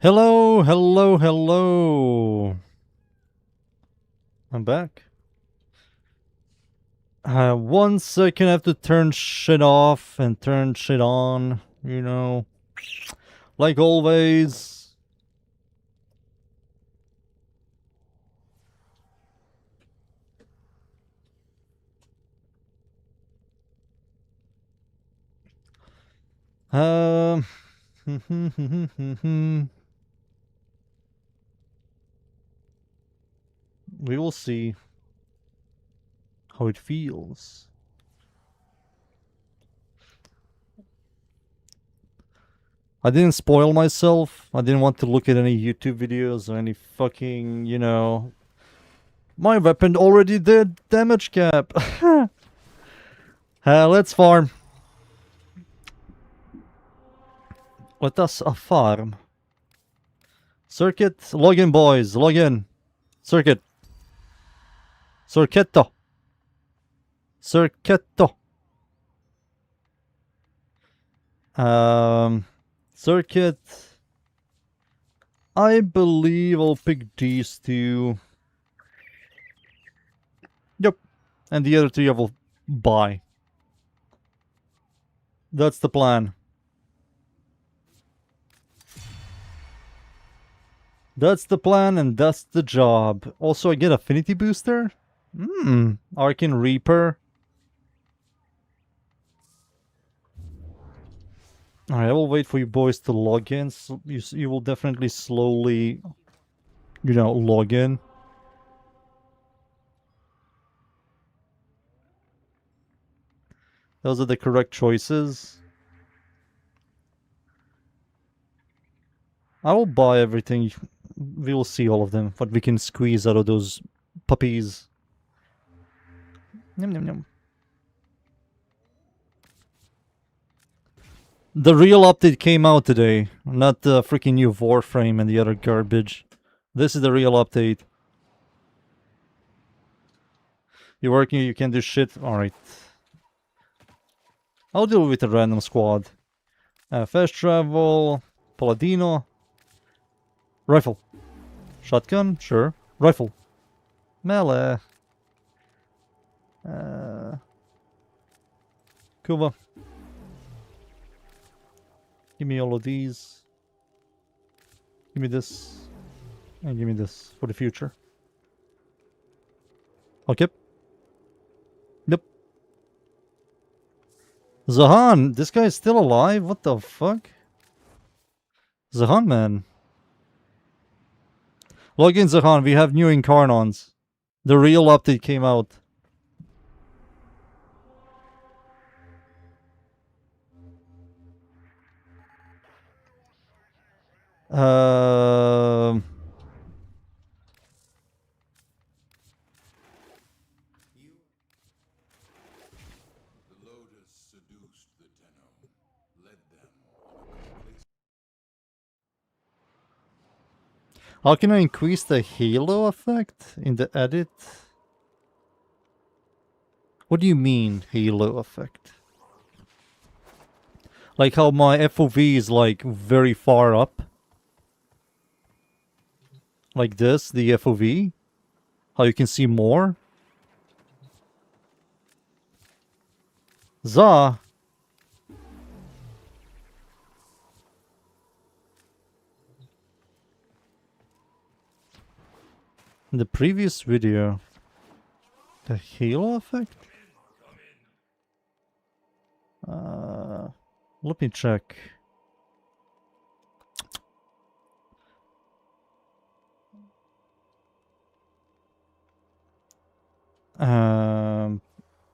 Hello, hello, hello. I'm back. 1 second, I have to turn shit off and turn shit on, you know. Like always. Um. We will see how it feels. I didn't spoil myself. I didn't want to look at any YouTube videos or any fucking, my weapon already did damage cap. Let's farm. Let us farm. Circuit, login boys, login. Circuit. Circuito. Circuito. Circuit. I believe I'll pick these two. Yep. And the other three I will buy. That's the plan. That's the plan and that's the job. Also, I get affinity booster? Arcane Reaper. Alright, I will wait for you boys to log in. So you will definitely slowly, log in. Those are the correct choices. I will buy everything. We will see all of them. What we can squeeze out of those puppies. Yum, yum, yum. The real update came out today. Not the freaking new Warframe and the other garbage. This is the real update. You're working, you can do shit. Alright. I'll deal with a random squad. Fast travel. Paladino. Rifle. Shotgun? Sure. Rifle. Melee. Kuva. Give me all of these. Give me this. And give me this for the future. Okay. Yep. Zahan! This guy is still alive? What the fuck? Zahan, man. Log in, Zahan. We have new Incarnons. The real update came out. How can I increase the halo effect in the edit? What do you mean, halo effect? Like how my FOV is like very far up? Like this, the FOV? How you can see more? Za! In the previous video, the halo effect? Let me check.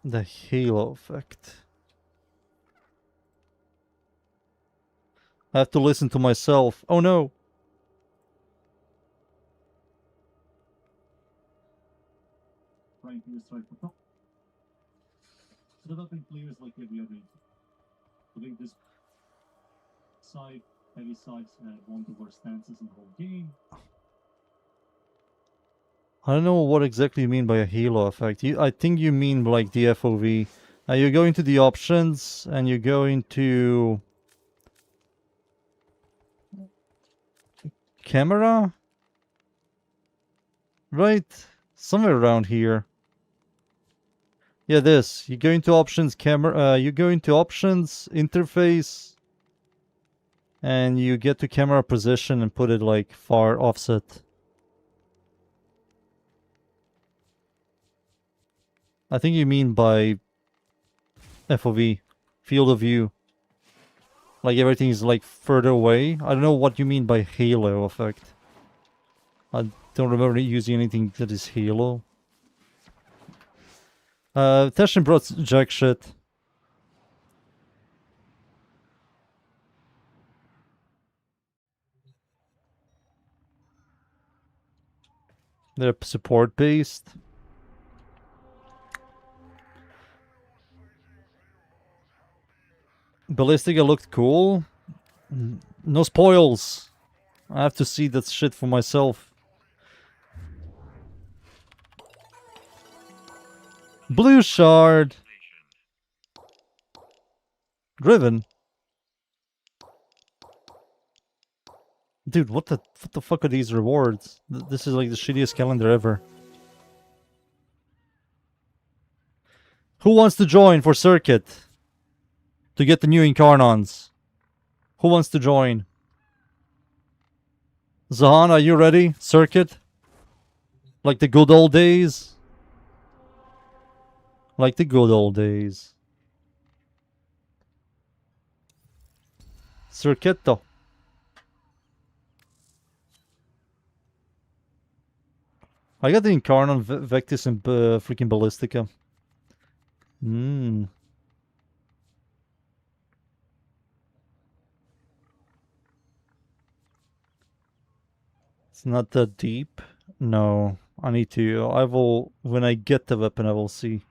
The halo effect. I have to listen to myself. Oh no! Trying to strike the top. So that includes like every other. I think this side, heavy sides had one of the worst stances in the whole game. I don't know what exactly you mean by a halo effect. I think you mean like the FOV. You go into the options and you go into camera? Right? Somewhere around here. Yeah, this. You go into options, camera. You go into options, interface, and you get to camera position and put it like far offset. I think you mean by FOV, field of view. Like everything is like further away. I don't know what you mean by halo effect. I don't remember using anything that is halo. Teshin brought jack shit. They're support based. Ballistica looked cool. No spoils. I have to see that shit for myself. Blue shard. Driven. Dude, what the fuck are these rewards? This is like the shittiest calendar ever. Who wants to join for Circuit? To get the new Incarnons? Who wants to join? Zahan, are you ready? Circuit? Like the good old days? Like the good old days. Circuito. I got the Incarnon, Vectis, and freaking Ballistica. It's not that deep. No, I need to. I will, when I get the weapon, I will see.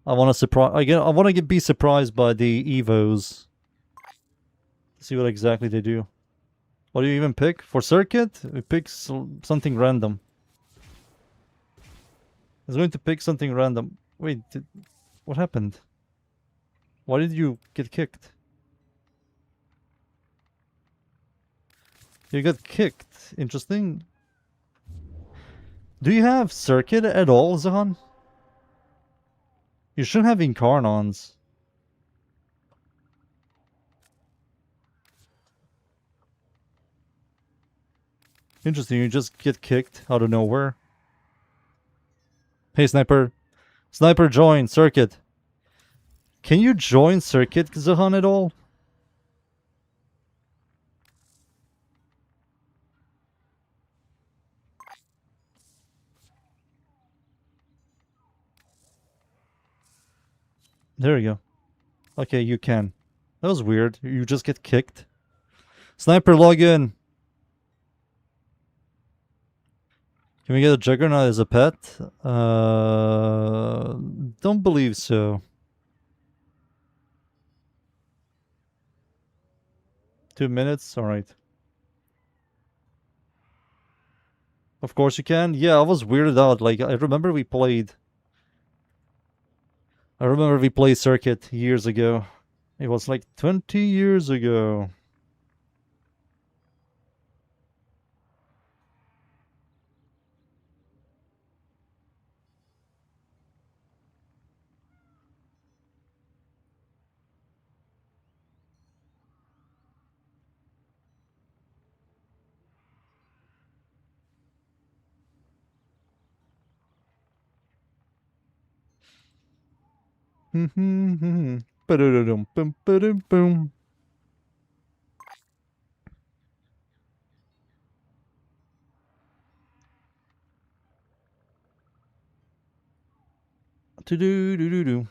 I want to surprise. I want to be surprised by the Evos. See what exactly they do. What do you even pick for Circuit? It picks something random. It's going to pick something random. Wait, what happened? Why did you get kicked? You got kicked. Interesting. Do you have Circuit at all, Zahan? You should have Incarnons. Interesting, you just get kicked out of nowhere. Hey, Sniper. Sniper, join Circuit. Can you join Circuit, Zahan, at all? There we go. Okay, you can. That was weird. You just get kicked. Sniper, log in. Can we get a Juggernaut as a pet? Don't believe so. 2 minutes? Alright. Of course you can. Yeah, I was weirded out. Like, I remember we played Circuit years ago. It was like 20 years ago. Ba-da-da-dum-bum-ba-dum-bum. Do-do-do-do-do.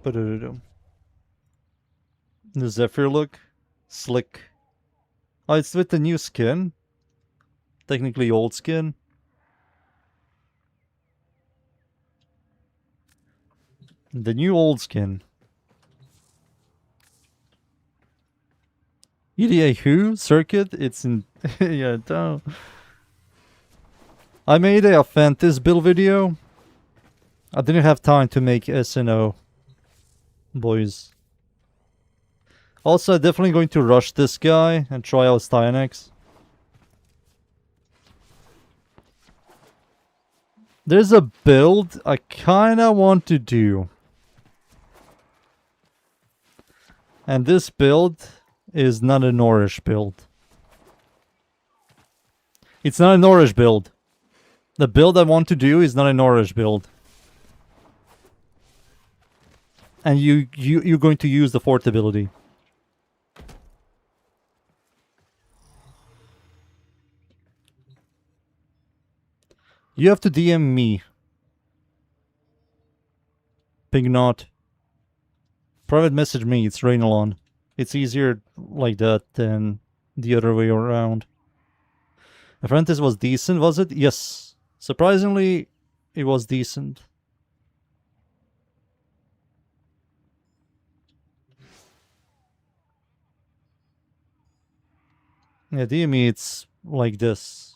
Ba-da-da-dum. The Zephyr look? Slick. Oh, it's with the new skin? Technically old skin. The new old skin. EDA who? Circuit? It's in... yeah, don't... I made a Fantas build video. I didn't have time to make SNO. Boys. Also, I'm definitely going to rush this guy and try out Styanax. There's a build I kinda want to do. And this build is not a Norish build. It's not a Norish build. The build I want to do is not a Norish build. And you're going to use the fort ability. You have to DM me. Big Knot. Private message me, it's Rainalon. It's easier like that than the other way around. Apprentice was decent, was it? Yes. Surprisingly, it was decent. Yeah, DM me, it's like this.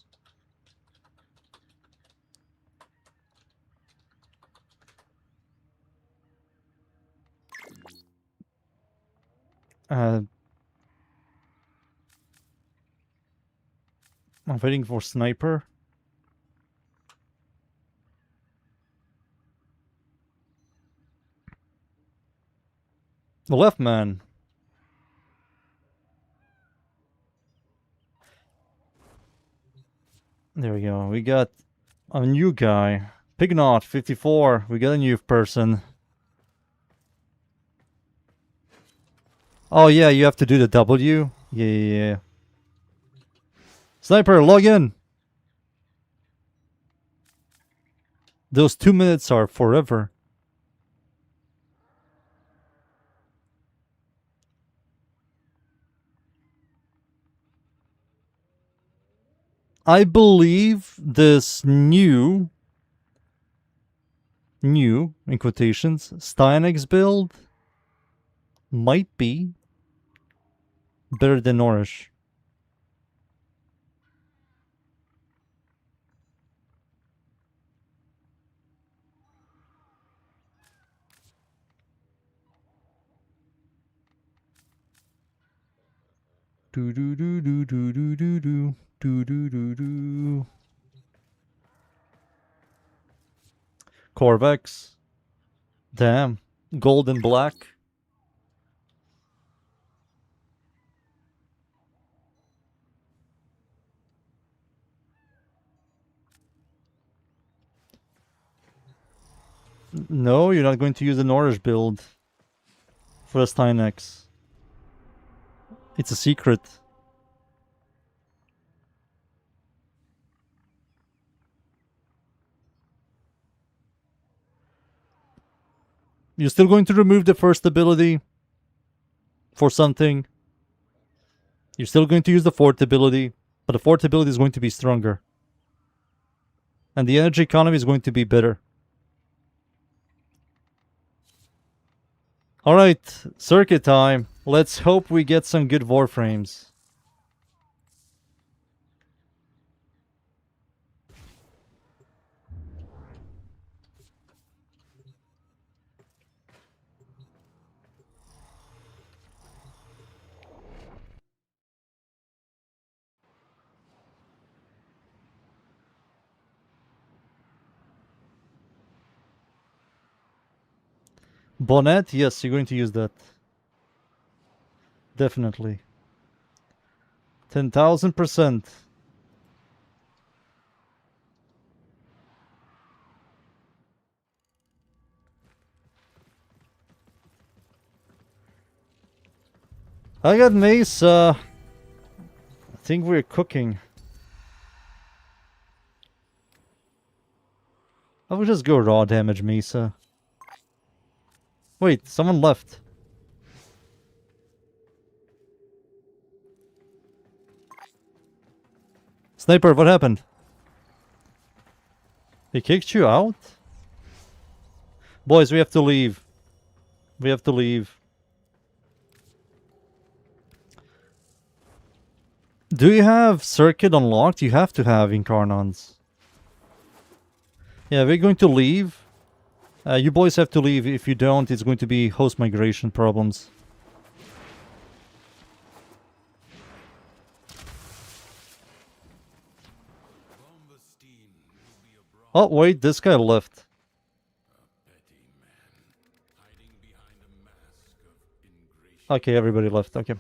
I'm waiting for sniper. The left man. There we go. We got a new guy. Pignot, 54. We got a new person. Oh yeah, you have to do the W? Yeah. Sniper, log in! Those 2 minutes are forever. I believe this new, in quotations, Steinex build might be better than Norish. Do do do do do do do do do do do do. Corvex. Damn. Gold and black. No, you're not going to use the Norish build for the Steinex. It's a secret. You're still going to remove the first ability for something. You're still going to use the fourth ability, but the fourth ability is going to be stronger. And the energy economy is going to be better. Alright, circuit time. Let's hope we get some good Warframes. Bonnet? Yes, you're going to use that. Definitely. 10,000%. I got mace. I think we're cooking. I will just go raw damage Mesa. Wait, someone left. Sniper, what happened? He kicked you out? Boys, we have to leave. We have to leave. Do you have circuit unlocked? You have to have Incarnons. Yeah, we're going to leave. You boys have to leave. If you don't, it's going to be host migration problems. Oh, wait, this guy left. Okay, everybody left. Okay.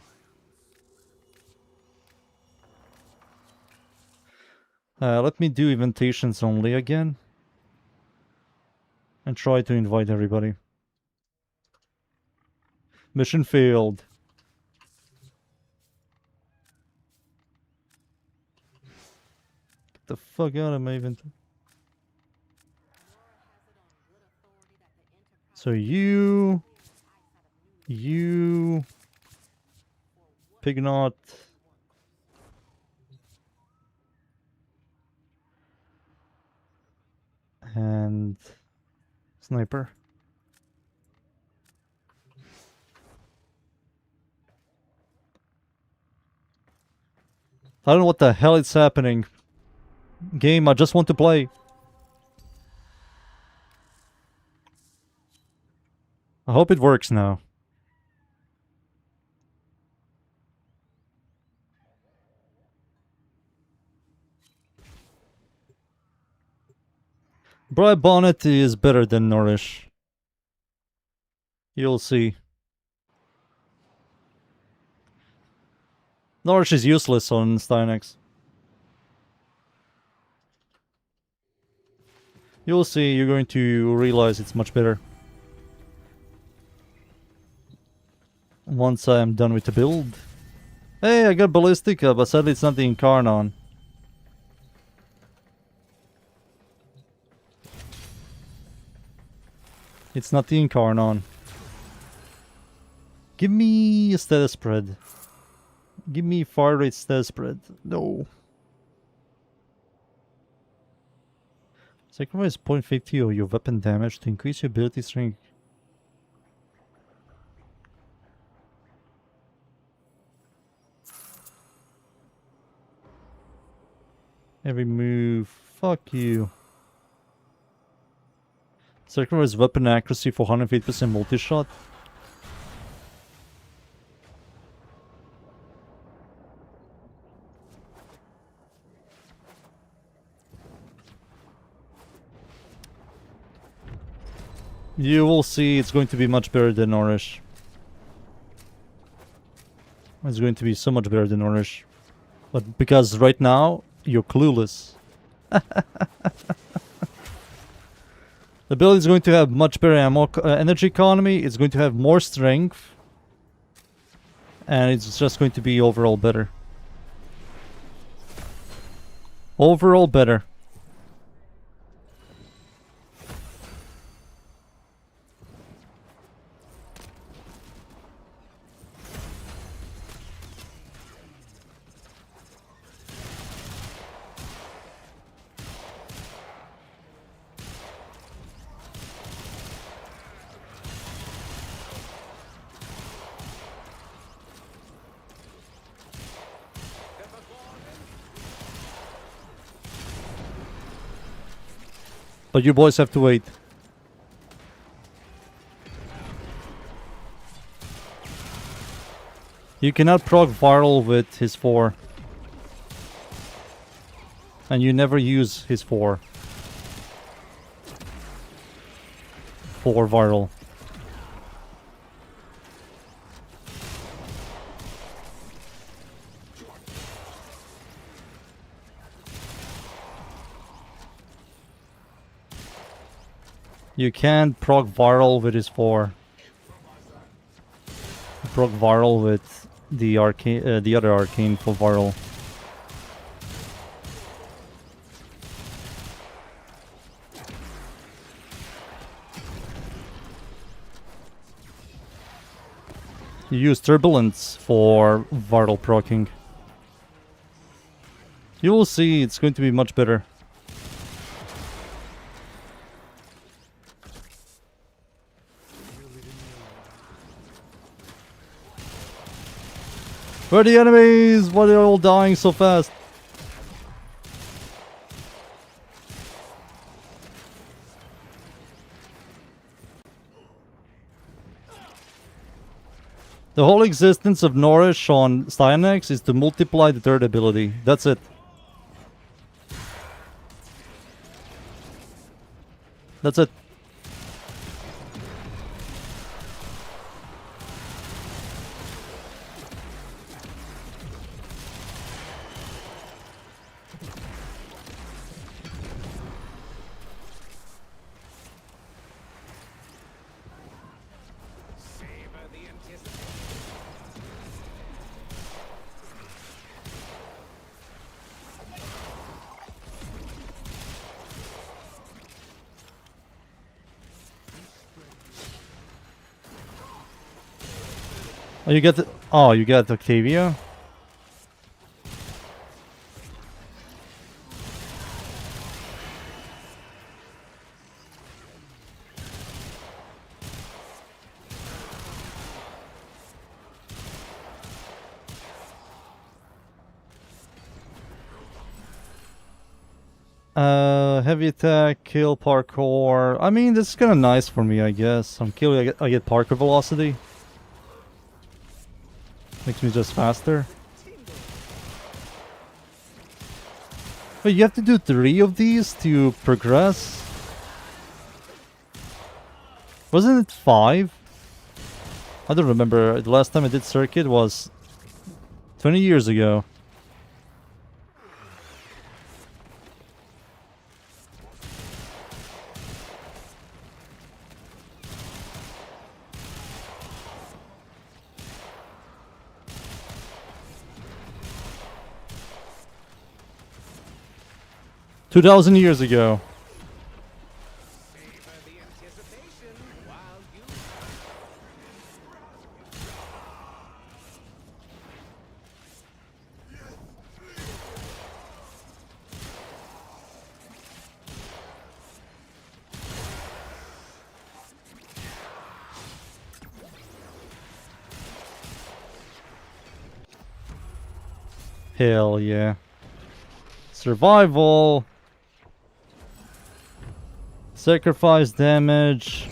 Let me do invitations only again. And try to invite everybody. Mission failed. Get the fuck out of my inventory. So you... Pignot... And... Sniper. I don't know what the hell is happening. Game, I just want to play. I hope it works now. Bright Bonnet is better than Nourish. You'll see. Nourish is useless on Stynex. You'll see, you're going to realize it's much better. Once I am done with the build. Hey, I got Ballistica, but sadly it's not the Incarnon. It's not the Incarnon. Give me a status spread. Give me fire rate status spread. No. Sacrifice 0.50 of your weapon damage to increase your ability strength. Every move. Fuck you. Sacrifice weapon accuracy for 150% multi-shot. You will see it's going to be much better than Nourish. It's going to be so much better than Nourish. But because right now, you're clueless. The build is going to have much better energy economy, it's going to have more strength. And it's just going to be overall better. Overall better. But you boys have to wait. You cannot proc viral with his 4. And you never use his 4. 4 viral. You can't proc viral with his 4. Proc viral with the arcane, the other arcane for viral. You use turbulence for viral proccing. You will see it's going to be much better. Where are the enemies? Why are they all dying so fast? The whole existence of Nourish on Stynex is to multiply the third ability. That's it. That's it. Oh, you get the... Oh, you got Octavia? Heavy attack, kill, parkour. I mean, this is kind of nice for me, I guess. I'm killing, I get parkour velocity. Makes me just faster. But you have to do 3 of these to progress. Wasn't it 5? I don't remember. The last time I did circuit was 20 years ago. $2,000 years ago. Hell yeah. Survival. Sacrifice damage.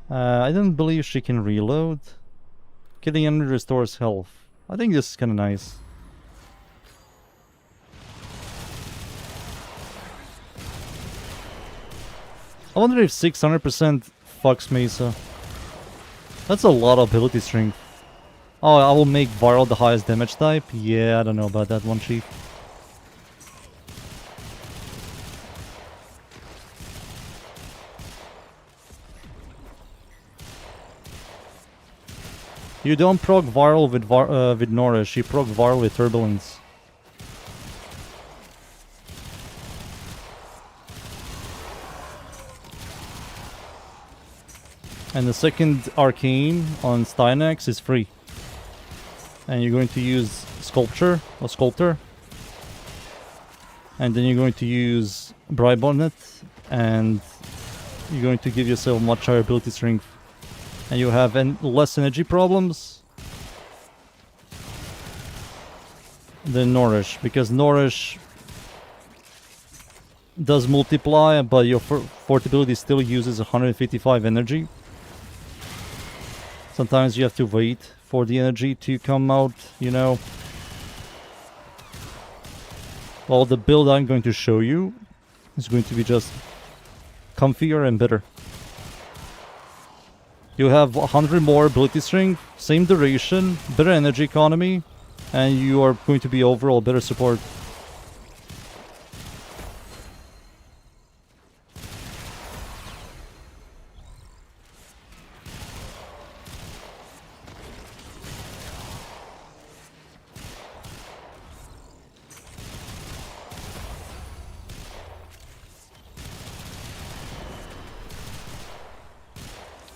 I don't believe she can reload. Killing enemy restores health. I think this is kind of nice. I wonder if 600% fucks Mesa. That's a lot of ability strength. Oh, I will make Viral the highest damage type? Yeah, I don't know about that one, Chief. You don't proc Viral with Nourish, you proc Viral with Turbulence. And the second Arcane on Stynax is free. And you're going to use Sculpture, or Sculptor. And then you're going to use Bribe Bonnet, and you're going to give yourself much higher ability strength. And you have less energy problems than Nourish, because Nourish does multiply, but your fort ability still uses 155 energy. Sometimes you have to wait for the energy to come out, you know. Well, the build I'm going to show you is going to be just comfier and better. You have 100 more ability strength, same duration, better energy economy, and you are going to be overall better support.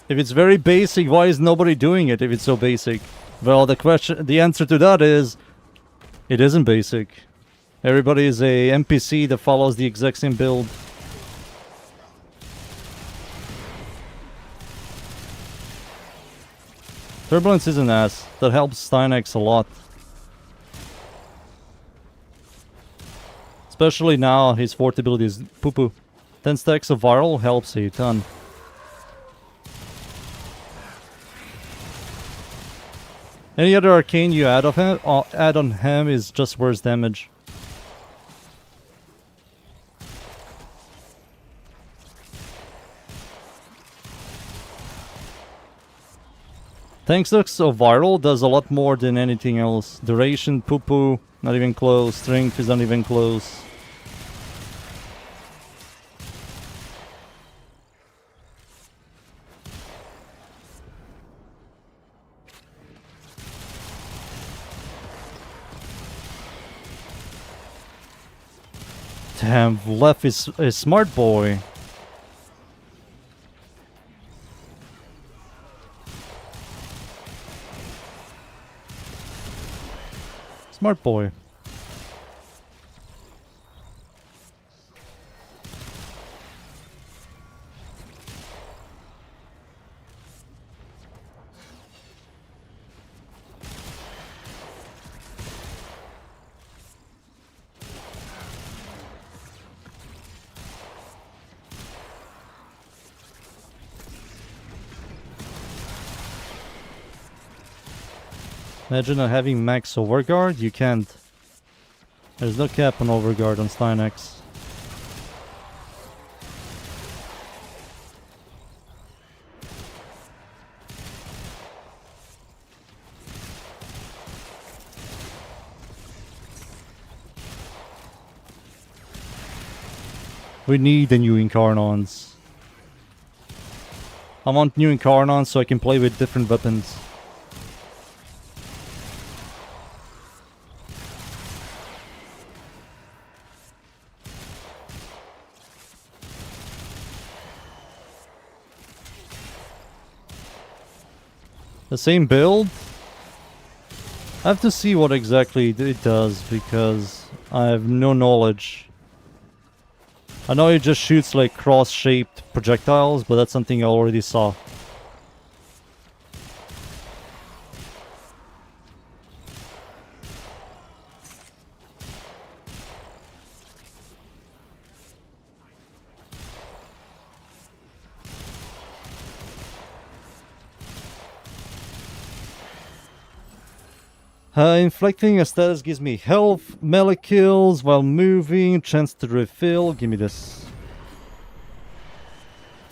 If it's very basic, why is nobody doing it if it's so basic? Well, the answer to that is, it isn't basic. Everybody is a NPC that follows the exact same build. Turbulence is an ass. That helps Stynax a lot. Especially now, his fort ability is poo-poo. 10 stacks of Viral helps a ton. Any other arcane you add on him is just worse damage. Tanks looks so viral, does a lot more than anything else. Duration, poo-poo, not even close. Strength is not even close. Damn, Left is a smart boy. Smart boy. Imagine not having max overguard, you can't. There's no cap on overguard on Stynex. We need the new Incarnons. I want new Incarnons so I can play with different weapons. The same build? I have to see what exactly it does because I have no knowledge. I know it just shoots like cross-shaped projectiles, but that's something I already saw. Inflicting a status gives me health, melee kills while moving, chance to refill. Give me this.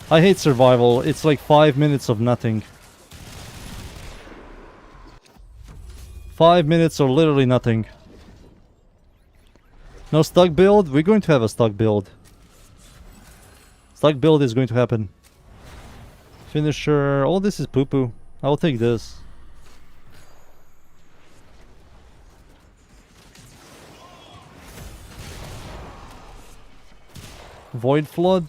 I hate survival. It's like 5 minutes of nothing. 5 minutes or literally nothing. No stuck build? We're going to have a stuck build. Stuck build is going to happen. Finisher. All this is poo-poo. I'll take this. Void Flood.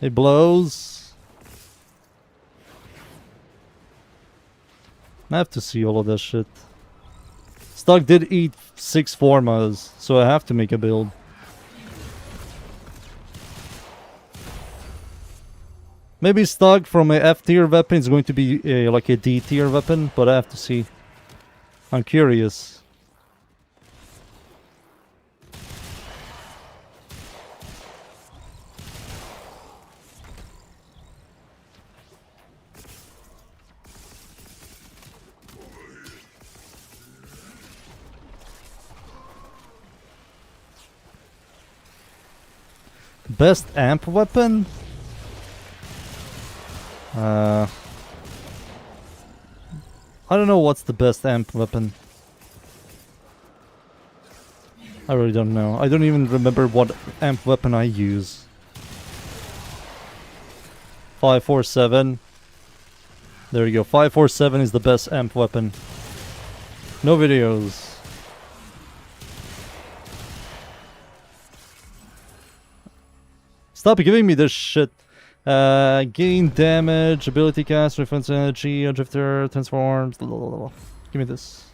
It blows. I have to see all of that shit. Stuck did eat 6 formas, so I have to make a build. Maybe Stuck from a F tier weapon is going to be like a D tier weapon, but I have to see. I'm curious. Best amp weapon? I don't know what's the best amp weapon. I really don't know. I don't even remember what amp weapon I use. 547. There you go. 547 is the best amp weapon. No videos. Stop giving me this shit. Gain damage, ability cast, refund energy, drifter, transforms. Blah, blah, blah. Give me this.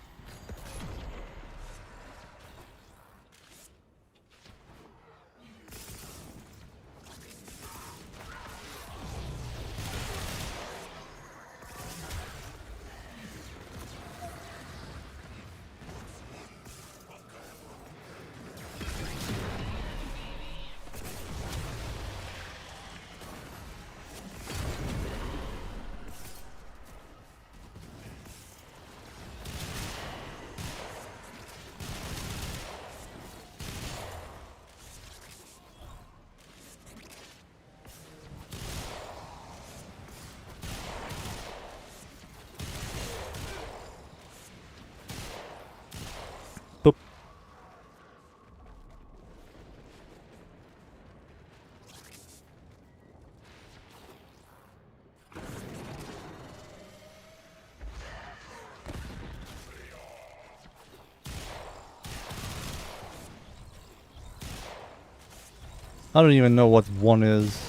I don't even know what 1 is.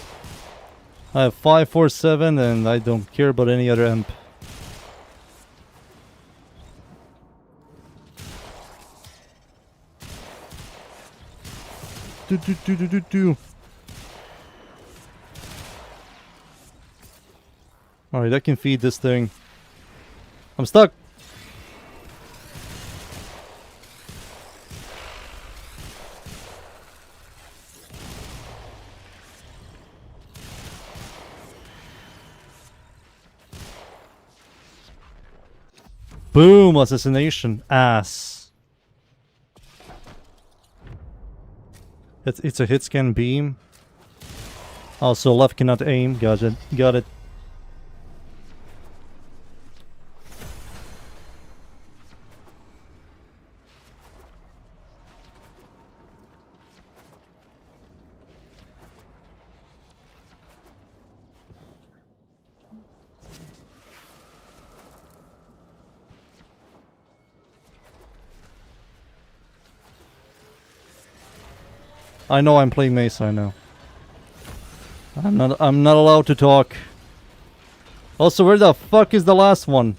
I have 5, 4, 7, and I don't care about any other imp. Alright, I can feed this thing. I'm stuck! Boom! Assassination. Ass. It's a hit scan beam. Also, left cannot aim. Got it. Got it. I know I'm playing Mesa, I know. I'm not allowed to talk. Also, where the fuck is the last one?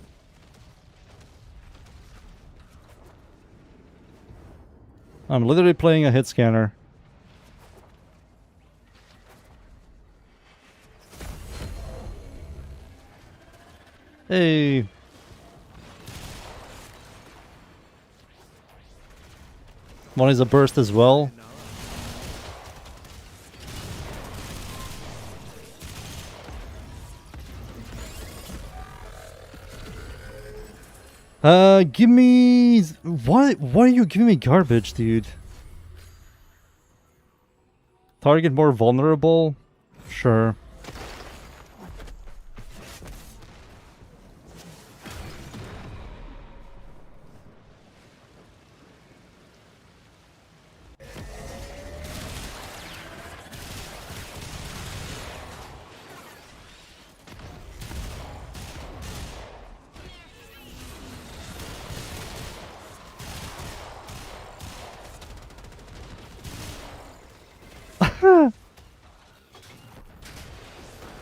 I'm literally playing a hit scanner. Hey. One is a burst as well. Give me... Why are you giving me garbage, dude? Target more vulnerable? Sure.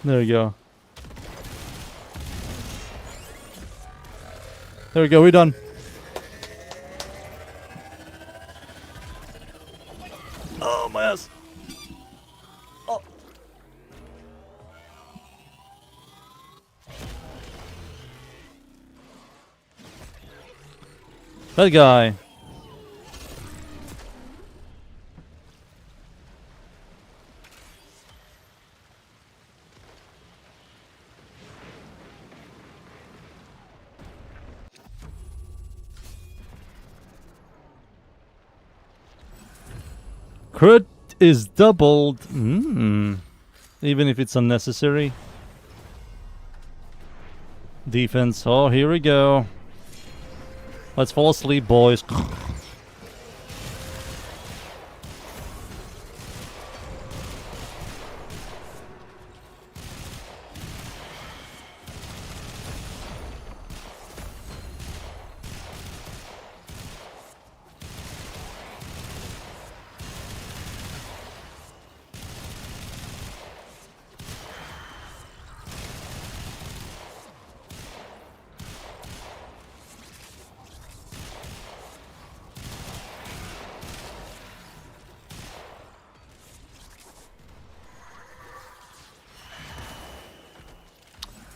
There we go. There we go, we're done. Oh, my ass. Oh. That guy. Crit is doubled. Even if it's unnecessary. Defense. Oh, here we go. Let's fall asleep, boys.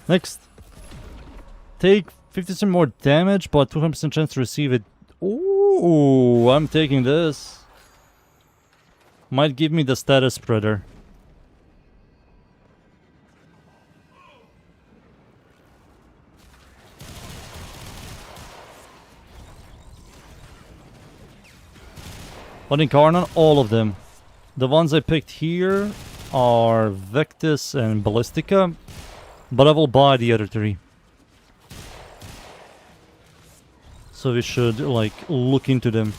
Next. Take 50% more damage, but 200% chance to receive it. Ooh, I'm taking this. Might give me the status spreader. But Incarnon, all of them. The ones I picked here are Vectis and Ballistica. But I will buy the other 3. So we should, like, look into them.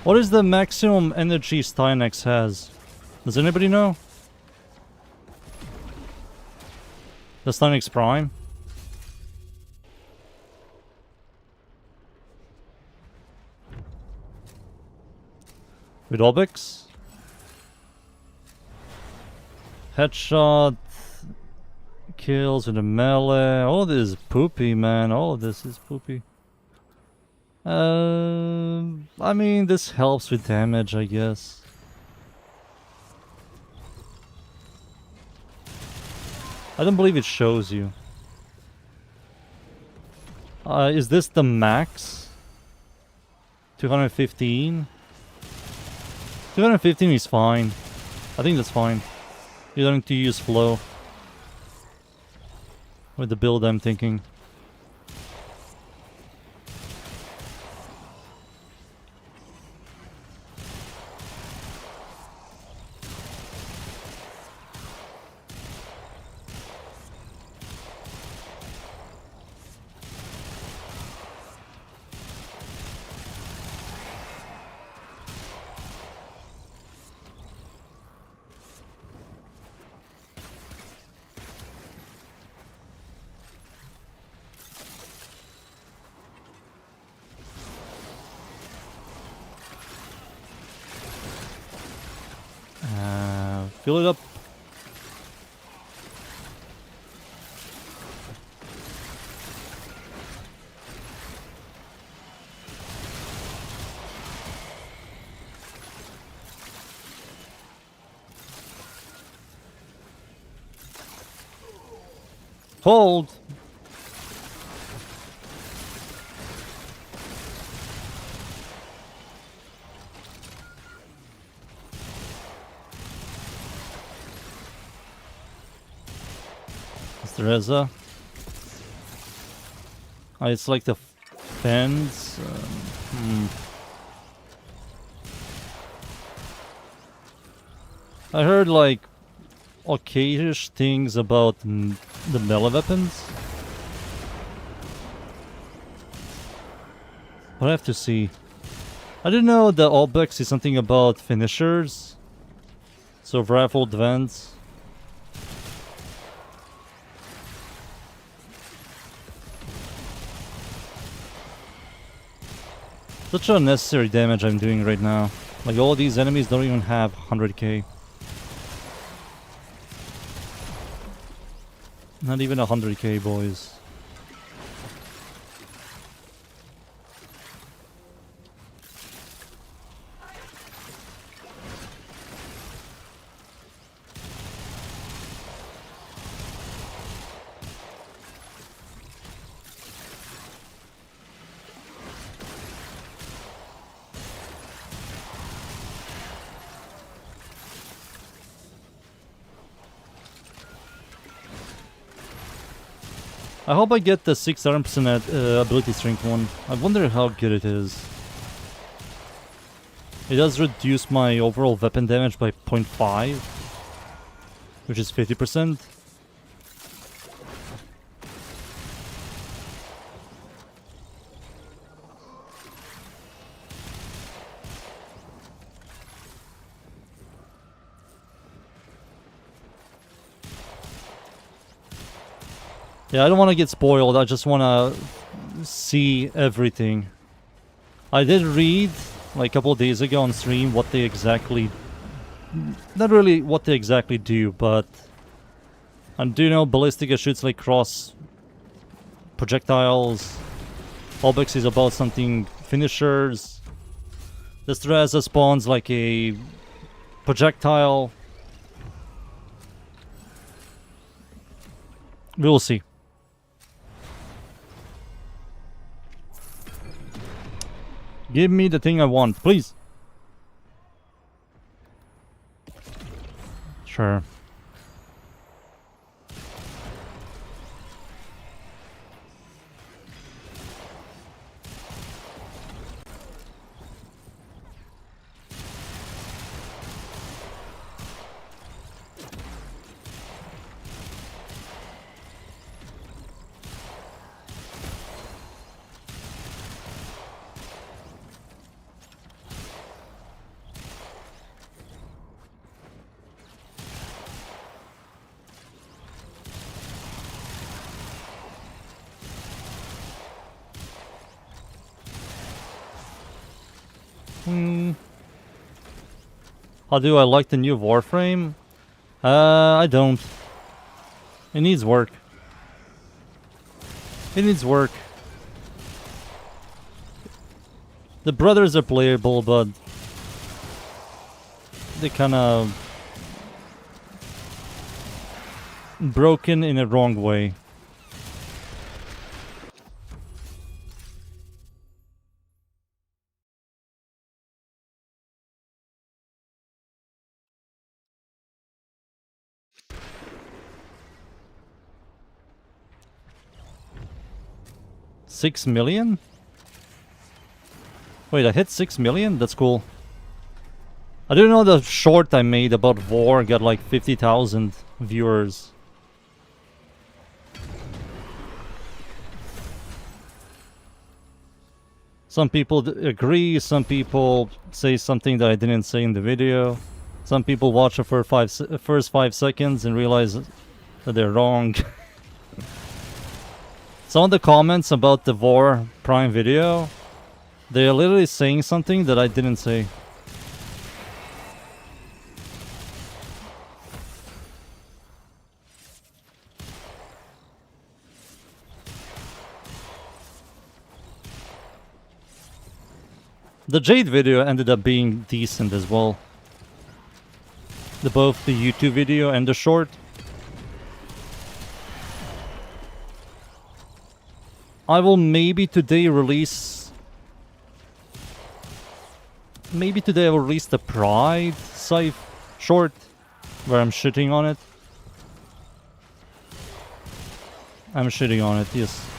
What is the maximum energy Stynex has? Does anybody know? The Stynex Prime? With Obix? Headshot. Kills with a melee. All of this is poopy, man. All of this is poopy. I mean, this helps with damage, I guess. I don't believe it shows you. Is this the max? 215? 215 is fine. I think that's fine. You don't need to use flow. With the build I'm thinking. Fill it up. Hold. Teresa. Oh, it's like the fence. I heard like okayish things about the melee weapons. But I have to see. I didn't know the Albex is something about finishers. So rifled vents. Such unnecessary damage I'm doing right now. Like all these enemies don't even have 100k. Not even 100k, boys. I hope I get the 6% ability strength one. I wonder how good it is. It does reduce my overall weapon damage by 0.5, which is 50%. Yeah, I don't want to get spoiled, I just want to see everything. I did read, like a couple of days ago on stream, what they exactly... Not really what they exactly do, but... I do know Ballistica shoots like cross projectiles. Albex is about something finishers. The Streza spawns like a projectile. We will see. Give me the thing I want, please. Sure. How do I like the new Warframe? I don't. It needs work. It needs work. The brothers are playable, but they kind of broken in a wrong way. $6 million? Wait, I hit 6 million? That's cool. I didn't know the short I made about War got like 50,000 viewers. Some people agree, some people say something that I didn't say in the video. Some people watch it for first 5 seconds and realize that they're wrong. Some of the comments about the War Prime video, they're literally saying something that I didn't say. The Jade video ended up being decent as well. Both the YouTube video and the short. I will maybe today release... Maybe today I will release the Pride Scythe short, where I'm shitting on it. I'm shitting on it, yes.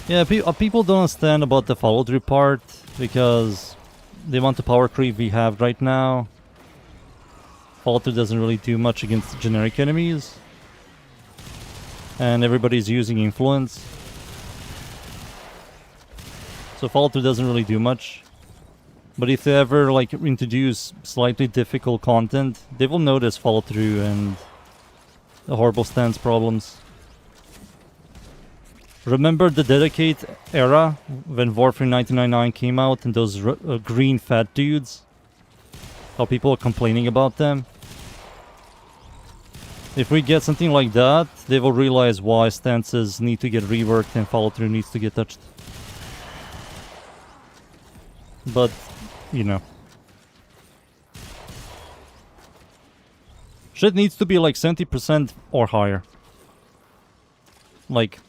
Yeah, people don't understand about the follow-through part, because they want the power creep we have right now. Follow-through doesn't really do much against generic enemies. And everybody's using influence. So follow-through doesn't really do much. But if they ever like introduce slightly difficult content, they will notice follow-through and the horrible stance problems. Remember the Dedicate era when Warframe 1999 came out and those green fat dudes? How people are complaining about them? If we get something like that, they will realize why stances need to get reworked and follow-through needs to get touched. But, you know. Shit needs to be like 70% or higher. Like...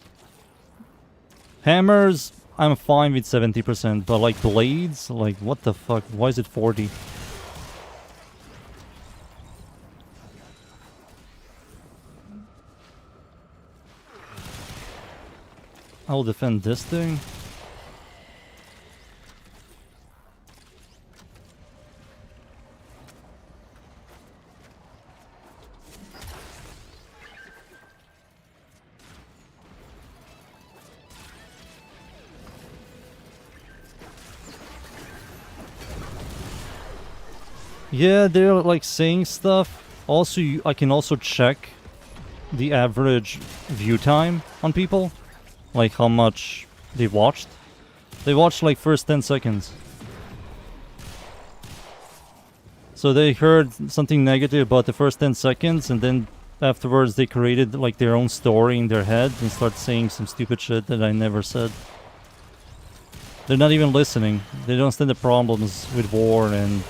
Hammers, I'm fine with 70%, but like blades, like what the fuck? Why is it 40? I'll defend this thing. Yeah, they're like saying stuff. Also, I can also check the average view time on people. Like how much they watched. They watched like first 10 seconds. So they heard something negative about the first 10 seconds and then afterwards they created like their own story in their head and start saying some stupid shit that I never said. They're not even listening. They don't understand the problems with war and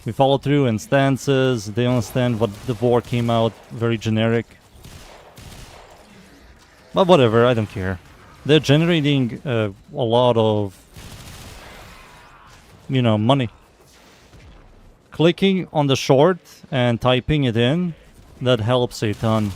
we follow through and stances. They understand what the war came out very generic. But whatever, I don't care. They're generating a lot of, you know, money. Clicking on the short and typing it in, that helps a ton.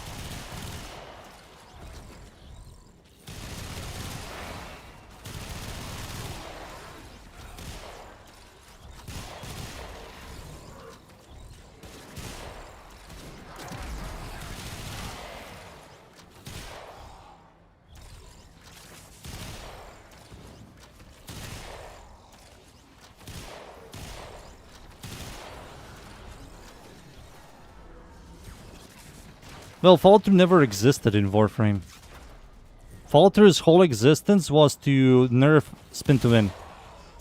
Well, follow-through never existed in Warframe. Follow-through's whole existence was to nerf spin to win.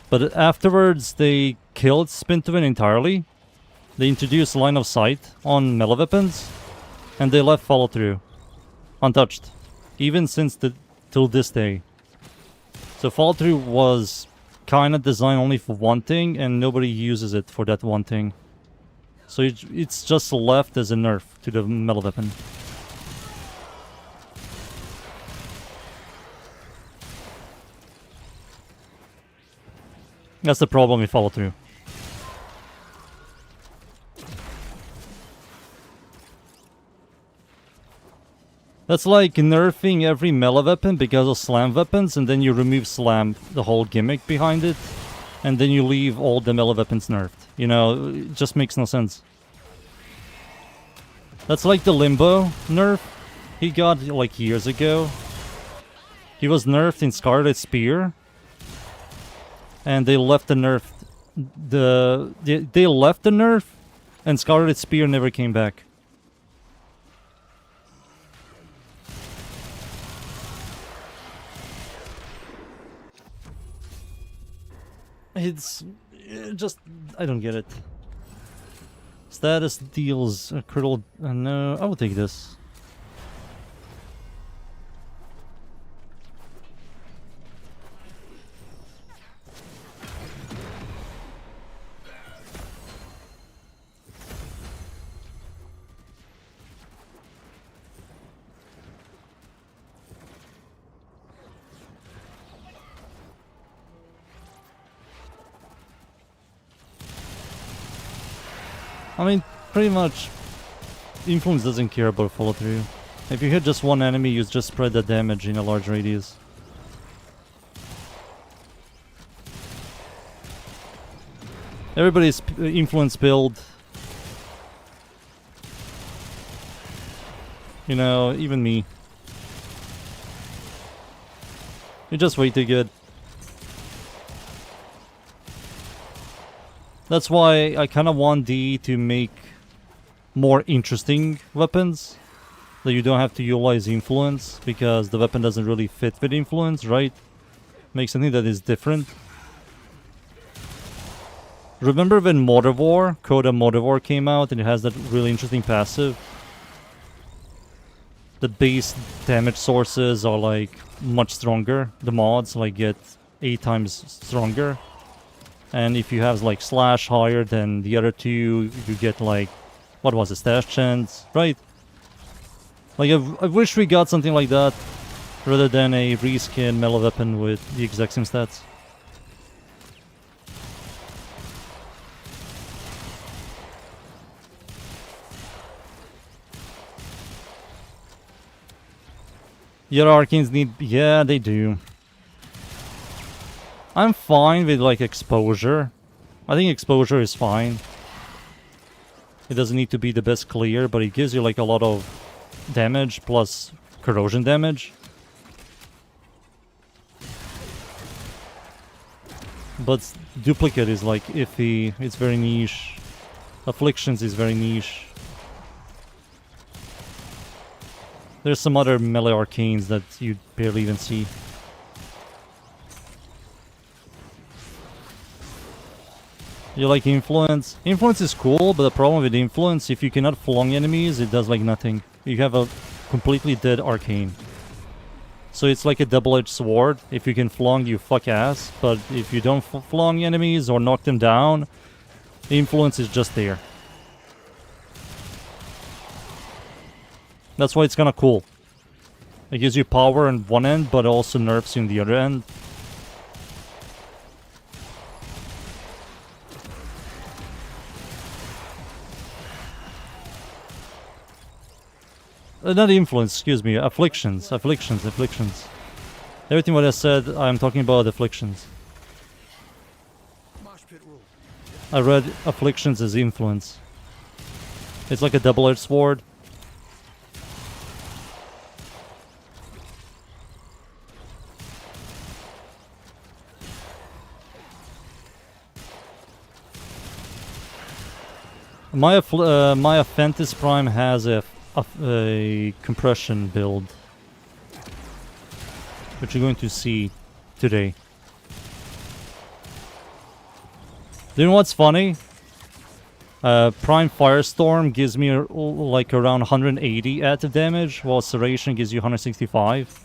But afterwards, they killed spin to win entirely. They introduced line of sight on melee weapons, and they left follow-through untouched, even since till this day. So follow-through was kind of designed only for one thing, and nobody uses it for that one thing. So it's just left as a nerf to the melee weapon. That's the problem with follow-through. That's like nerfing every melee weapon because of slam weapons, and then you remove slam, the whole gimmick behind it, and then you leave all the melee weapons nerfed. You know, it just makes no sense. That's like the Limbo nerf he got like years ago. He was nerfed in Scarlet Spear, and they left the nerf. They left the nerf, and Scarlet Spear never came back. It's just, I don't get it. Status deals a critical. No, I will take this. I mean, pretty much, Influence doesn't care about follow-through. If you hit just one enemy, you just spread the damage in a large radius. Everybody's Influence build. You know, even me. You're just way too good. That's why I kind of want D to make more interesting weapons. That you don't have to utilize Influence, because the weapon doesn't really fit with Influence, right? Make something that is different. Remember when Mortar War, Coda Mortar War came out, and it has that really interesting passive? The base damage sources are like much stronger. The mods like get 8 times stronger. And if you have like slash higher than the other two, you get like, what was it, stash chance, right? Like I wish we got something like that, rather than a reskin melee weapon with the exact same stats. The other arcanes need, yeah, they do. I'm fine with like exposure. I think exposure is fine. It doesn't need to be the best clear, but it gives you like a lot of damage plus corrosion damage. But duplicate is like iffy, it's very niche. Afflictions is very niche. There's some other melee arcanes that you barely even see. You like Influence? Influence is cool, but the problem with Influence, if you cannot flung enemies, it does like nothing. You have a completely dead arcane. So it's like a double-edged sword. If you can flung, you fuck ass. But if you don't flung enemies or knock them down, Influence is just there. That's why it's kinda cool. It gives you power on one end, but also nerfs you on the other end. Not Influence, excuse me. Afflictions. Everything what I said, I'm talking about Afflictions. I read Afflictions as Influence. It's like a double-edged sword. My Fentis Prime has a a compression build, which you're going to see today. You know what's funny? Prime Firestorm gives me like around 180 active damage, while Serration gives you 165.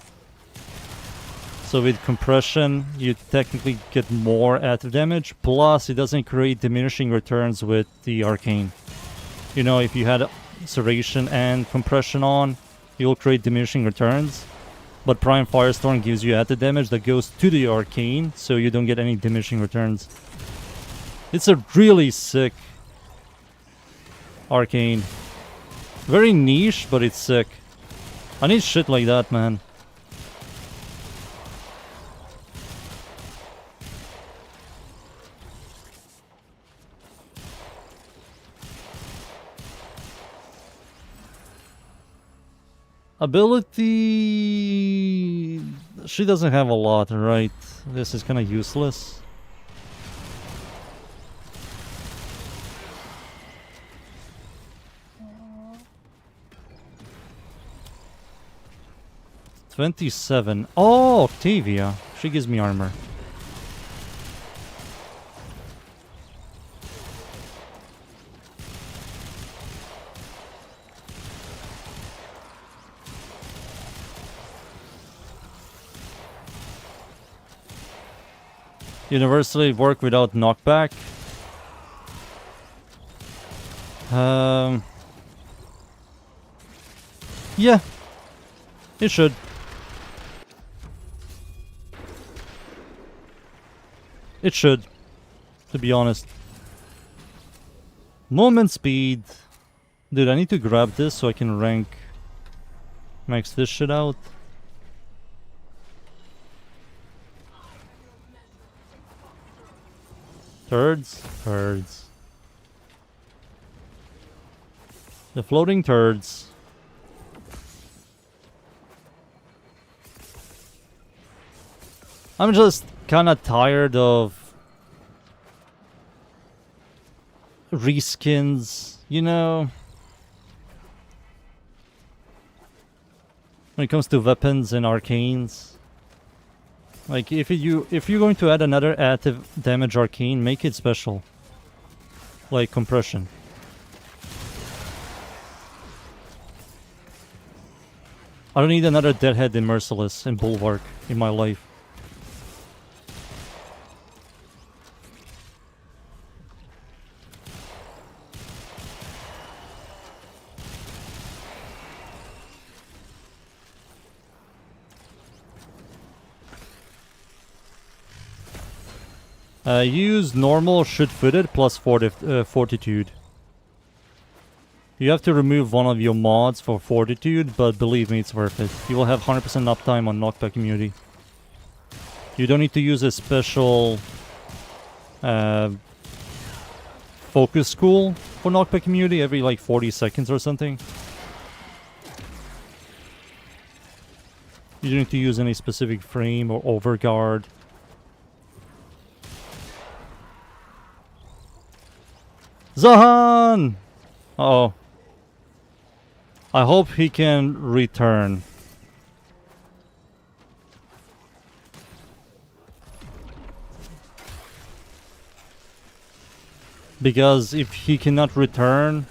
So with compression, you technically get more active damage, plus it doesn't create diminishing returns with the arcane. You know, if you had Serration and compression on, you'll create diminishing returns. But Prime Firestorm gives you active damage that goes to the arcane, so you don't get any diminishing returns. It's a really sick arcane. Very niche, but it's sick. I need shit like that, man. Ability... She doesn't have a lot, right? This is kind of useless. $27. Oh, Octavia. She gives me armor. Universally work without knockback. Yeah. It should. It should, to be honest. Movement speed. Dude, I need to grab this so I can max this shit out. Turds. The floating turds. I'm just kind of tired of reskins, you know. When it comes to weapons and arcanes. Like, if you're going to add another active damage arcane, make it special. Like compression. I don't need another Deadhead in Merciless and Bulwark in my life. Use normal shoot-footed plus fortitude. You have to remove one of your mods for fortitude, but believe me, it's worth it. You will have 100% uptime on knockback immunity. You don't need to use a special focus school for knockback immunity every like 40 seconds or something. You don't need to use any specific frame or overguard. Zahan! Uh-oh. I hope he can return. Because if he cannot return,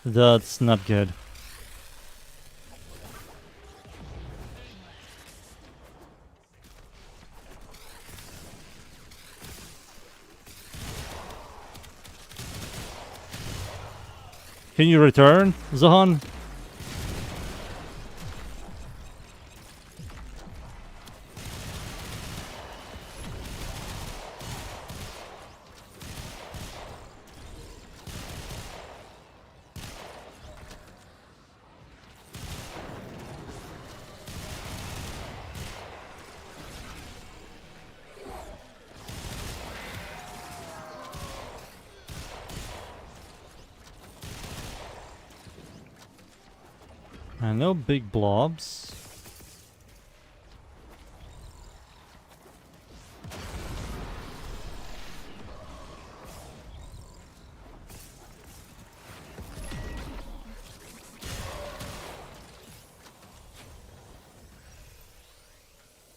that's not good. Can you return, Zahan? And no big blobs.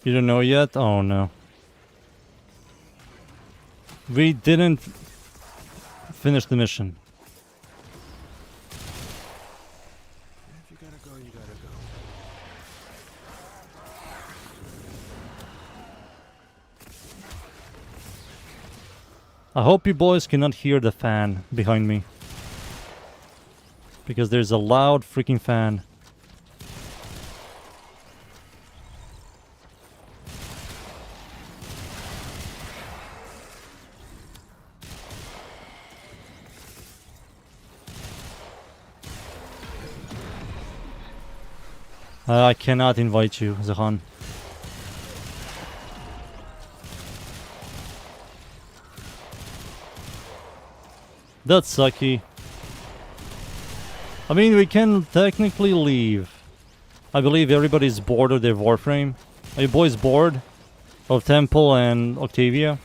You don't know yet? Oh no. We didn't finish the mission. If you gotta go, you gotta go. I hope you boys cannot hear the fan behind me. Because there's a loud freaking fan. I cannot invite you, Zahan. That's sucky. I mean, we can technically leave. I believe everybody's bored of their Warframe. Are you boys bored of Temple and Octavia?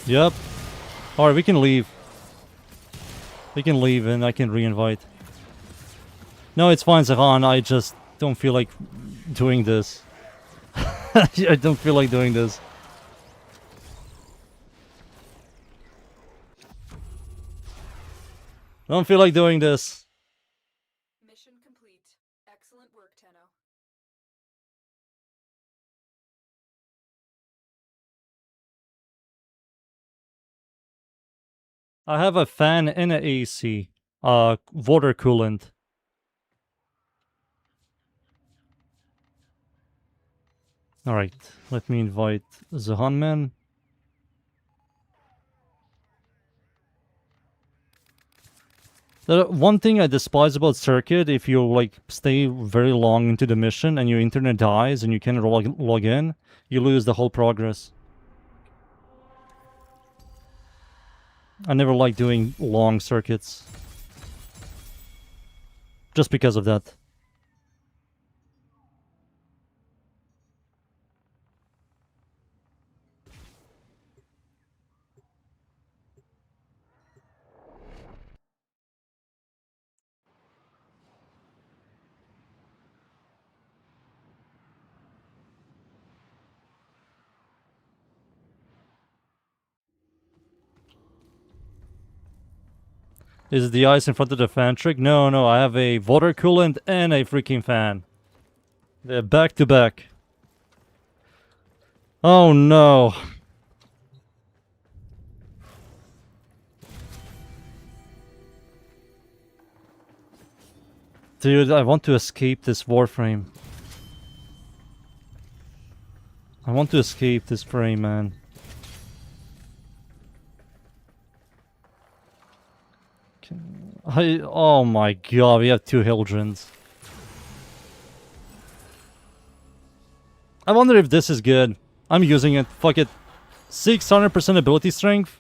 Yep. Alright, we can leave. We can leave and I can re-invite. No, it's fine, Zahan. I just don't feel like doing this. I don't feel like doing this. Don't feel like doing this. Mission complete. Excellent work, Tenno. I have a fan and an AC. Water coolant. Alright, let me invite Zahanman. The one thing I despise about Circuit, if you like stay very long into the mission and your internet dies and you can't log in, you lose the whole progress. I never like doing long circuits. Just because of that. Is it the ice in front of the fan trick? No, no, I have a water coolant and a freaking fan. They're back to back. Oh no. Dude, I want to escape this Warframe. I want to escape this frame, man. Oh my god, we have 2 Hildrens. I wonder if this is good. I'm using it. Fuck it. 600% ability strength?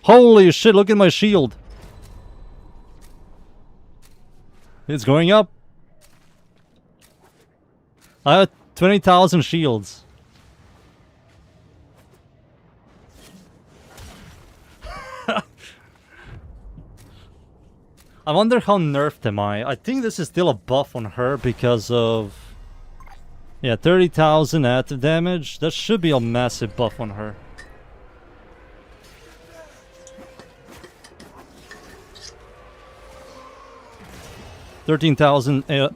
Holy shit, look at my shield. It's going up. I have 20,000 shields. I wonder how nerfed am I? I think this is still a buff on her because of... Yeah, 30,000 active damage. That should be a massive buff on her. $13,000 a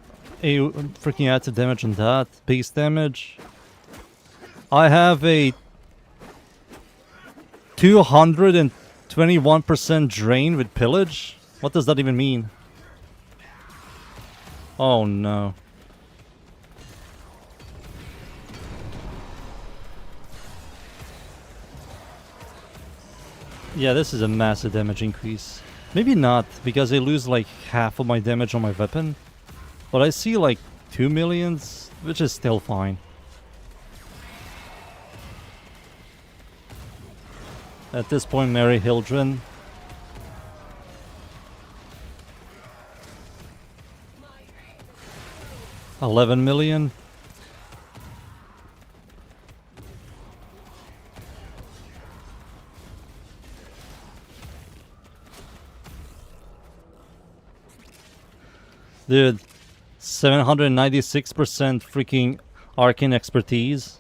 freaking active damage on that. Base damage. I have a 221% drain with pillage. What does that even mean? Oh no. Yeah, this is a massive damage increase. Maybe not, because I lose like half of my damage on my weapon. But I see like 2 millions, which is still fine. At this point, Mary Hildren. 11 million. Dude, 796% freaking arcane expertise.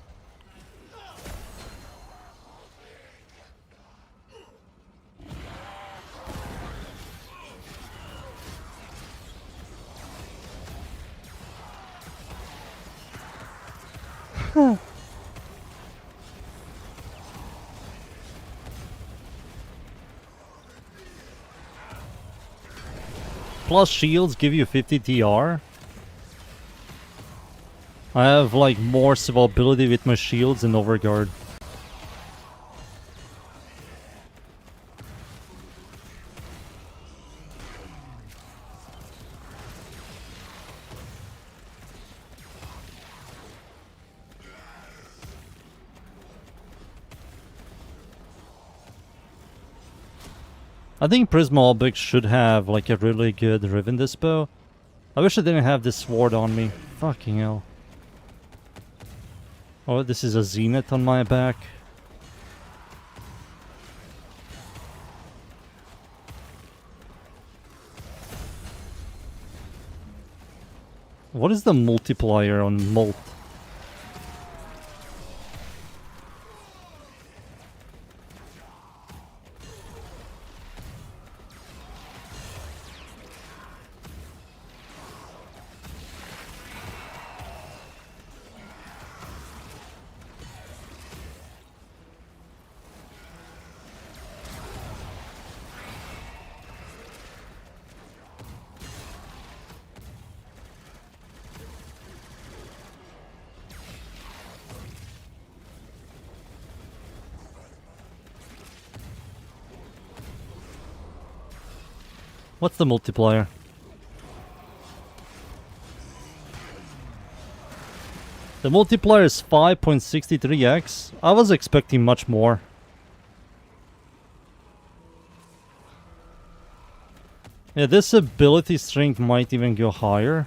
Plus shields give you 50 TR. I have like more survivability with my shields and overguard. I think Prisma Albix should have like a really good Riven dispo. I wish I didn't have this sword on me. Fucking hell. Oh, this is a Zenith on my back. What is the multiplier on Molt? What's the multiplier? The multiplier is 5.63x. I was expecting much more. Yeah, this ability strength might even go higher.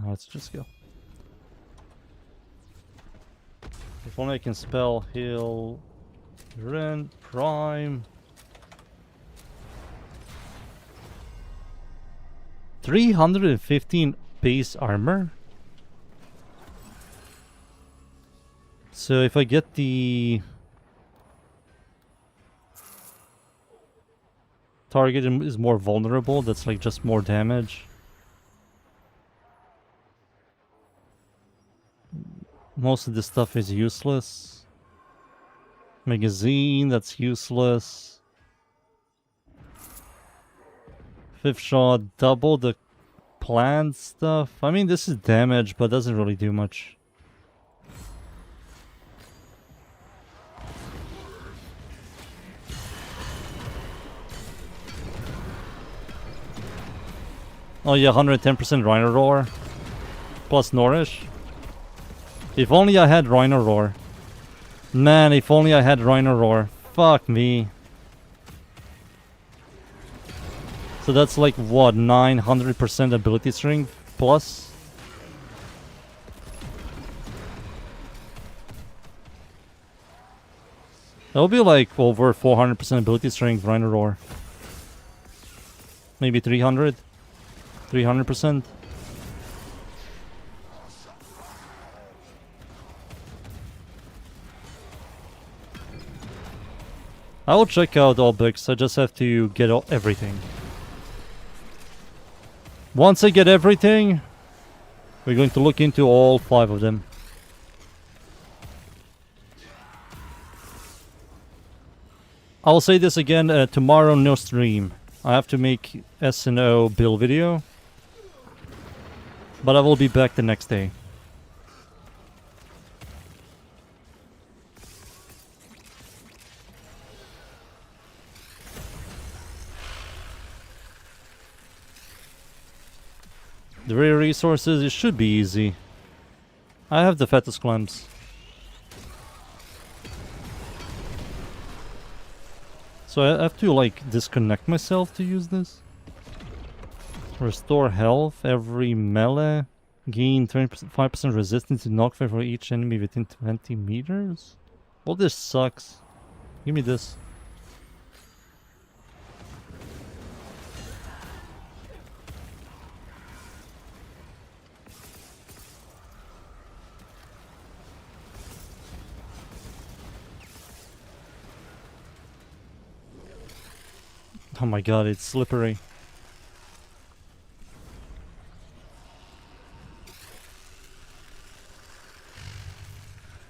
Let's just go. If only I can spell heal, Rent, Prime. 315 base armor. So if I get the target is more vulnerable, that's like just more damage. Most of this stuff is useless. Magazine, that's useless. Fifth shot, double the plant stuff. I mean, this is damage, but doesn't really do much. Oh yeah, 110% Rhino Roar. Plus Nourish. If only I had Rhino Roar. Man, if only I had Rhino Roar. Fuck me. So that's like what, 900% ability strength plus? That would be like over 400% ability strength Rhino Roar. Maybe 300? 300%? I will check out all books, I just have to get everything. Once I get everything, we're going to look into all 5 of them. I'll say this again, tomorrow no stream. I have to make S&O build video. But I will be back the next day. The rare resources, it should be easy. I have the Fetus Clamps. So I have to like disconnect myself to use this. Restore health every melee. Gain 25% resistance to knockback for each enemy within 20 meters? Well, this sucks. Give me this. Oh my god, it's slippery.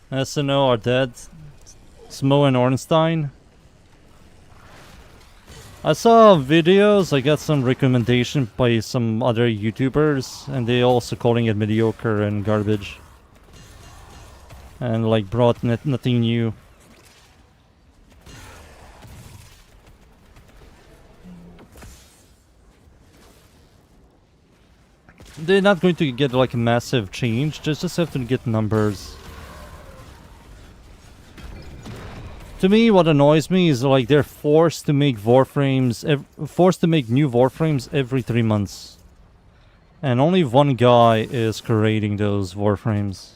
SNO are dead. Smo and Ornstein. I saw videos, I got some recommendation by some other YouTubers, and they also calling it mediocre and garbage. And like brought nothing new. They're not going to get like a massive change, just have to get numbers. To me, what annoys me is like they're forced to make Warframes, forced to make new Warframes every 3 months. And only one guy is creating those Warframes.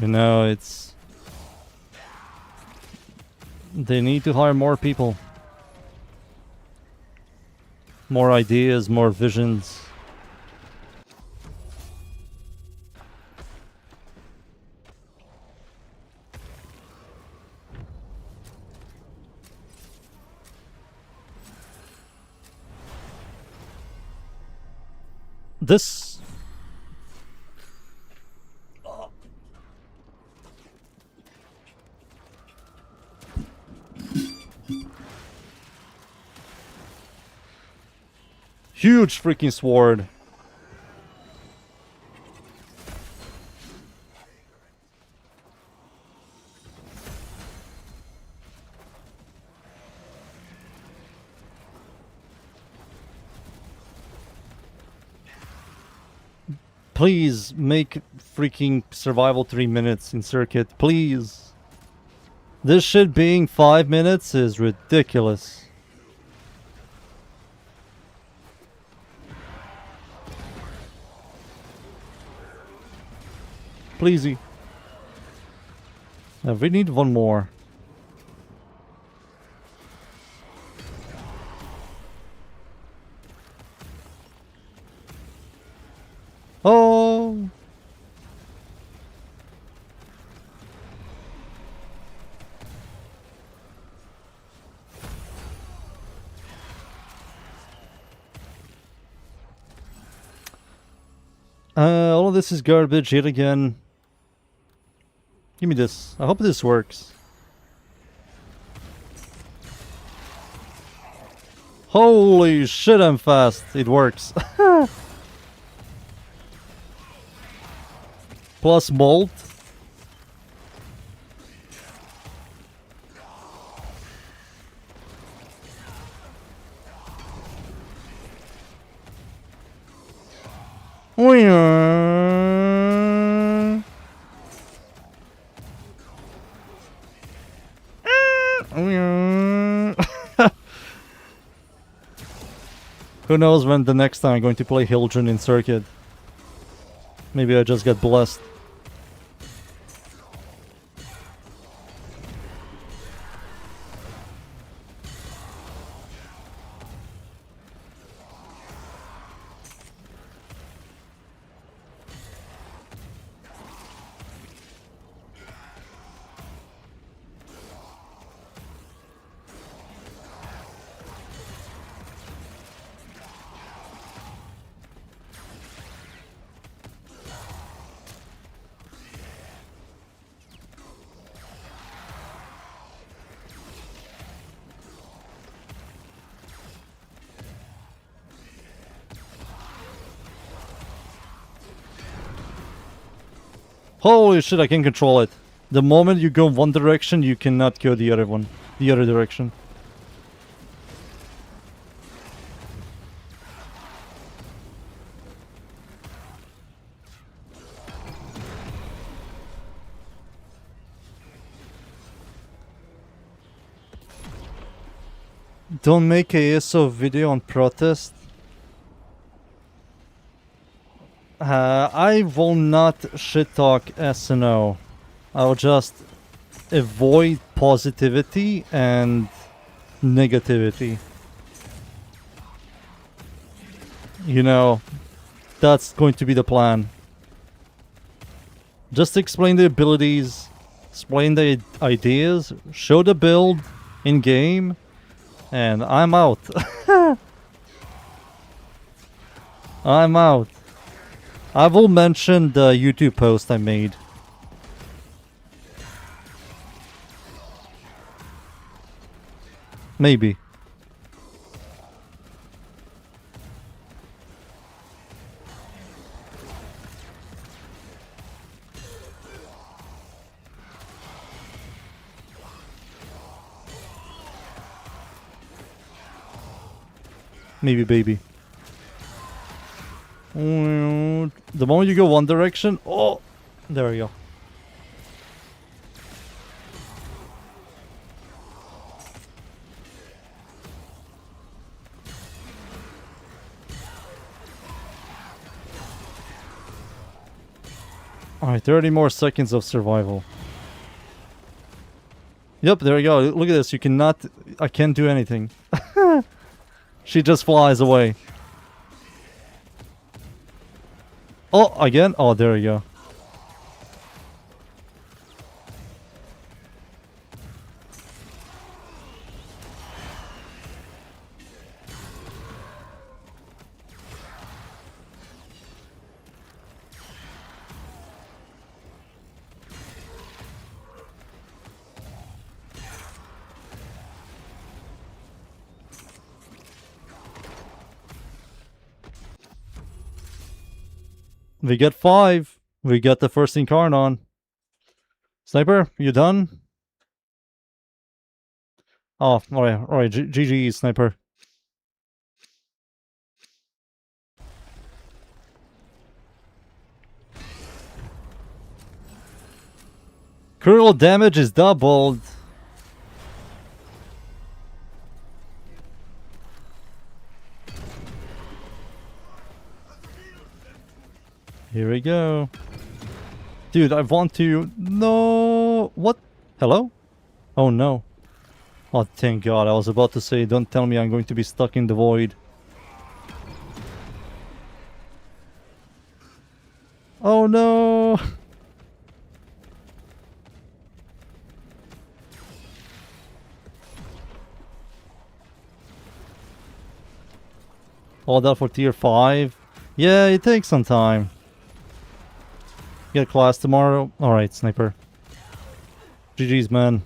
You know, it's... They need to hire more people. More ideas, more visions. This... Huge freaking sword. Please make freaking survival 3 minutes in circuit, please. This shit being 5 minutes is ridiculous. Pleasey. We need one more. Oh! All of this is garbage yet again. Give me this. I hope this works. Holy shit, I'm fast. It works. Plus Molt. Who knows when the next time I'm going to play Hildren in circuit. Maybe I just got blessed. Holy shit, I can control it. The moment you go one direction, you cannot go the other one. The other direction. Don't make a ESO video on protest. I will not shit talk SNO. I will just avoid positivity and negativity. You know, that's going to be the plan. Just explain the abilities, explain the ideas, show the build in game, and I'm out. I'm out. I will mention the YouTube post I made. Maybe. Maybe, baby. The moment you go one direction, oh, there we go. Alright, 30 more seconds of survival. Yep, there we go. Look at this. You cannot... I can't do anything. She just flies away. Oh, again? Oh, there we go. We get 5. We got the first Incarnon. Sniper, you done? Oh, alright, GG, Sniper. Critical damage is doubled. Here we go. Dude, I want to... No! What? Hello? Oh no. Oh, thank God. I was about to say, don't tell me I'm going to be stuck in the void. Oh no! All that for tier 5? Yeah, it takes some time. Get class tomorrow? Alright, Sniper. GG's, man.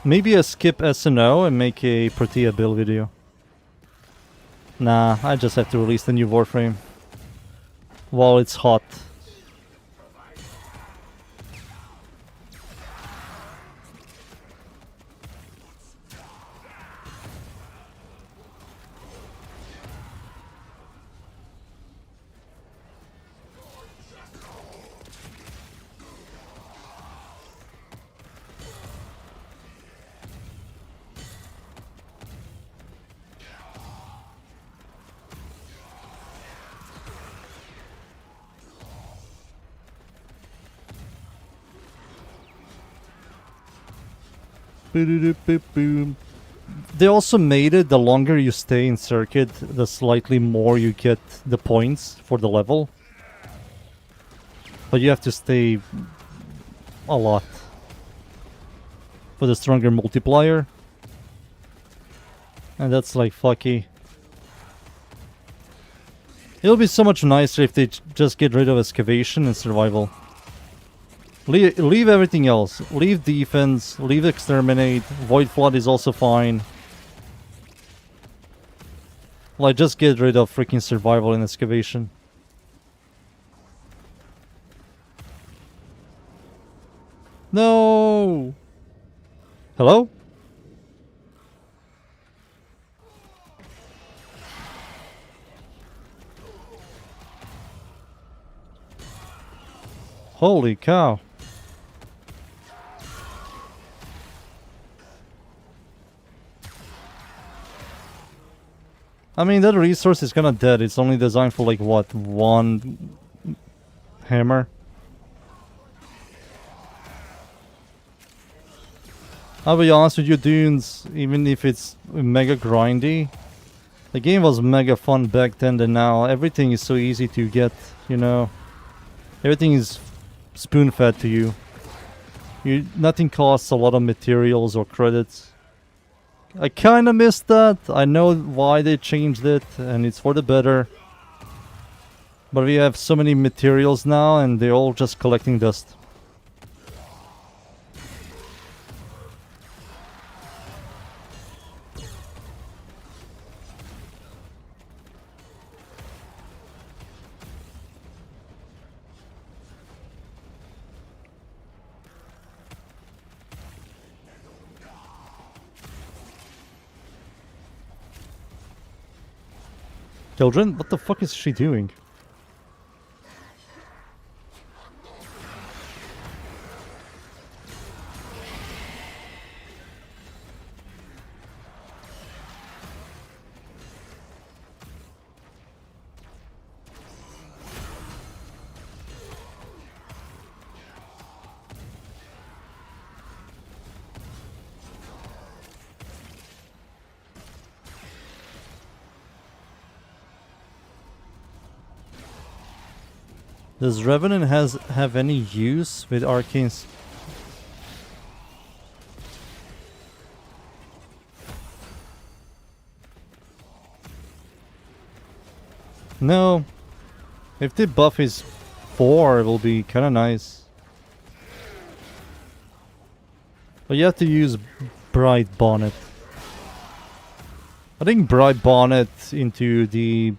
Maybe I skip SNO and make a Protea build video. Nah, I just have to release the new Warframe. While it's hot. They also made it, the longer you stay in circuit, the slightly more you get the points for the level. But you have to stay a lot for the stronger multiplier. And that's like fucky. It'll be so much nicer if they just get rid of excavation and survival. Leave everything else. Leave defense, leave exterminate, void flood is also fine. Like, just get rid of freaking survival and excavation. No! Hello? Holy cow. I mean, that resource is kinda dead. It's only designed for like, what, one hammer? I'll be honest with you, dudes, even if it's mega grindy, the game was mega fun back then than now. Everything is so easy to get, you know. Everything is spoon-fed to you. Nothing costs a lot of materials or credits. I kinda missed that. I know why they changed it, and it's for the better. But we have so many materials now, and they're all just collecting dust. Children, what the fuck is she doing? Does Revenant have any use with arcanes? No. If the buff is 4, it will be kinda nice. But you have to use Bright Bonnet. I think Bright Bonnet into the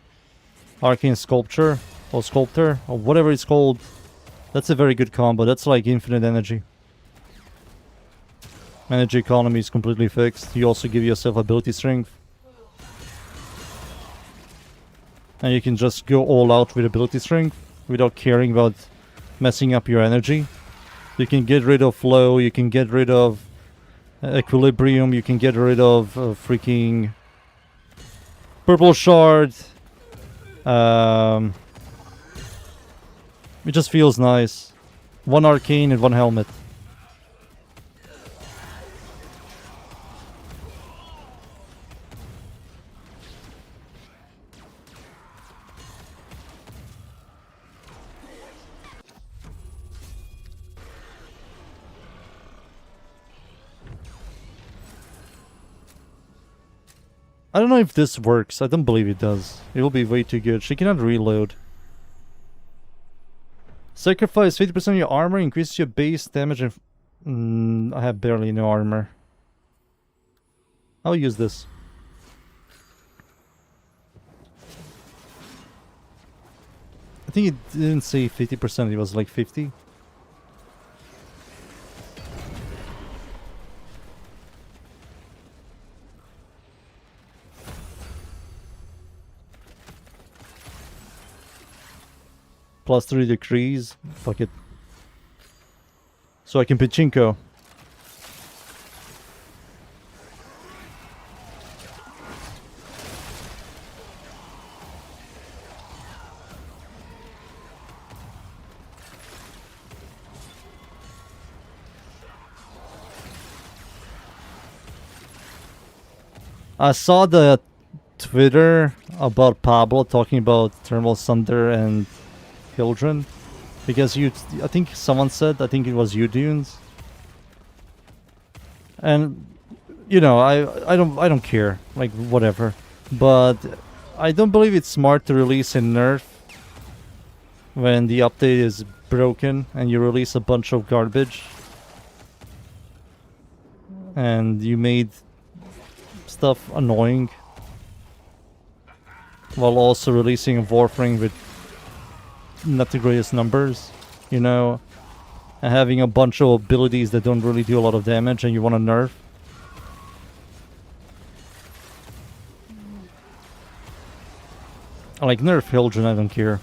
Arcane Sculpture or Sculptor or whatever it's called. That's a very good combo. That's like infinite energy. Energy economy is completely fixed. You also give yourself ability strength. And you can just go all out with ability strength without caring about messing up your energy. You can get rid of flow, you can get rid of equilibrium, you can get rid of freaking purple shard. It just feels nice. One arcane and one helmet. I don't know if this works. I don't believe it does. It will be way too good. She cannot reload. Sacrifice 50% of your armor, increases your base damage and... I have barely no armor. I'll use this. I think it didn't say 50%, it was like 50. Plus 3 decrees. Fuck it. So I can pachinko. I saw the Twitter about Pablo talking about Thermal Thunder and children, because I think someone said, I think it was you, Dunes, and you know, I don't care, like whatever, but I don't believe it's smart to release a nerf when the update is broken and you release a bunch of garbage and you made stuff annoying while also releasing a Warframe with not the greatest numbers, you know, and having a bunch of abilities that don't really do a lot of damage and you want to nerf. Like, nerf Hildren, I don't care.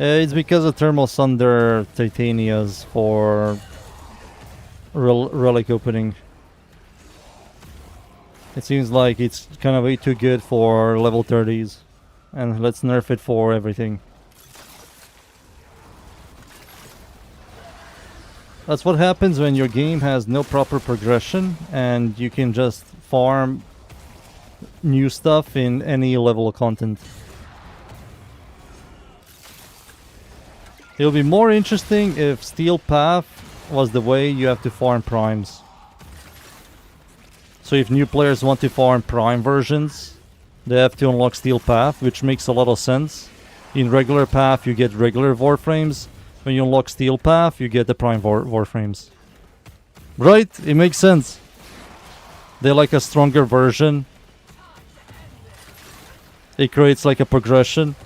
It's because of Thermal Thunder Titanias for relic opening. It seems like it's kind of way too good for level 30s. And let's nerf it for everything. That's what happens when your game has no proper progression and you can just farm new stuff in any level of content. It would be more interesting if Steel Path was the way you have to farm primes. So if new players want to farm prime versions, they have to unlock Steel Path, which makes a lot of sense. In regular path you get regular Warframes. When you unlock Steel Path, you get the prime Warframes. Right? It makes sense. They're like a stronger version. It creates like a progression.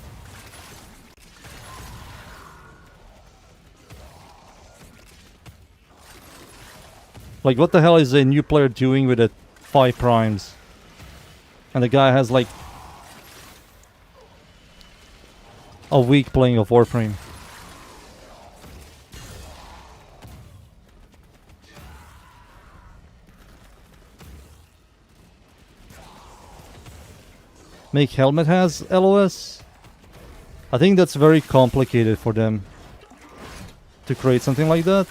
Like, what the hell is a new player doing with 5 primes? And the guy has like a week playing of Warframe. Make Helmet has LOS? I think that's very complicated for them to create something like that.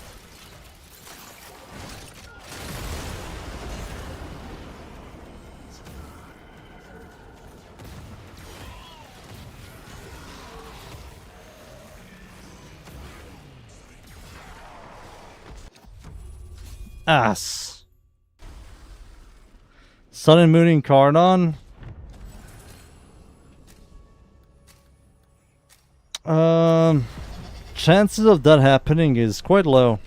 Ass. Sun and Moon Incarnon. Chances of that happening is quite low.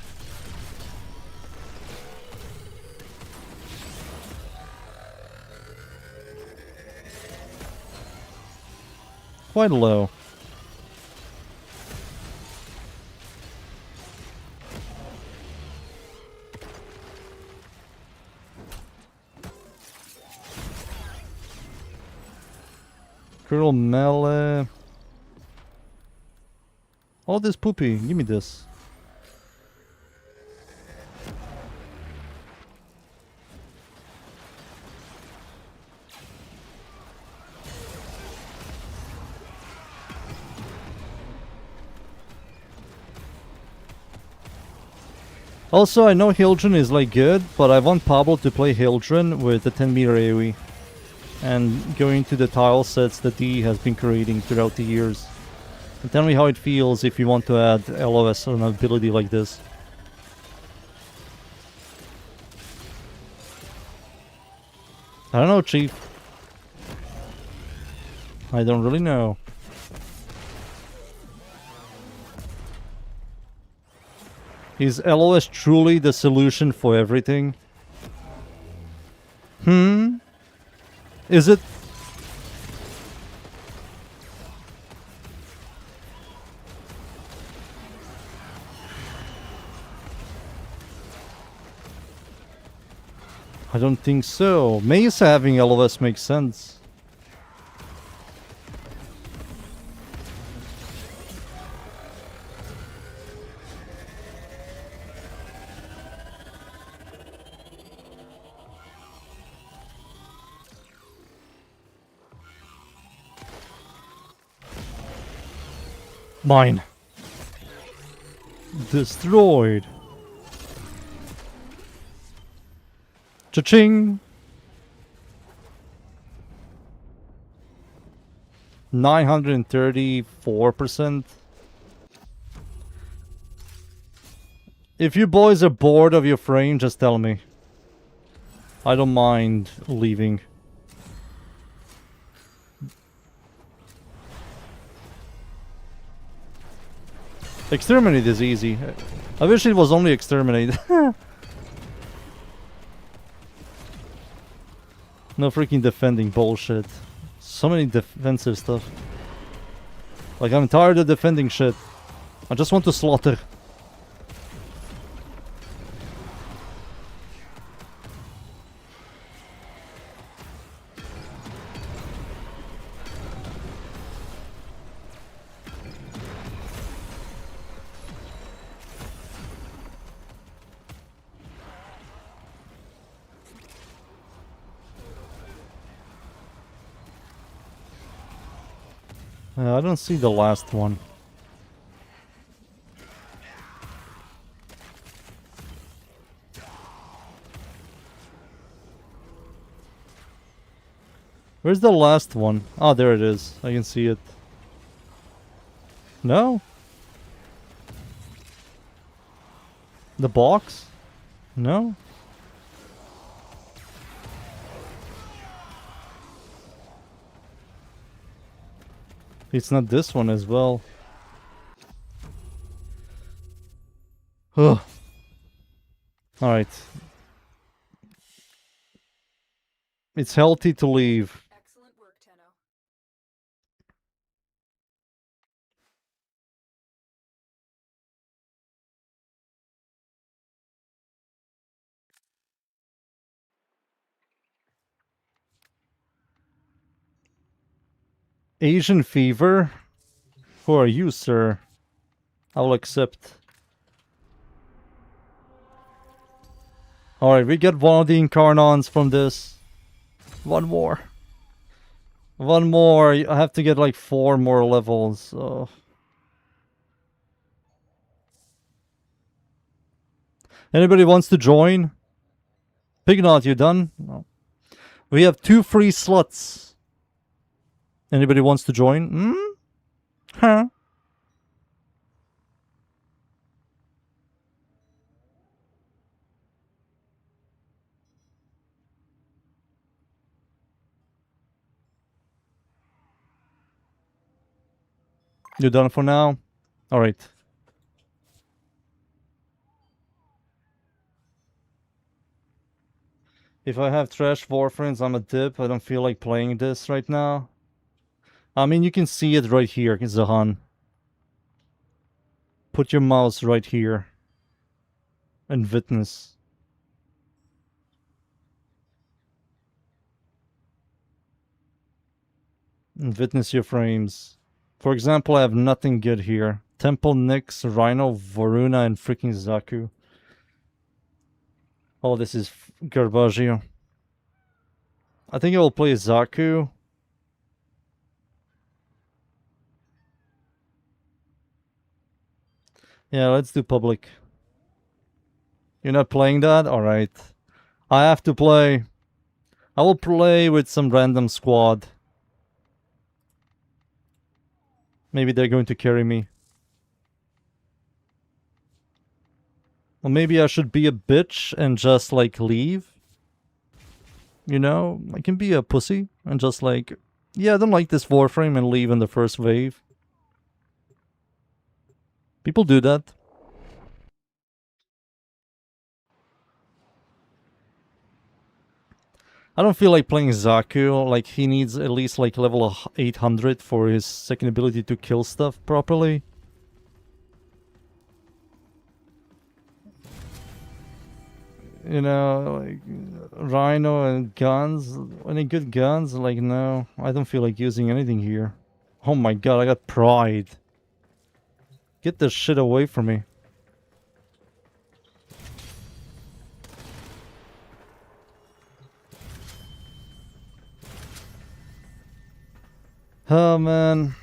Quite low. Cruel Melee. All this poopy, give me this. Also, I know Hildren is like good, but I want Pablo to play Hildren with the 10-meter AoE. And going to the tile sets that he has been creating throughout the years. And tell me how it feels if you want to add LOS on an ability like this. I don't know, Chief. I don't really know. Is LOS truly the solution for everything? Is it? I don't think so. Mesa having LOS makes sense. Mine. Destroyed. Cha-ching! 934%. If you boys are bored of your frame, just tell me. I don't mind leaving. Exterminate is easy. I wish it was only exterminate. No freaking defending bullshit. So many defensive stuff. Like, I'm tired of defending shit. I just want to slaughter. I don't see the last one. Where's the last one? Oh, there it is. I can see it. No? The box? No? It's not this one as well. Ugh. Alright. It's healthy to leave. Excellent work, Tenno. Asian fever? Who are you, sir? I will accept. Alright, we get one of the Incarnons from this. One more. One more. I have to get like 4 more levels. So. Anybody wants to join? Pignot, you done? No. We have 2 free slots. Anybody wants to join? Hmm? Huh? You done for now? Alright. If I have trash Warframes, I'm a dip. I don't feel like playing this right now. I mean, you can see it right here, Zahan. Put your mouse right here. And witness. And witness your frames. For example, I have nothing good here. Temple, Nyx, Rhino, Varuna, and freaking Zaku. Oh, this is Garbaggio. I think I will play Zaku. Yeah, let's do public. You're not playing that? Alright. I have to play. I will play with some random squad. Maybe they're going to carry me. Well, maybe I should be a bitch and just, like, leave. You know? I can be a pussy and just, like... Yeah, I don't like this Warframe and leave in the first wave. People do that. I don't feel like playing Zaku. Like, he needs at least, like, level 800 for his second ability to kill stuff properly. You know, like, Rhino and guns. Any good guns? Like, no. I don't feel like using anything here. Oh my god, I got pride. Get this shit away from me. Oh man.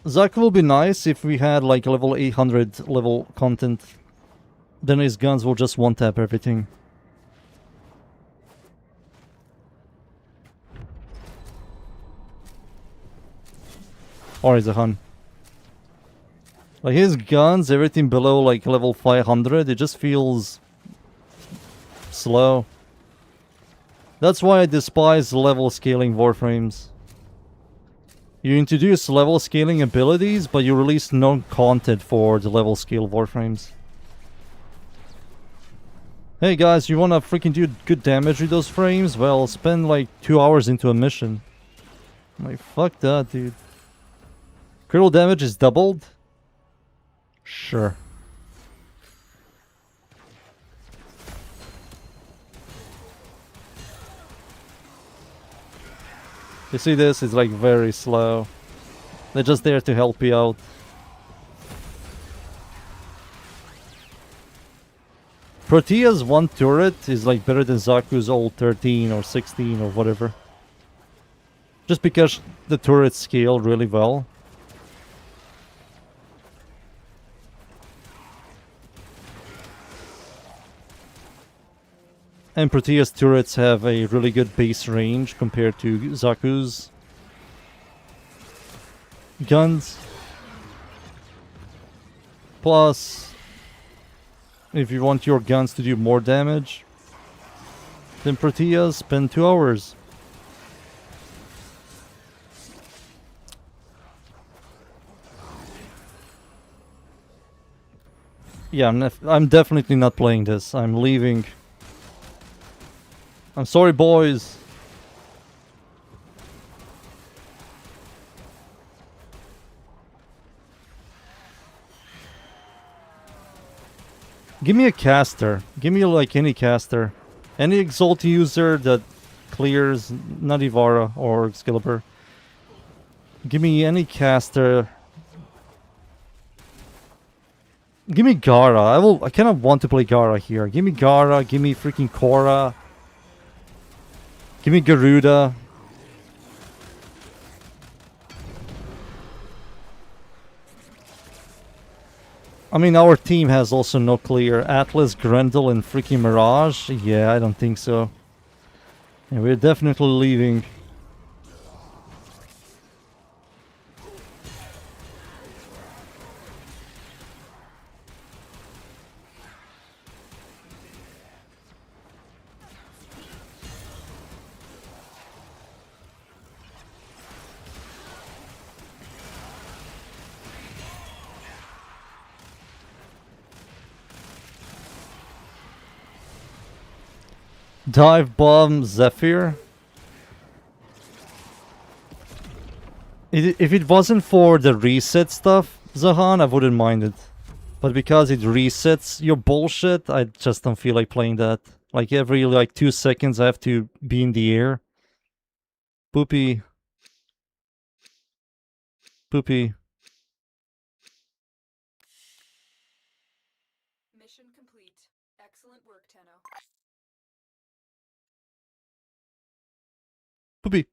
Zaku will be nice if we had like level 800 level content. Then his guns will just one-tap everything. Or is a Hun. Like his guns, everything below like level 500, it just feels slow. That's why I despise level scaling Warframes. You introduce level scaling abilities, but you release no content for the level scale Warframes. Hey guys, you wanna freaking do good damage with those frames? Well, spend like 2 hours into a mission. Like, fuck that, dude. Critical damage is doubled? Sure. You see this? It's like very slow. They're just there to help you out. Protea's one turret is like better than Zaku's old 13 or 16 or whatever. Just because the turrets scale really well. And Protea's turrets have a really good base range compared to Zaku's guns. Plus, if you want your guns to do more damage, then Protea spend 2 hours. Yeah, I'm definitely not playing this. I'm leaving. I'm sorry, boys. Give me a caster. Give me like any caster. Any Exalt user that clears not Ivara or Excalibur. Give me any caster. Give me Gara. I kind of want to play Gara here. Give me Gara. Give me freaking Korra. Give me Garuda. I mean, our team has also no clear. Atlas, Grendel, and freaking Mirage? Yeah, I don't think so. Yeah, we're definitely leaving. Dive Bomb Zephyr. If it wasn't for the reset stuff, Zahan, I wouldn't mind it. But because it resets your bullshit, I just don't feel like playing that. Like every like 2 seconds I have to be in the air. Poopy. Poopy. Mission complete. Excellent work, Tenno. Poopy.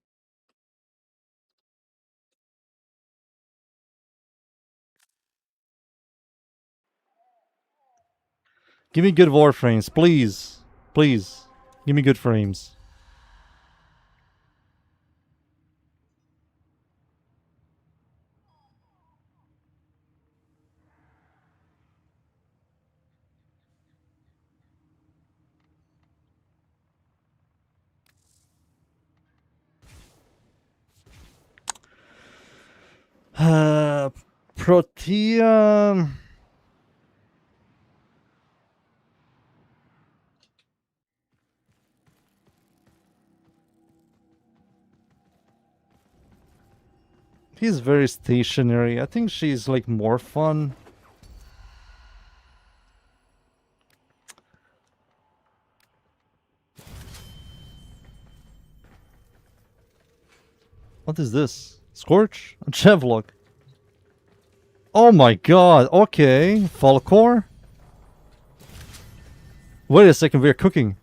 Give me good Warframes, please. Please. Give me good frames. Protea. He's very stationary. I think she's like more fun. What is this? Scorch? A Chevlock. Oh my god, okay. Falcor? Wait a second, we're cooking.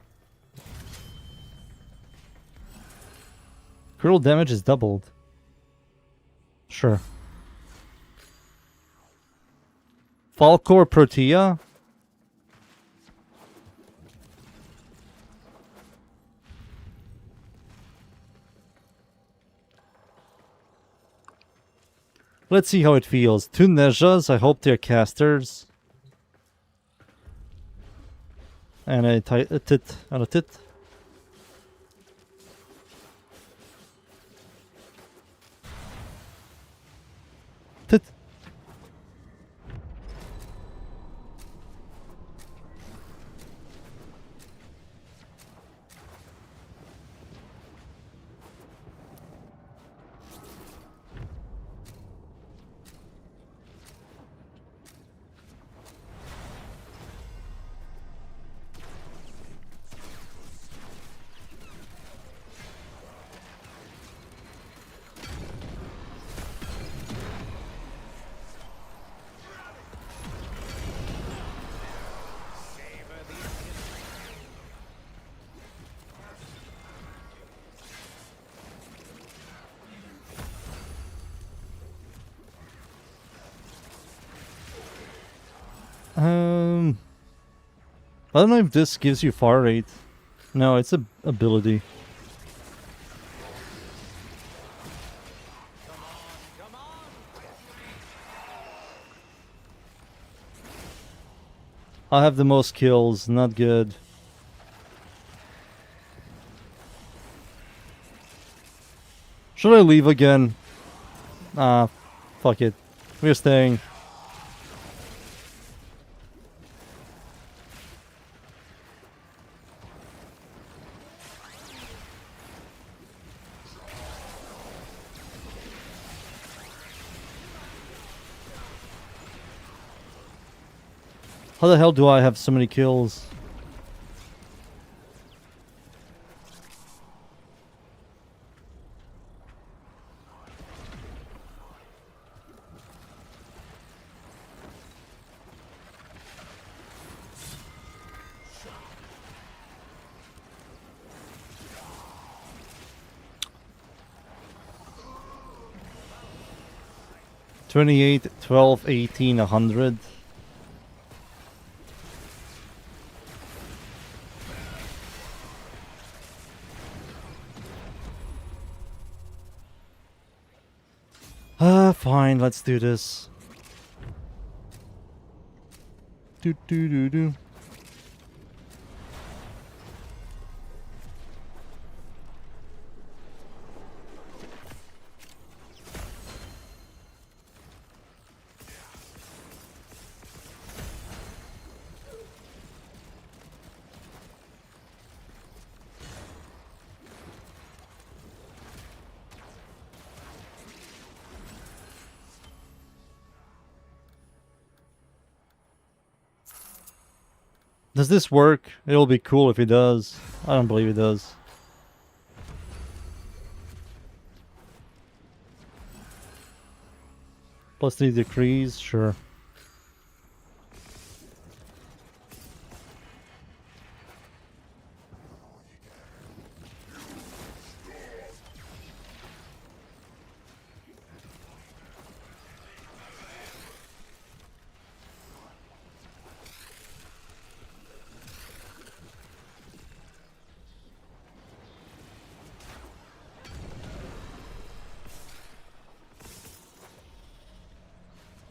Critical damage is doubled. Sure. Falco or Protea? Let's see how it feels. 2 Nejas, I hope they're casters. And a tit and a tit. Tit. I don't know if this gives you far rate. No, it's a ability. I have the most kills, not good. Should I leave again? Ah, fuck it. We're staying. How the hell do I have so many kills? $28, $12, $18, $100. Fine, let's do this. Do do do do. Does this work? It'll be cool if it does. I don't believe it does. Plus 3 decrees, sure.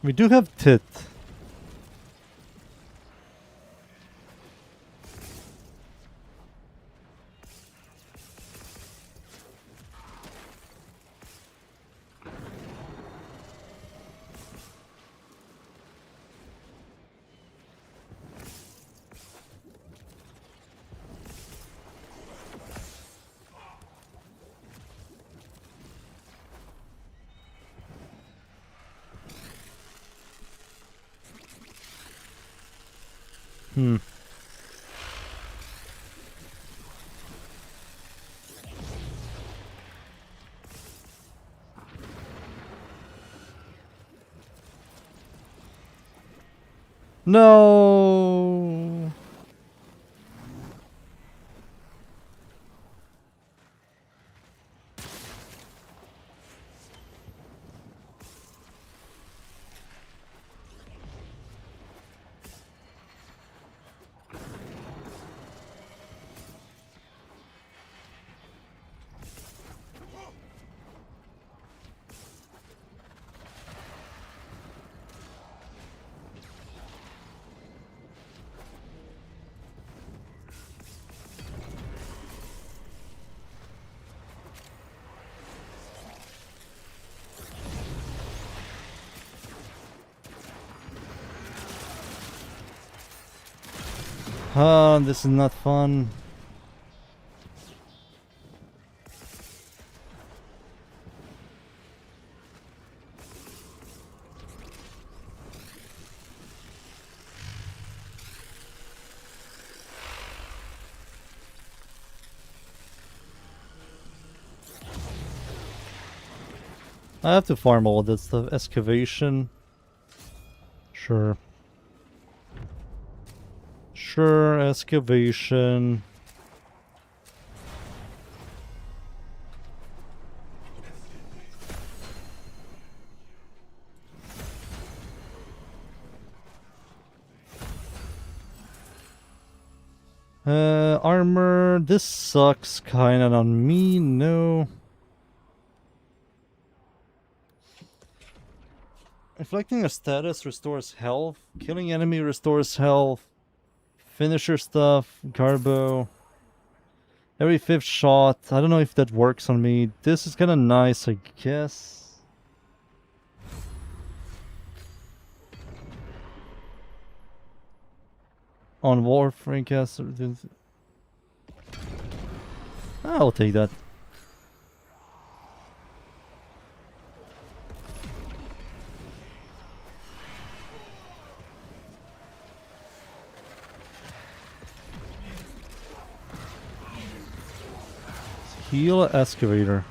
We do have Tit. No. This is not fun. I have to farm all this stuff. Excavation. Sure. Sure, excavation. Armor. This sucks kinda on me. No. Reflecting a status restores health. Killing enemy restores health. Finisher stuff. Garbo. Every 5th shot. I don't know if that works on me. This is kinda nice, I guess. On Warframe caster. I'll take that. Heal excavator.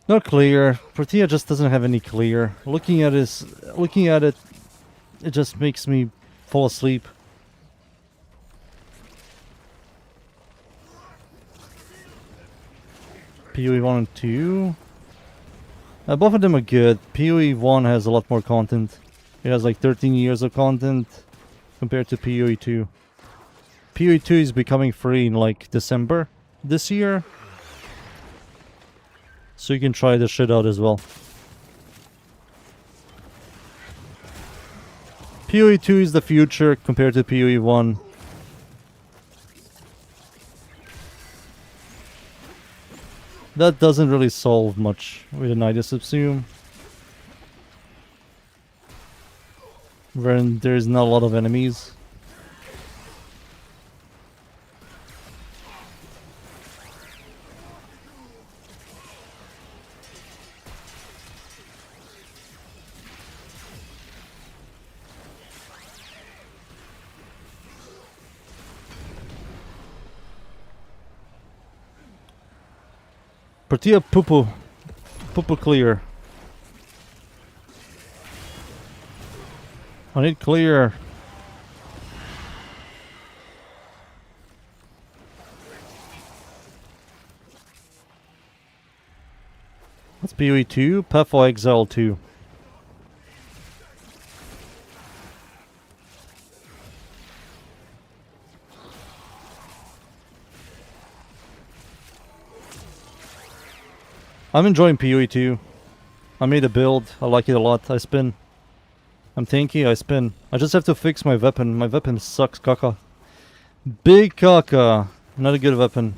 Not clear. Protea just doesn't have any clear. Looking at it, it just makes me fall asleep. PoE 1 and 2. Both of them are good. PoE 1 has a lot more content. It has like 13 years of content compared to PoE 2. PoE 2 is becoming free in like December this year. So you can try this shit out as well. PoE 2 is the future compared to PoE 1. That doesn't really solve much with an Nidus Subsume. When there's not a lot of enemies. Protea Pupu. Pupu clear. I need clear. What's PoE 2? Pathful Exile 2. I'm enjoying PoE 2. I made a build. I like it a lot. I spin. I'm tanky. I spin. I just have to fix my weapon. My weapon sucks caca. Big caca. Not a good weapon.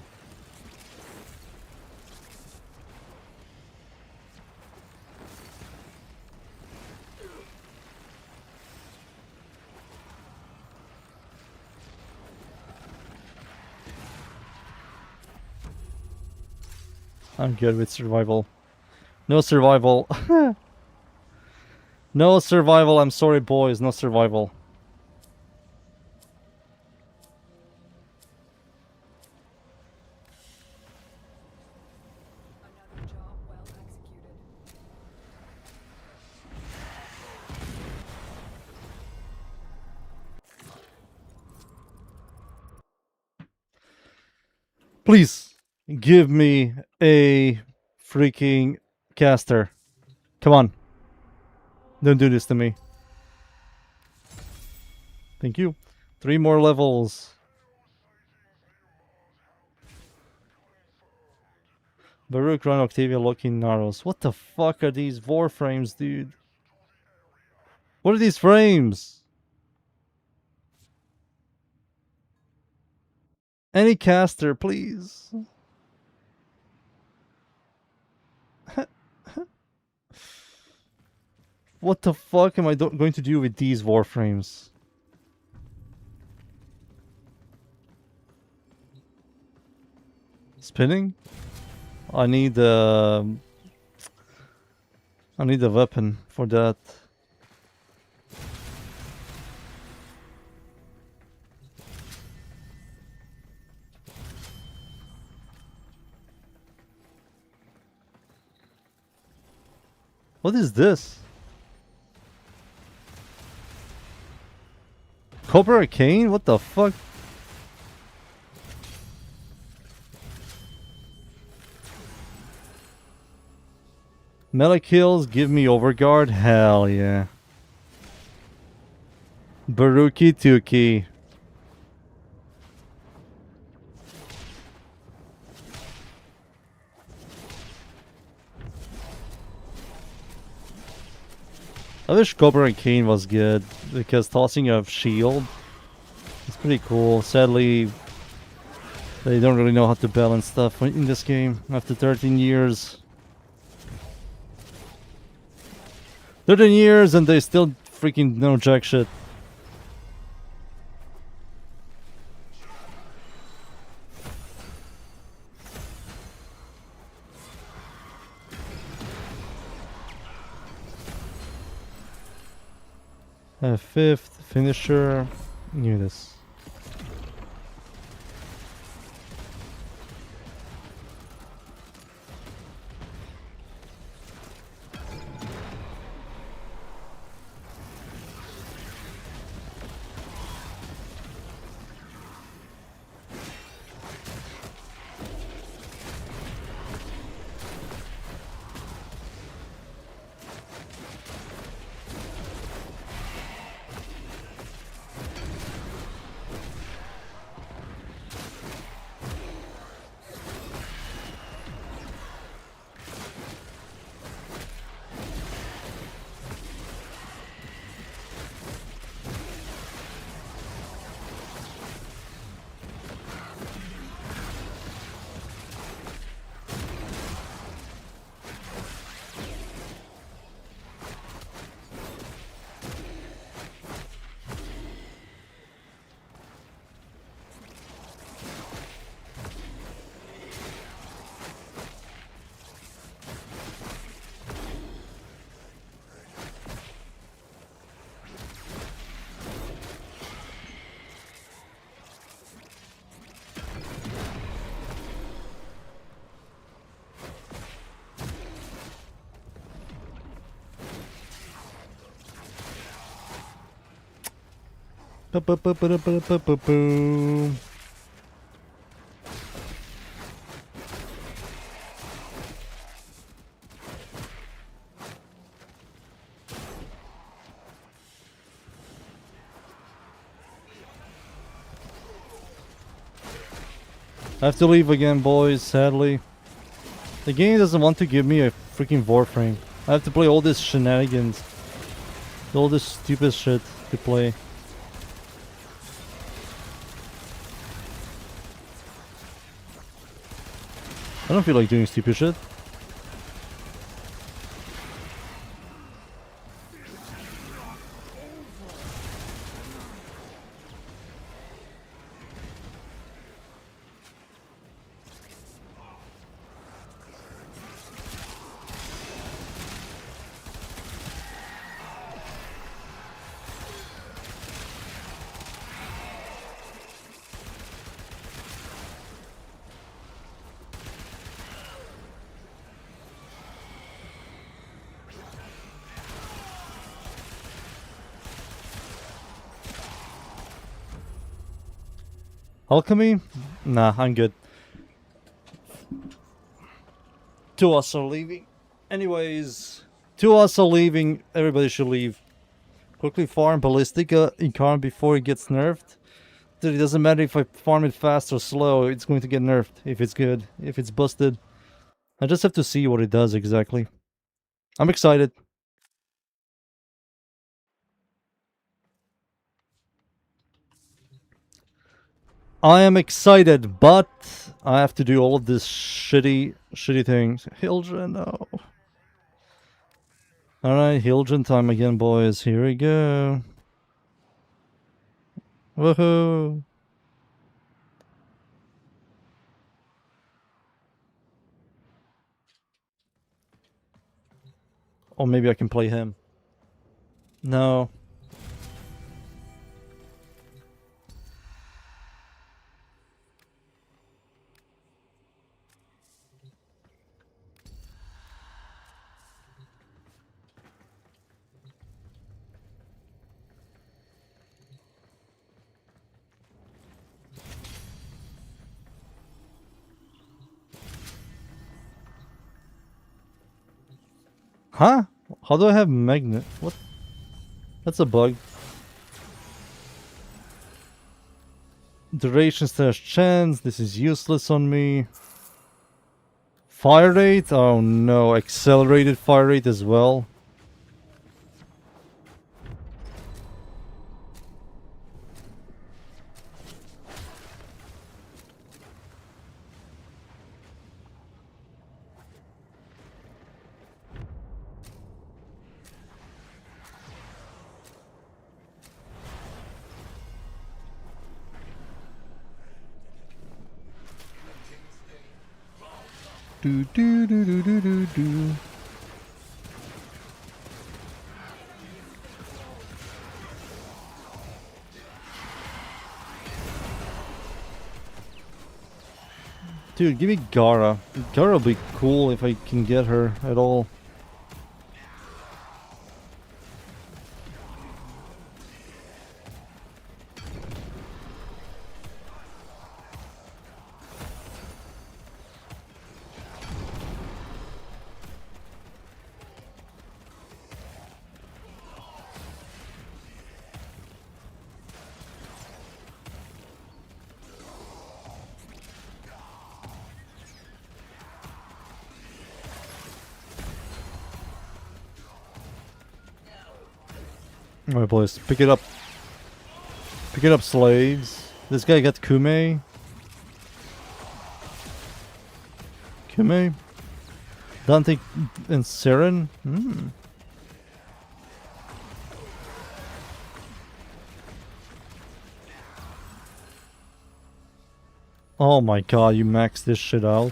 I'm good with survival. No survival. No survival. I'm sorry, boys. No survival. Another job well executed. Please give me a freaking caster. Come on. Don't do this to me. Thank you. 3 more levels. Baruch, Run, Octavia, Loki, Naros. What the fuck are these Warframes, dude? What are these frames? Any caster, please. What the fuck am I going to do with these Warframes? Spinning? I need a weapon for that. What is this? Cobra Arcane? What the fuck? Melee kills, give me overguard? Hell yeah. Baruki Tuki. I wish Cobra Arcane was good, because tossing a shield is pretty cool. Sadly, they don't really know how to balance stuff in this game after 13 years. 13 years and they still freaking know jack shit. Fifth finisher. Knew this. Boom. I have to leave again, boys, sadly. The game doesn't want to give me a freaking Warframe. I have to play all this shenanigans. All this stupid shit to play. I don't feel like doing stupid shit. Alchemy? Nah, I'm good. Two of us are leaving. Anyways, two of us are leaving. Everybody should leave. Quickly farm Ballistica Incarn before it gets nerfed. Dude, it doesn't matter if I farm it fast or slow, it's going to get nerfed if it's good, if it's busted. I just have to see what it does exactly. I'm excited. I am excited, but I have to do all of this shitty things. Hildren, no. Alright, Hildren time again, boys. Here we go. Woohoo! Or maybe I can play him. No. Huh? How do I have magnet? What? That's a bug. Duration slash chance. This is useless on me. Fire rate? Oh no, accelerated fire rate as well. Do do do do do do do. Dude, give me Gara. Gara will be cool if I can get her at all. Alright boys, pick it up. Pick it up, slaves. This guy got Kume. Kume? Dante and Seren? Hmm. Oh my god, you maxed this shit out.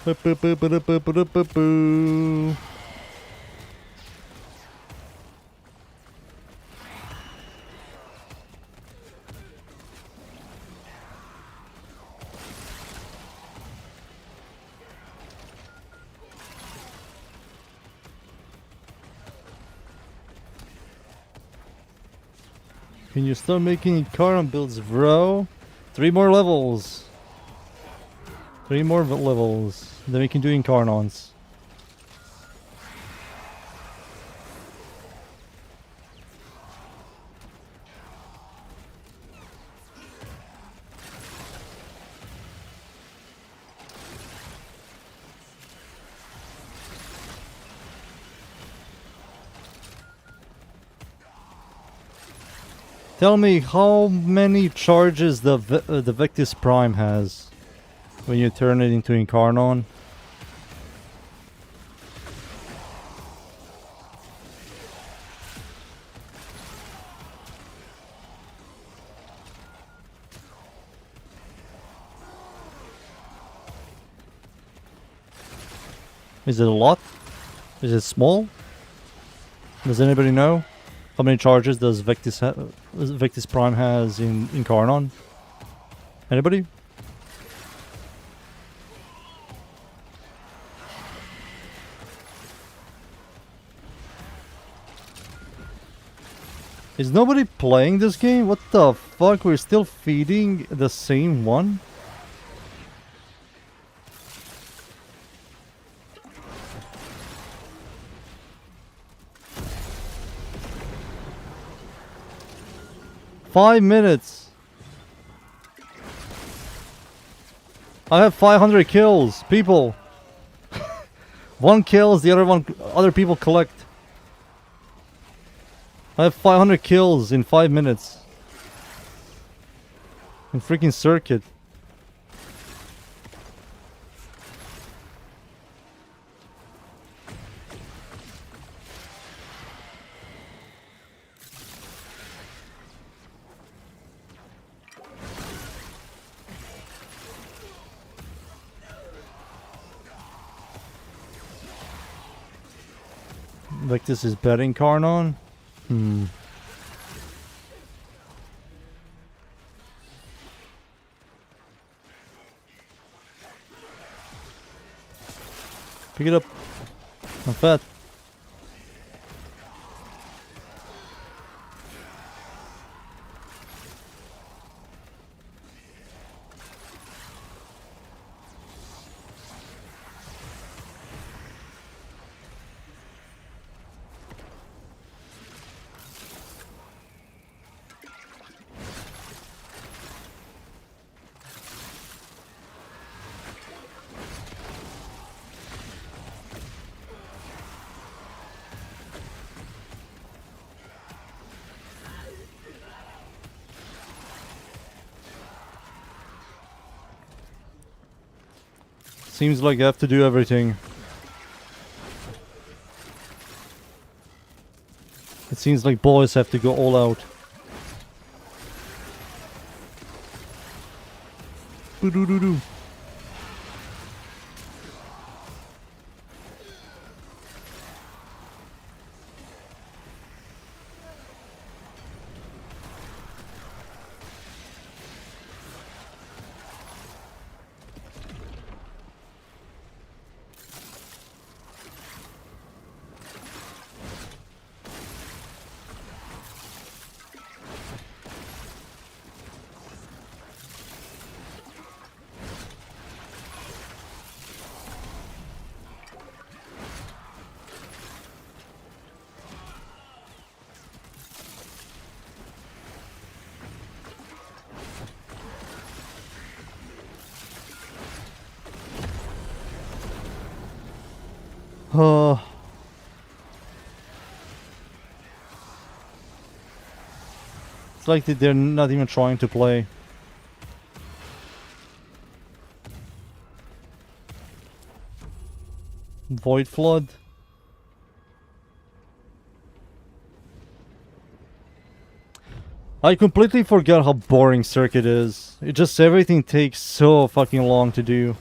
Boo. Can you start making Incarnon builds, bro? 3 more levels. 3 more levels. Then we can do Incarnons. Tell me how many charges the Victus Prime has when you turn it into Incarnon. Is it a lot? Is it small? Does anybody know? How many charges does Victus Prime has in Incarnon? Anybody? Is nobody playing this game? What the fuck? We're still feeding the same one? $5 minutes. I have 500 kills, people. One kills, the other people collect. I have 500 kills in 5 minutes. In freaking circuit. Like this is betting Incarnon? Pick it up. Not fat. Seems like I have to do everything. It seems like boys have to go all out. Boo-doo-doo-doo. It's like they're not even trying to play. Void Flood. I completely forgot how boring Circuit is. It just everything takes so fucking long to do.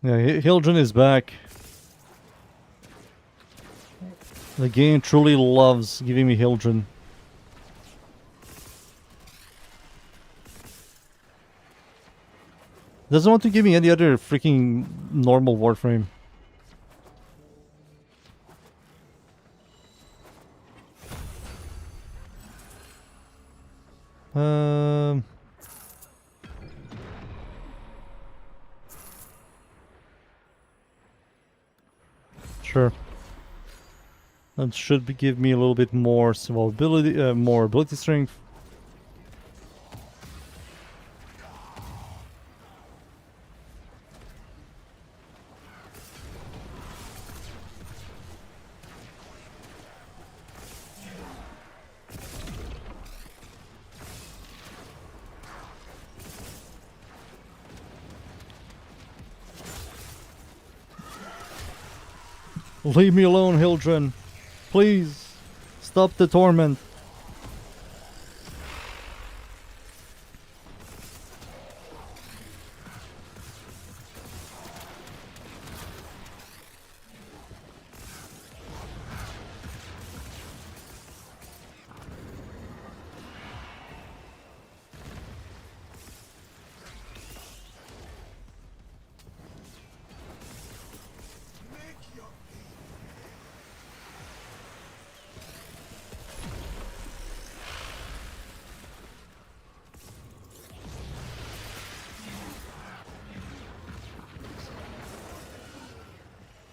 Yeah, Hildren is back. The game truly loves giving me Hildren. Doesn't want to give me any other freaking normal Warframe. Sure. That should give me a little bit more survivability, more ability strength. Leave me alone, Hildren. Please. Stop the torment.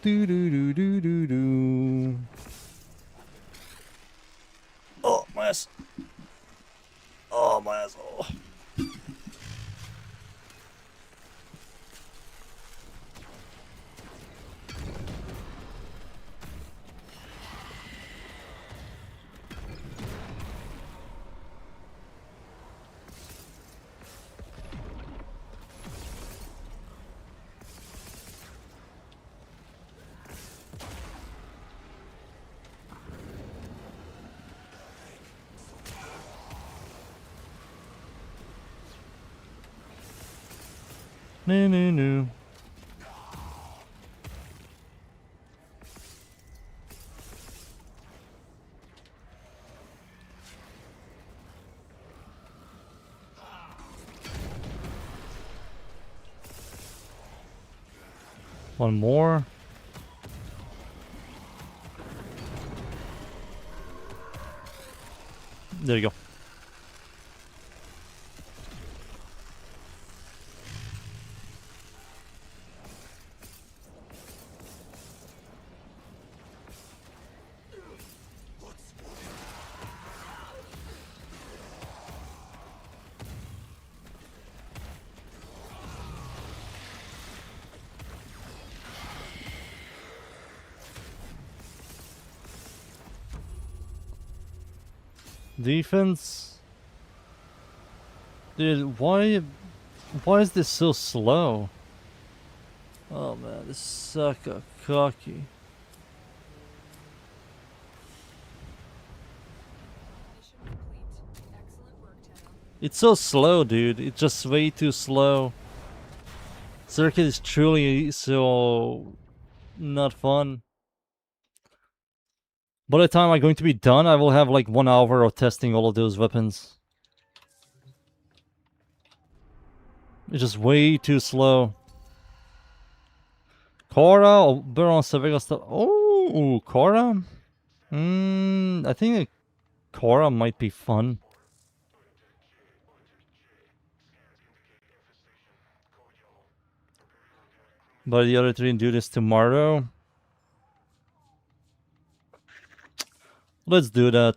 Do do do do do do. Oh, my ass. Oh, my ass. Oh. No, no, no. One more. There you go. Defense? Dude, why is this so slow? Oh man, this sucker cocky. Mission complete. Excellent work, Tenno. It's so slow, dude. It's just way too slow. Circuit is truly so not fun. By the time I'm going to be done, I will have like 1 hour of testing all of those weapons. It's just way too slow. Cora, Oberon, Sevega stuff. Oh, Cora? I think Cora might be fun. But the other three do this tomorrow. Let's do that.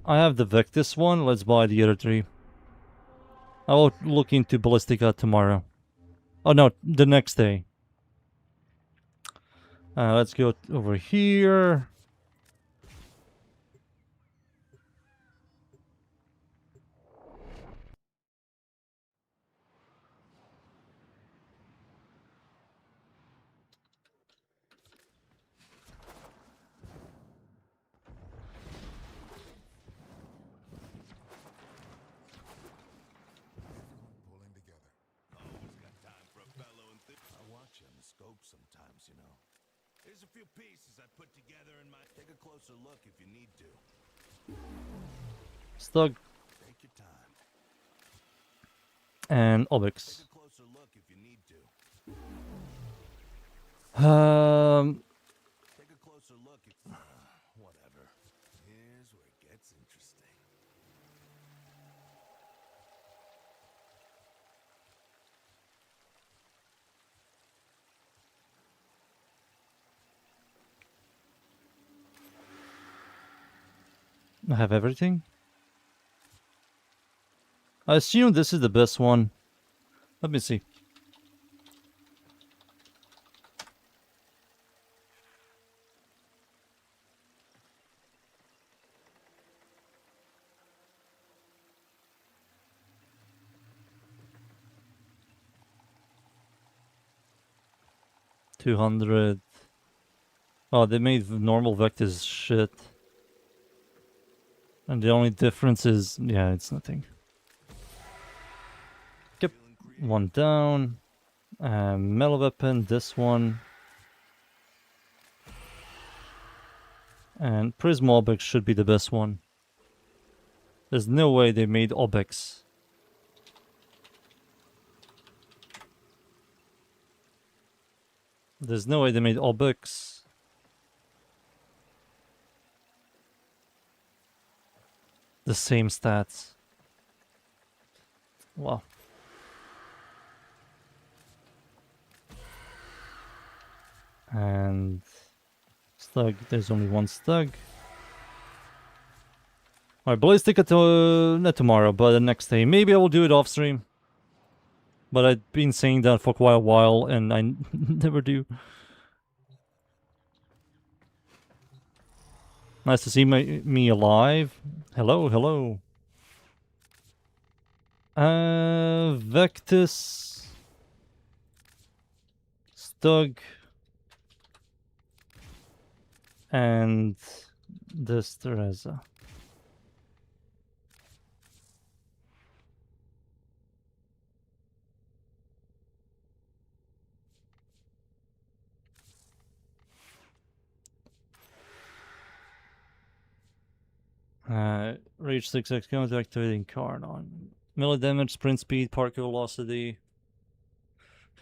I have the Vectis one. Let's buy the other three. I will look into Ballistica tomorrow. Oh no, the next day. Let's go over here. Pulling together. Always got time for a fellow and I watch you on the scope sometimes, you know. Here's a few pieces I put together in my. Take a closer look if you need to. Stug Take your time. and Obix. Take a closer look if you need to. Take a closer look if. Whatever. Here's where it gets interesting. I have everything. I assume this is the best one. Let me see. $200. Oh, they made normal vectors shit. And the only difference is, yeah, it's nothing. Yep, one down. Metal weapon, this one. And Prism Obex should be the best one. There's no way they made Obex. There's no way they made Obex. The same stats. Wow. And Stug, there's only one Stug. Alright, Ballistic not tomorrow, but the next day. Maybe I will do it off stream. But I've been saying that for quite a while and I never do. Nice to see me alive. Hello, hello. Vectus. Stug. And this Teresa. Rage 6x comes activating Incarnon. Melee damage, sprint speed, particle velocity.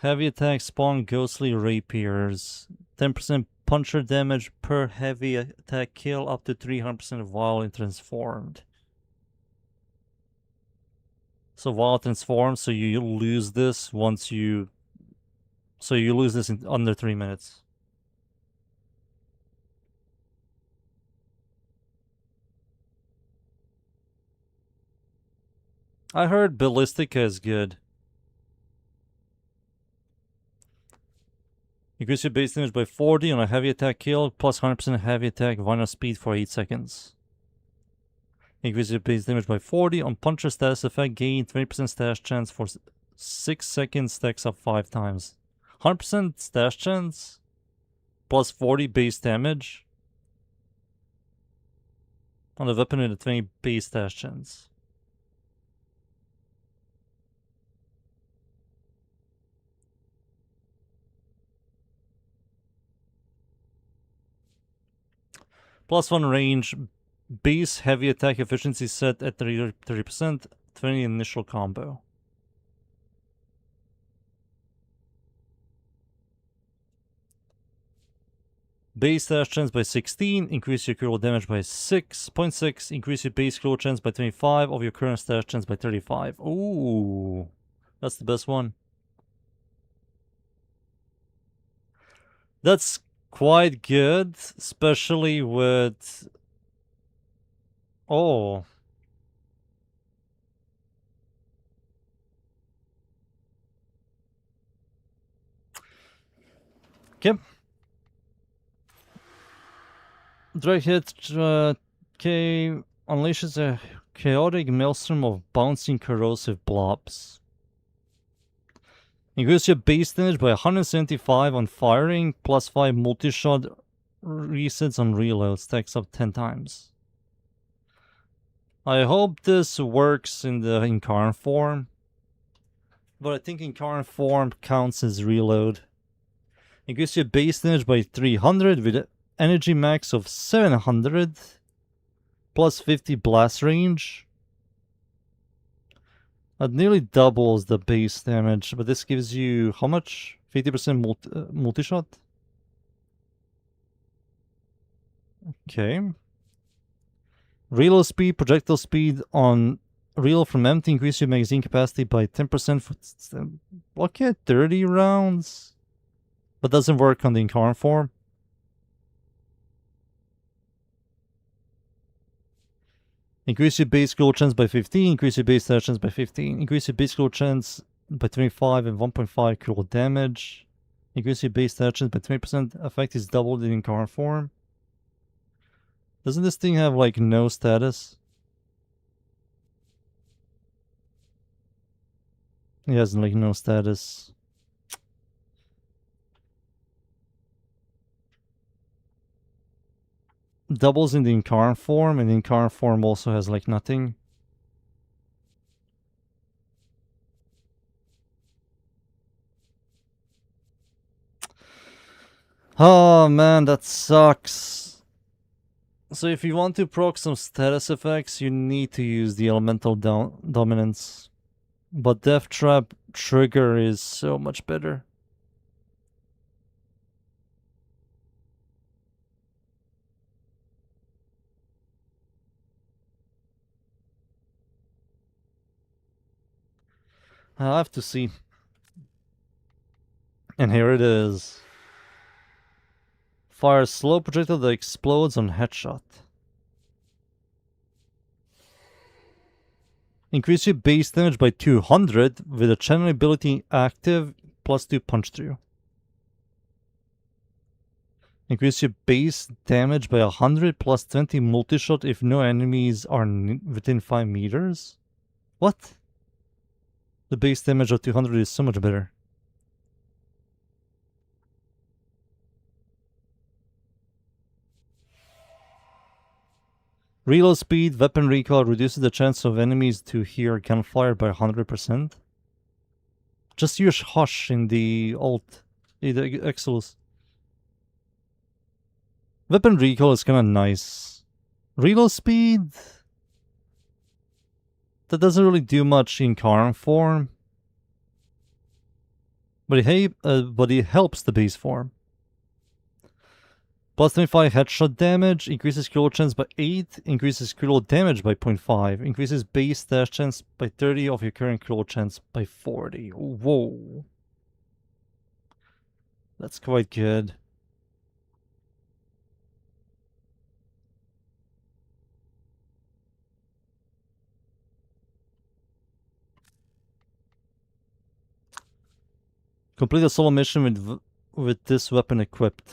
Heavy attack spawn ghostly rapiers. 10% puncher damage per heavy attack kill, up to 300% while transformed. So while transformed, so you lose this once you... So you lose this in under 3 minutes. I heard Ballistica is good. Increase your base damage by 40 on a heavy attack kill, plus 100% heavy attack vinyl speed for 8 seconds. Increase your base damage by 40 on puncher status effect, gain 20% stash chance for 6 seconds, stacks up 5 times. 100% stash chance, plus 40 base damage on a weapon with a 20 base stash chance. Plus 1 range, base heavy attack efficiency set at 30%, 20 initial combo. Base dash chance by 16, increase your critical damage by 6.6, increase your base critical chance by 25, of your current stash chance by 35. Ooh, that's the best one. That's quite good, especially with... Oh. Okay. Drag hit K unleashes a chaotic maelstrom of bouncing corrosive blobs. Increase your base damage by 175 on firing, plus 5 multi-shot resets on reload, stacks up 10 times. I hope this works in the Incarn form, but I think Incarn form counts as reload. Increase your base damage by 300 with energy max of 700, plus 50 blast range. That nearly doubles the base damage, but this gives you how much? 50% multi-shot? Okay. Reload speed, projectile speed on reload from empty, increase your magazine capacity by 10% for... Okay, 30 rounds. But doesn't work on the Incarn form. Increase your base skill chance by 15, increase your base stat chance by 15, increase your base skill chance by 25 and 1.5 critical damage. Increase your base stat chance by 20%, effect is doubled in Incarn form. Doesn't this thing have like no status? It has like no status. Doubles in the Incarn form, and the Incarn form also has like nothing. Oh man, that sucks. So if you want to proc some status effects, you need to use the elemental dominance. But Death Trap trigger is so much better. I have to see. And here it is. Fire slow projectile that explodes on headshot. Increase your base damage by 200 with a channel ability active +2 punch through. Increase your base damage by 100 +20 multi-shot if no enemies are within 5 meters? What? The base damage of 200 is so much better. Reload speed, weapon recoil reduces the chance of enemies to hear gunfire by 100%. Just use Hush in the ult, in the Exodus. Weapon recoil is kinda nice. Reload speed... that doesn't really do much in Incarn form. But it helps the base form. +25 headshot damage, increases critical chance by 8, increases critical damage by 0.5, increases base dash chance by 30 of your current critical chance by 40. Whoa. That's quite good. Complete a solo mission with this weapon equipped.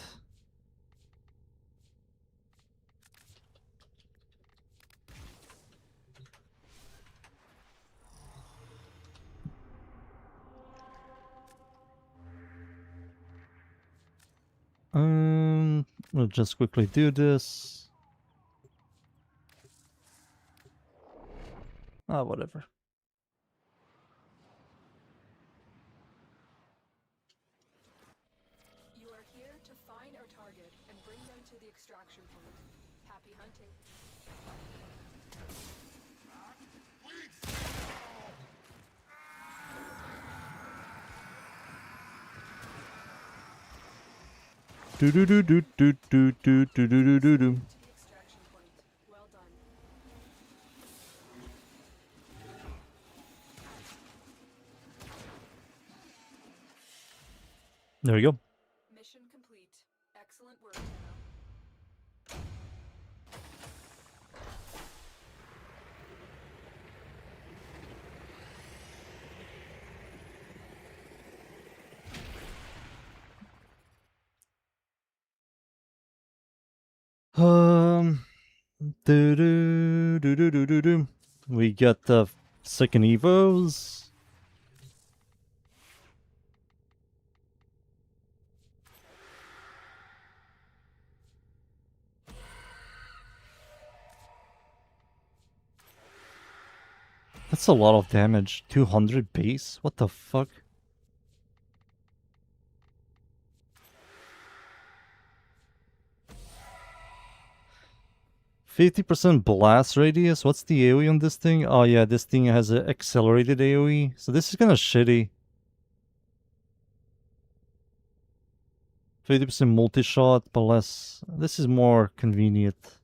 We'll just quickly do this. Whatever. You are here to find our target and bring them to the extraction point. Happy hunting. Do do do do do do do do do do do. To the extraction point. Well done. There we go. Mission complete. Excellent work, Tenno. Do do do do do do do. We got the second evos. That's a lot of damage. 200 base? What the fuck? %50 blast radius? What's the AoE on this thing? Oh yeah, this thing has an accelerated AoE. So this is kinda shitty. 50% multi-shot, but less. This is more convenient.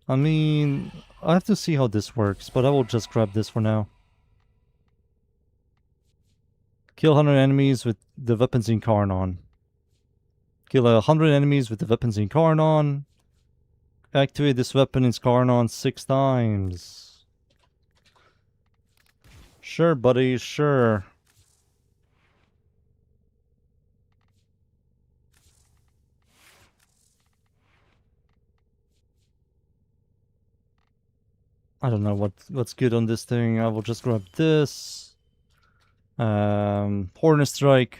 I mean, I have to see how this works, but I will just grab this for now. Kill 100 enemies with the weapons Incarnon. Kill 100 enemies with the weapons Incarnon. Activate this weapon in Incarnons 6 times. Sure, buddy, sure. I don't know what's good on this thing. I will just grab this. Hornet Strike.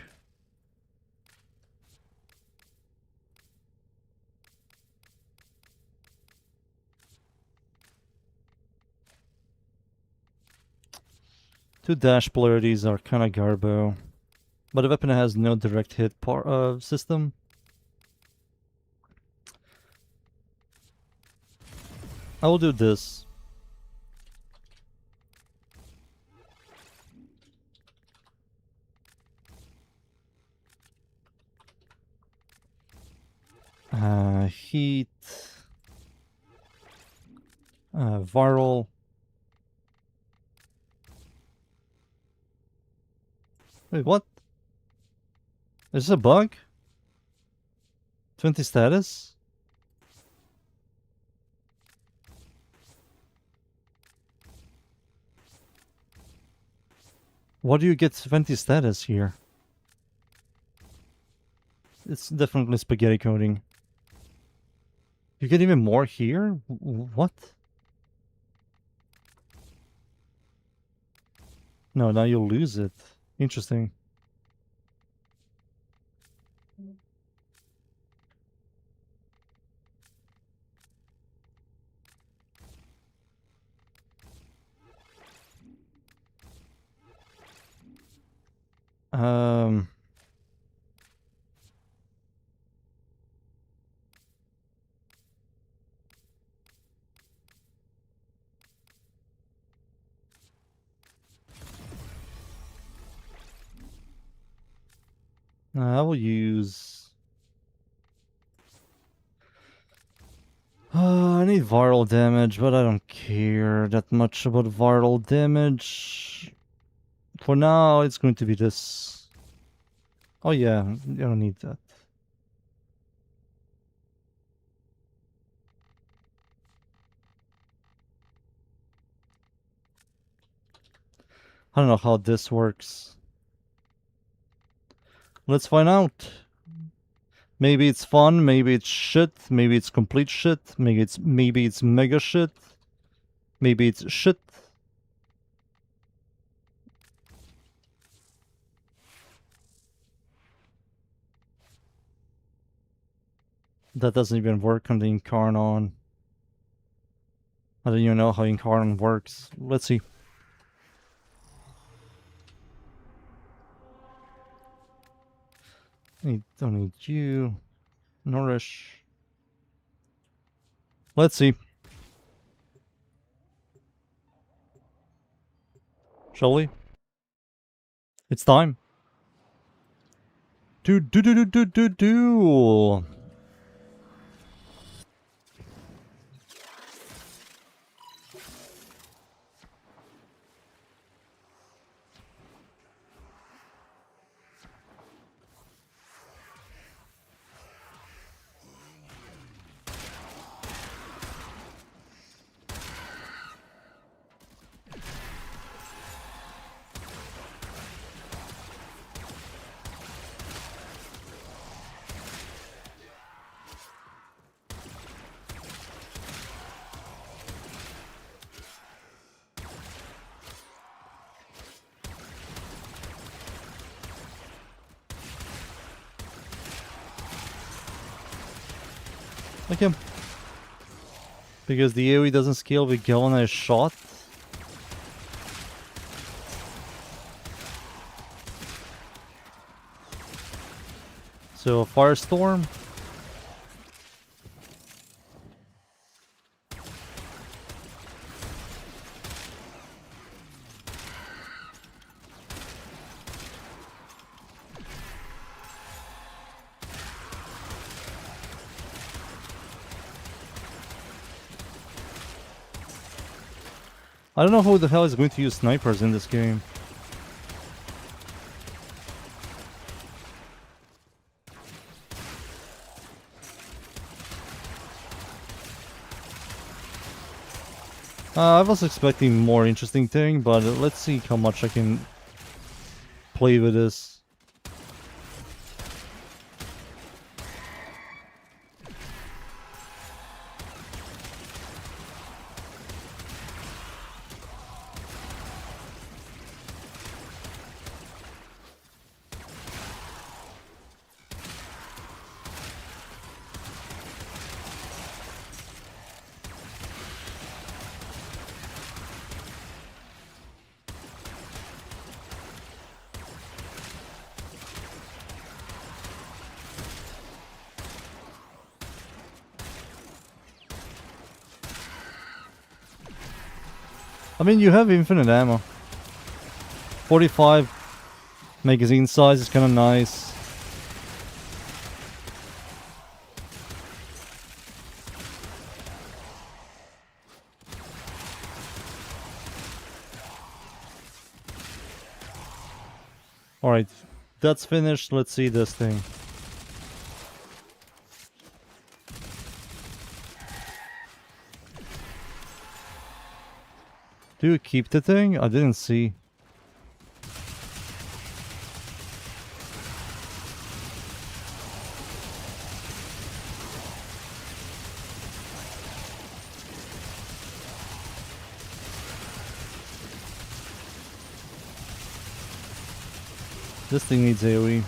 Two dash polarities are kinda garbo. But the weapon has no direct hit system. I will do this. Heat. Viral. Wait, what? Is this a bug? 20 status? What do you get 20 status here? It's definitely spaghetti coding. You get even more here? What? No, now you'll lose it. Interesting. I will use... I need viral damage, but I don't care that much about viral damage. For now, it's going to be this. Oh yeah, you don't need that. I don't know how this works. Let's find out. Maybe it's fun, maybe it's shit, maybe it's complete shit, maybe it's mega shit, maybe it's shit. That doesn't even work on the Incarnon. I don't even know how Incarnon works. Let's see. Don't need you. Nourish. Let's see. Shall we? It's time. Do. Like him. Because the AoE doesn't scale with galvanized shot. So Firestorm. I don't know who the hell is going to use snipers in this game. I was expecting more interesting thing, but let's see how much I can play with this. I mean, you have infinite ammo. 45 magazine size is kind of nice. Alright, that's finished. Let's see this thing. Do you keep the thing? I didn't see. This thing needs AoE.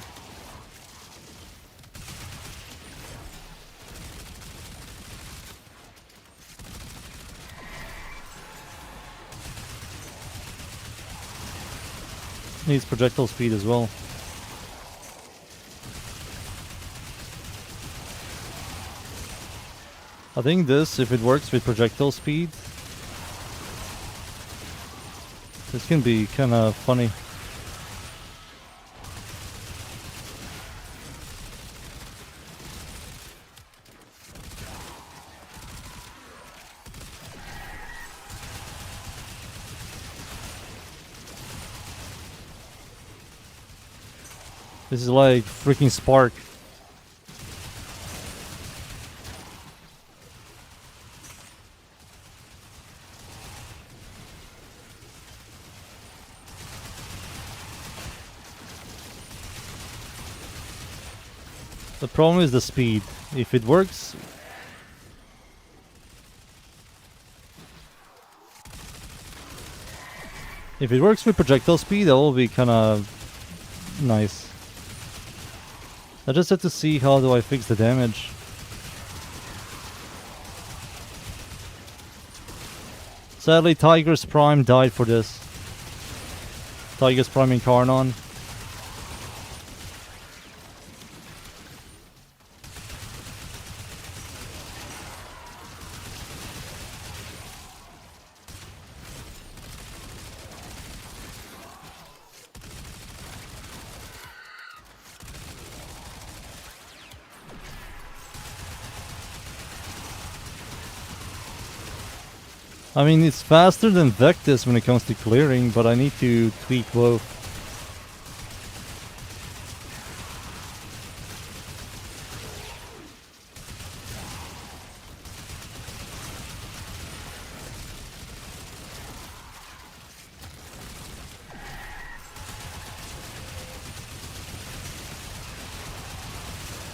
Needs projectile speed as well. I think this, if it works with projectile speed, this can be kind of funny. This is like freaking Spark. The problem is the speed. If it works... If it works with projectile speed, that will be kind of nice. I just have to see how do I fix the damage. Sadly, Tiger's Prime died for this. Tiger's Prime Incarnon. I mean, it's faster than Vectis when it comes to clearing, but I need to tweak both.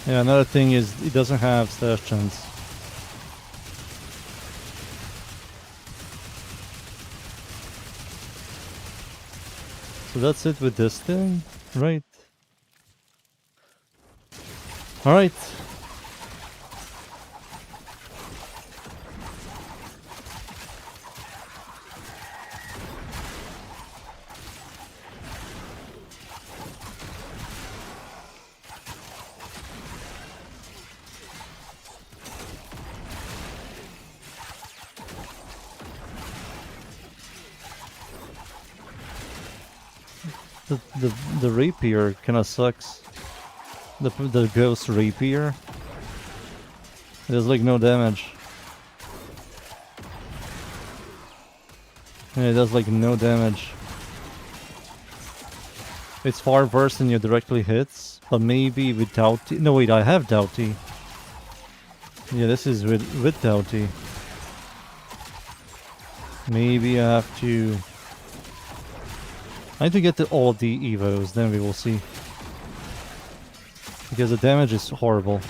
Yeah, another thing is it doesn't have stash chance. So that's it with this thing, right? Alright. The rapier kinda sucks. The ghost rapier. It does like no damage. Yeah, it does like no damage. It's far worse than your directly hits, but maybe with Doughty. No wait, I have Doughty. Yeah, this is with Doughty. Maybe I have to... I need to get to all the evos, then we will see. Because the damage is horrible.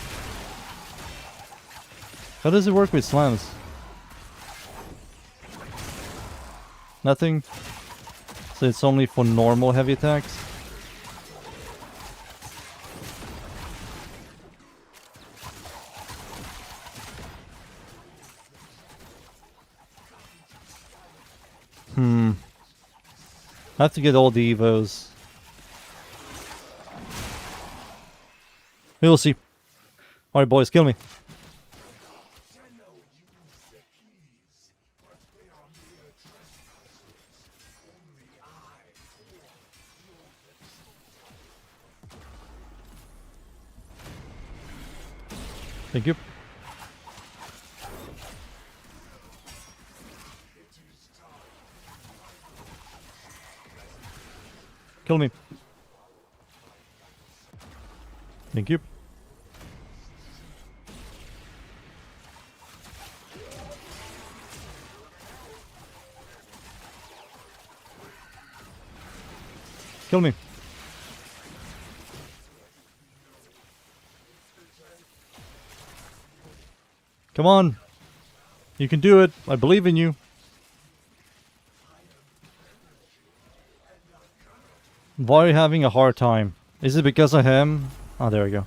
How does it work with slams? Nothing? So it's only for normal heavy attacks? I have to get all the evos. We will see. Alright boys, kill me. Thank you. Kill me. Thank you. Kill me. Come on. You can do it. I believe in you. Why are you having a hard time? Is it because of him? Oh, there we go.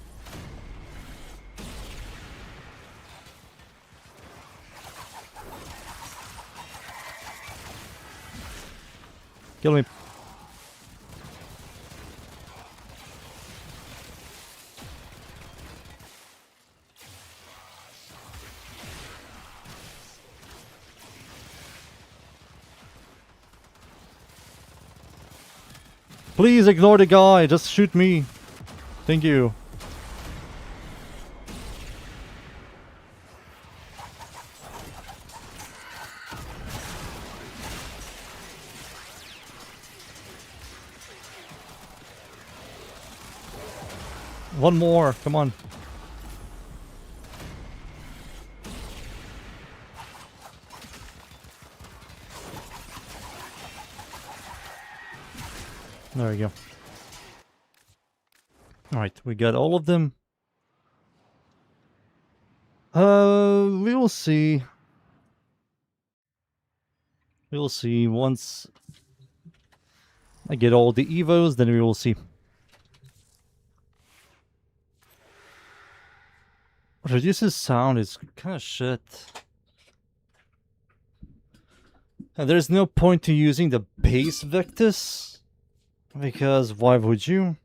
Kill me. Please ignore the guy, just shoot me. Thank you. One more, come on. There we go. Alright, we got all of them. We will see. We will see. Once I get all the evos, then we will see. Reduces sound is kind of shit. And there's no point to using the base Victus. Because why would you?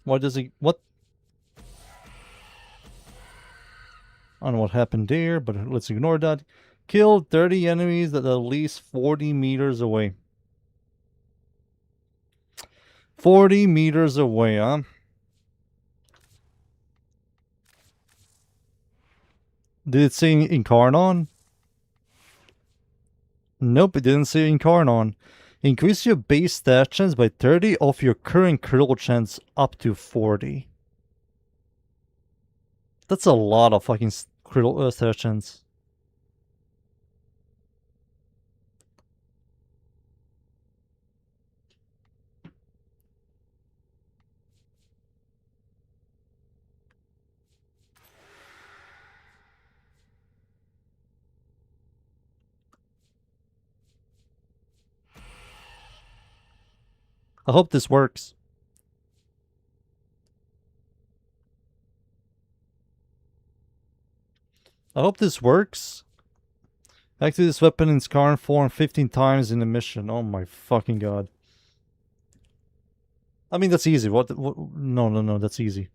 Why does he... What? I don't know what happened there, but let's ignore that. Killed 30 enemies at least 40 meters away. 40 meters away, huh? Did it say Incarnon? Nope, it didn't say Incarnon. Increase your base stat chance by 30 off your current critical chance up to 40. That's a lot of fucking critical stat chance. I hope this works. I hope this works. Activate this weapon in Scar form 15 times in the mission. Oh my fucking god. I mean, that's easy. What no, that's easy.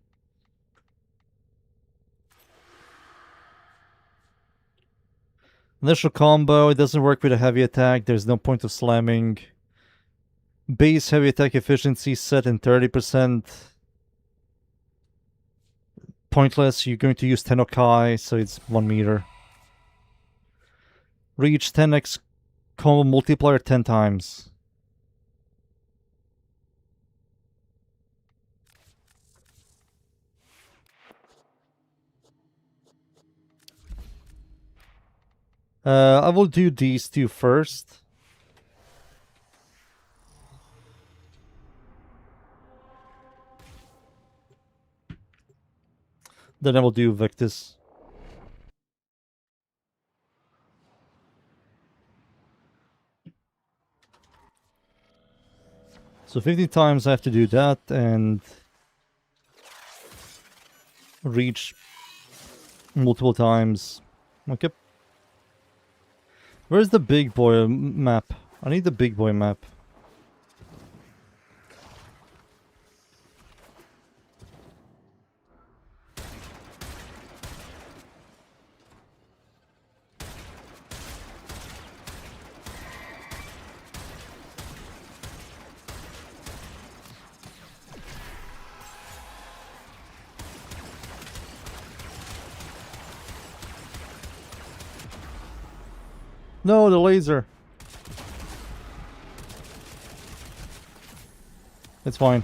Initial combo, it doesn't work with a heavy attack. There's no point of slamming. Base heavy attack efficiency set in 30%. Pointless, you're going to use Tenokai, so it's 1 meter. Reach 10x combo multiplier 10 times. I will do these two first. Then I will do Victus. So 50 times I have to do that and reach multiple times. Okay. Where's the big boy map? I need the big boy map. No, the laser. It's fine.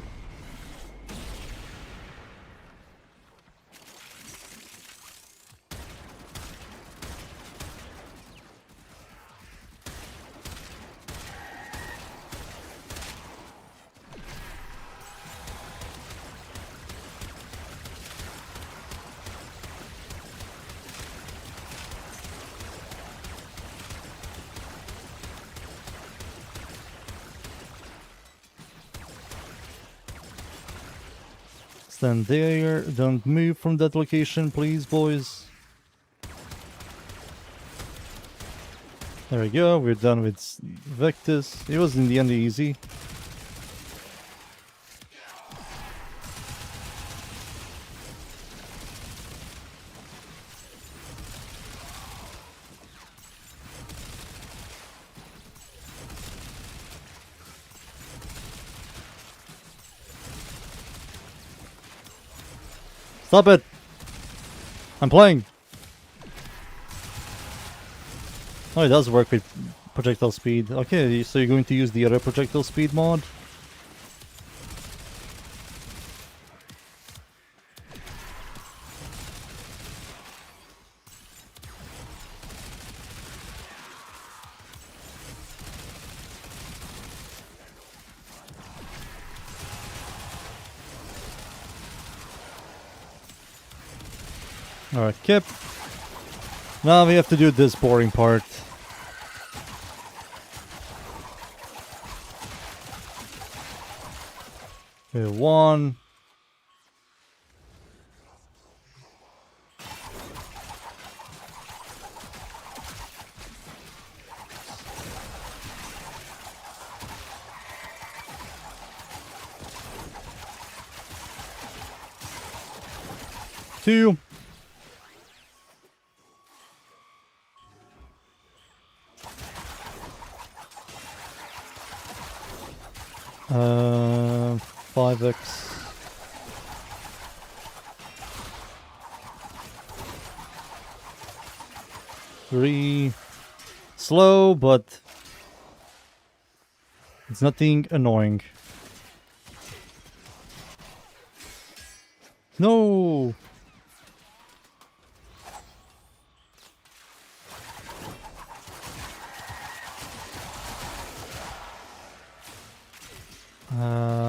Stand there. Don't move from that location, please, boys. There we go. We're done with Victus. It was in the end easy. Stop it! I'm playing! Oh, it does work with projectile speed. Okay, so you're going to use the other projectile speed mod? Alright, Kip. Now we have to do this boring part. Okay, 1. Two. Uh, 5x. Three. Slow, but it's nothing annoying. No.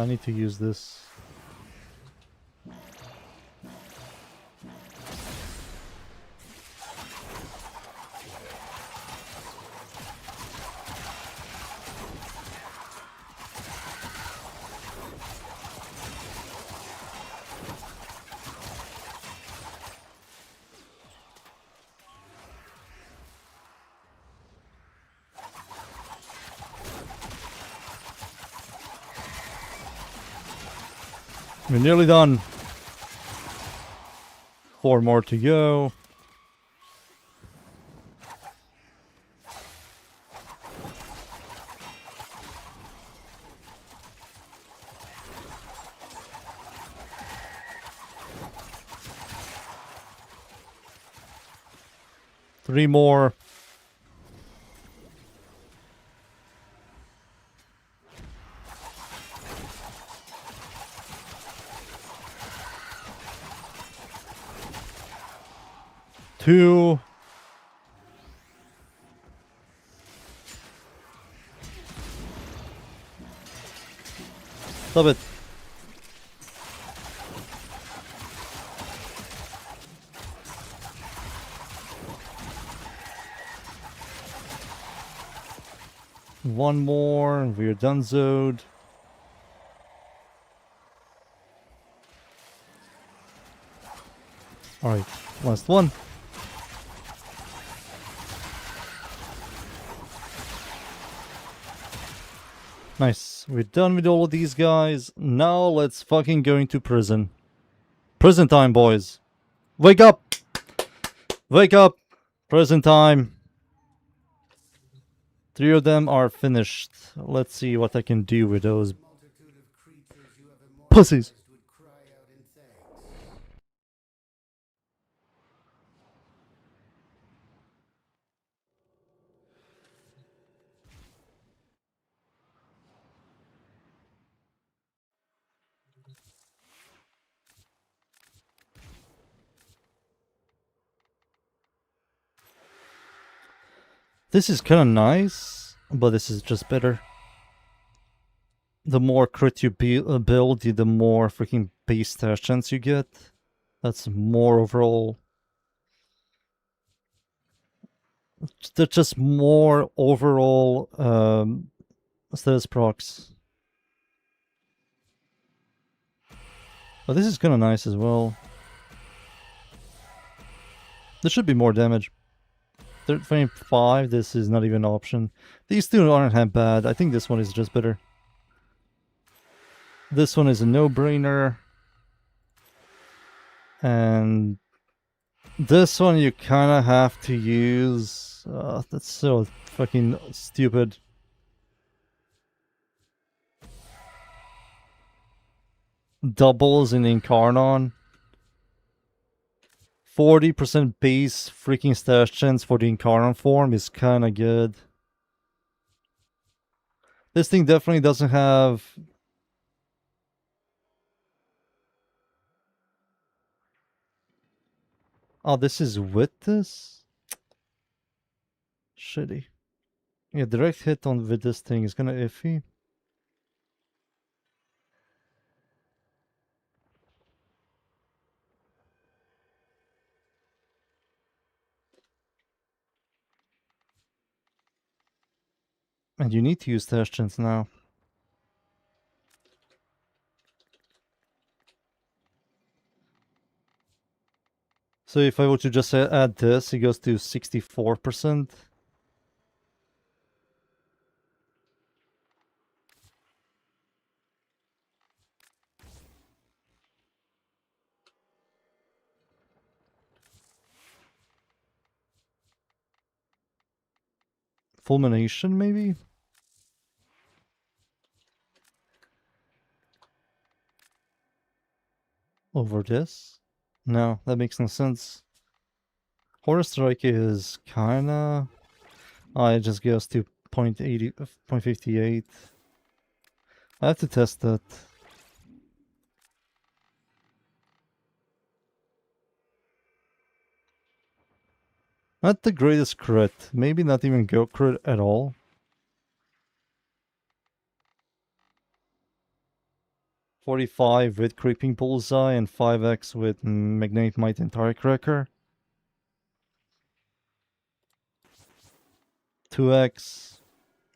I need to use this. We're nearly done. 4 more to go. Three more. Two. Stop it. One more, and we're donezoed. Alright, last one. Nice. We're done with all of these guys. Now let's fucking go into prison. Prison time, boys. Wake up! Wake up! Prison time. 3 of them are finished. Let's see what I can do with those pussies. This is kind of nice, but this is just better. The more crit you build, the more freaking base stash chance you get. That's more overall. They're just more overall status procs. But this is kind of nice as well. There should be more damage. 25, this is not even an option. These two aren't that bad. I think this one is just better. This one is a no-brainer. And this one you kind of have to use. That's so fucking stupid. Doubles in Incarnon. 40% base freaking stash chance for the Incarnon form is kind of good. This thing definitely doesn't have... Oh, this is with this? Shitty. Yeah, direct hit on with this thing is kind of iffy. And you need to use stash chance now. So if I were to just add this, it goes to 64%. Fulmination, maybe? Over this? No, that makes no sense. Horror Strike is kinda... Oh, it just goes to 0.58. I have to test that. Not the greatest crit. Maybe not even go crit at all. .45 with Creeping Bullseye and 5x with Magnetic Might and Tire Cracker. 2x,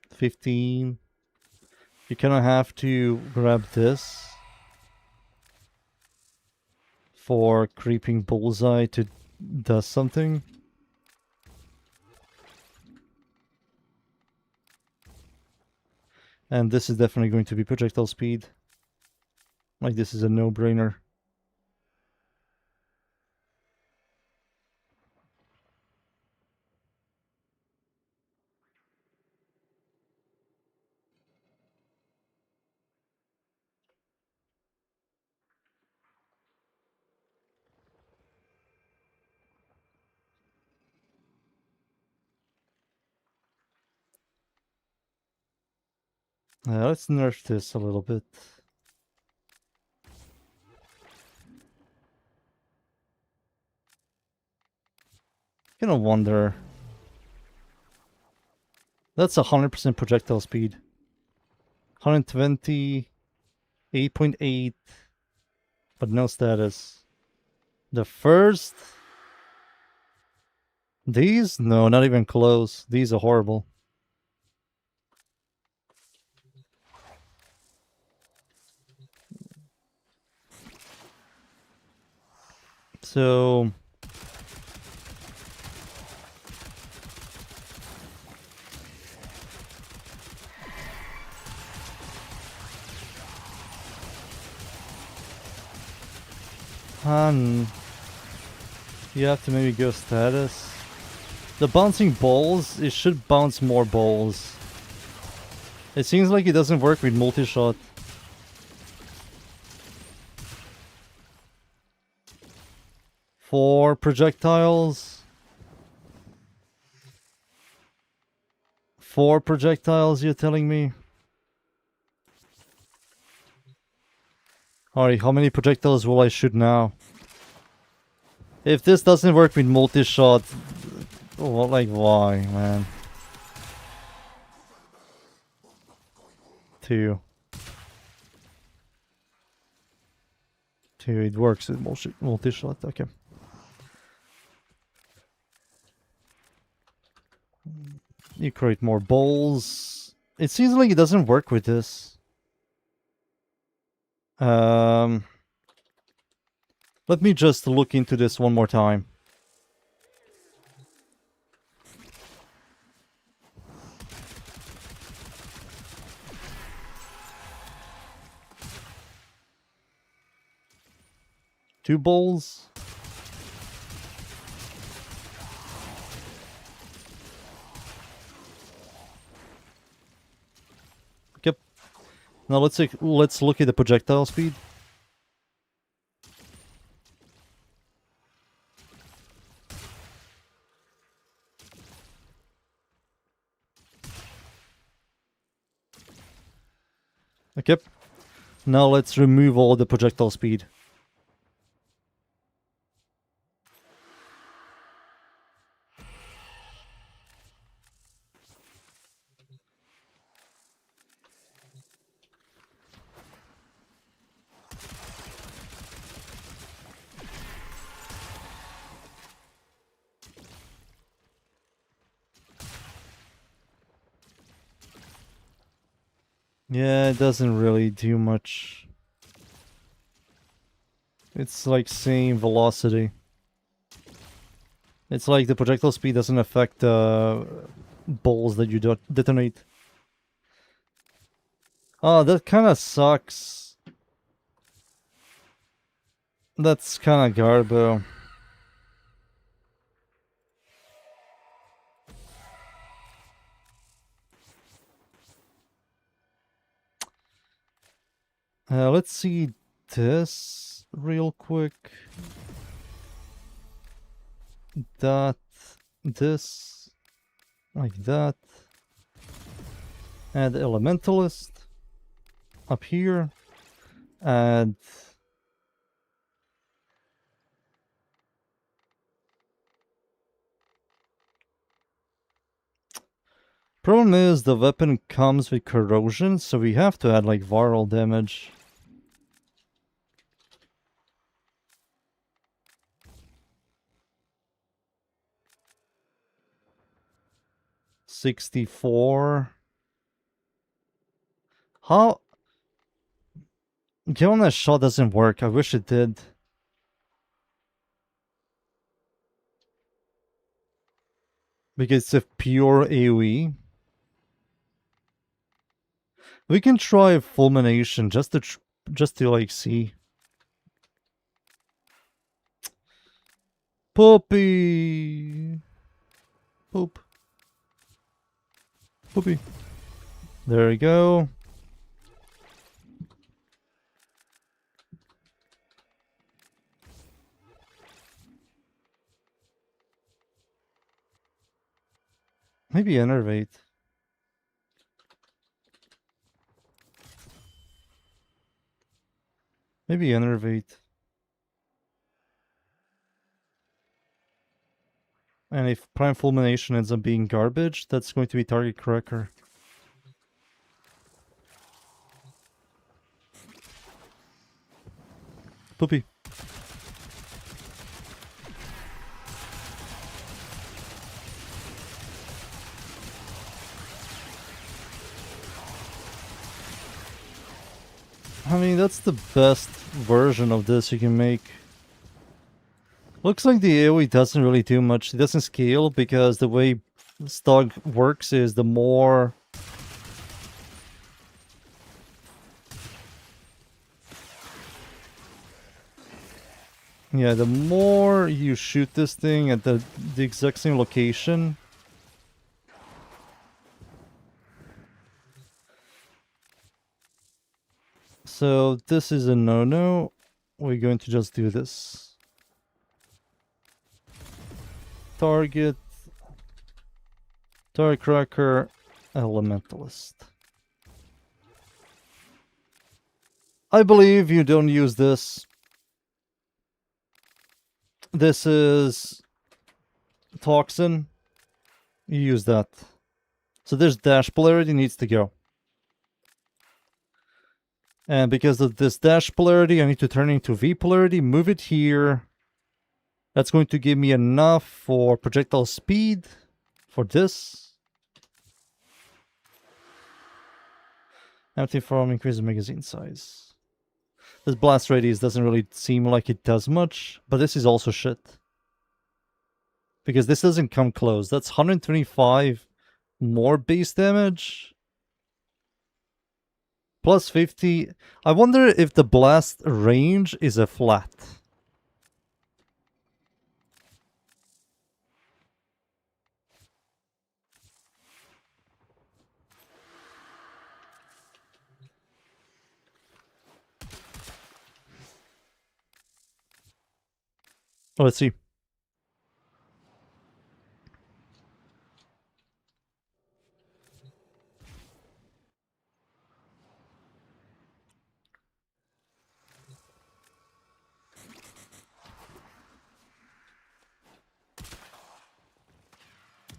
15. You kind of have to grab this for Creeping Bullseye to do something. And this is definitely going to be projectile speed. Like, this is a no-brainer. Let's nerf this a little bit. Gonna wonder. That's 100% projectile speed. 120. 8.8, but no status. The first... These? No, not even close. These are horrible. So... You have to maybe go status. The bouncing balls, it should bounce more balls. It seems like it doesn't work with multi-shot. Four projectiles. 4 projectiles, you're telling me? Alright, how many projectiles will I shoot now? If this doesn't work with multi-shot, well, like why, man? 2. 2, it works with multi-shot, okay. You create more balls. It seems like it doesn't work with this. Let me just look into this one more time. Two balls. Yep. Now let's look at the projectile speed. Okay. Now let's remove all the projectile speed. Yeah, it doesn't really do much. It's like same velocity. It's like the projectile speed doesn't affect balls that you detonate. Oh, that kind of sucks. That's kind of garbo. Let's see this real quick. This, like that. Add Elementalist up here. Add problem is the weapon comes with corrosion, so we have to add like viral damage. $64. How? Killing that shot doesn't work. I wish it did. Because it's a pure AoE. We can try fulmination just to like see. Puppy. Poop. Puppy. There we go. Maybe Enervate. Maybe Enervate. And if Prime Fulmination ends up being garbage, that's going to be Target Cracker. Poopy. I mean, that's the best version of this you can make. Looks like the AoE doesn't really do much. It doesn't scale because the way Stog works is the more... Yeah, the more you shoot this thing at the exact same location... So this is a no-no. We're going to just do this. Target, Cracker, Elementalist. I believe you don't use this. This is Toxin. You use that. So this dash polarity needs to go. And because of this dash polarity, I need to turn it into V polarity, move it here. That's going to give me enough for projectile speed for this. Empty from increase the magazine size. This blast radius doesn't really seem like it does much, but this is also shit. Because this doesn't come close. That's 125 more base damage. Plus 50. I wonder if the blast range is a flat. Oh, let's see.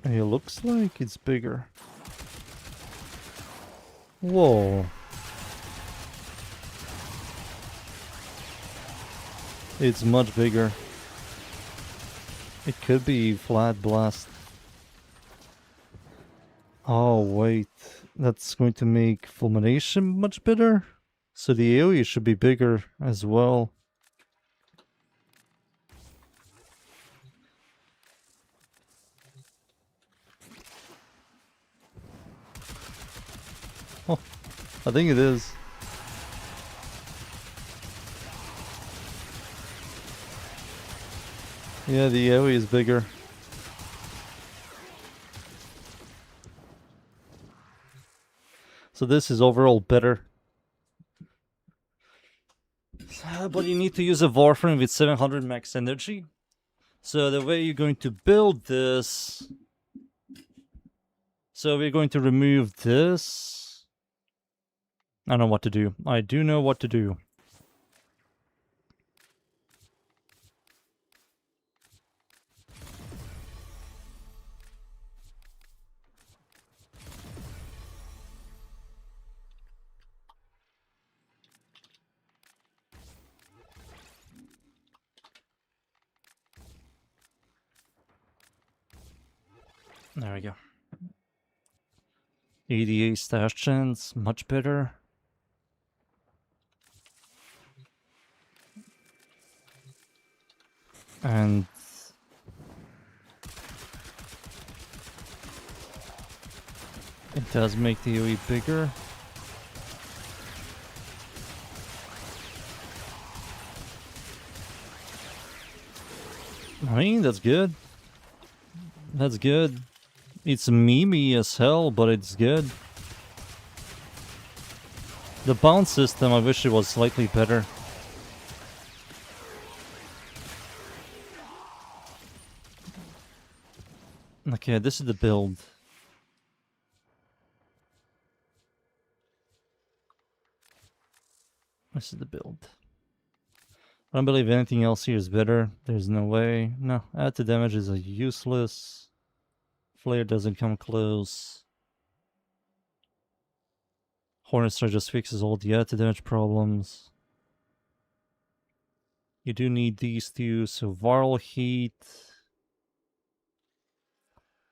It looks like it's bigger. Whoa. It's much bigger. It could be flat blast. Oh, wait. That's going to make fulmination much better? So the AoE should be bigger as well. Oh, I think it is. Yeah, the AoE is bigger. So this is overall better. But you need to use a Warframe with 700 max energy. So the way you're going to build this... So we're going to remove this. I know what to do. I do know what to do. There we go. 88 stash chance, much better. And it does make the AoE bigger. I mean, that's good. That's good. It's memey as hell, but it's good. The bounce system, I wish it was slightly better. Okay, this is the build. This is the build. I don't believe anything else here is better. There's no way. No, add to damage is a useless. Flare doesn't come close. Hornet Strike just fixes all the add to damage problems. You do need these two, so viral heat.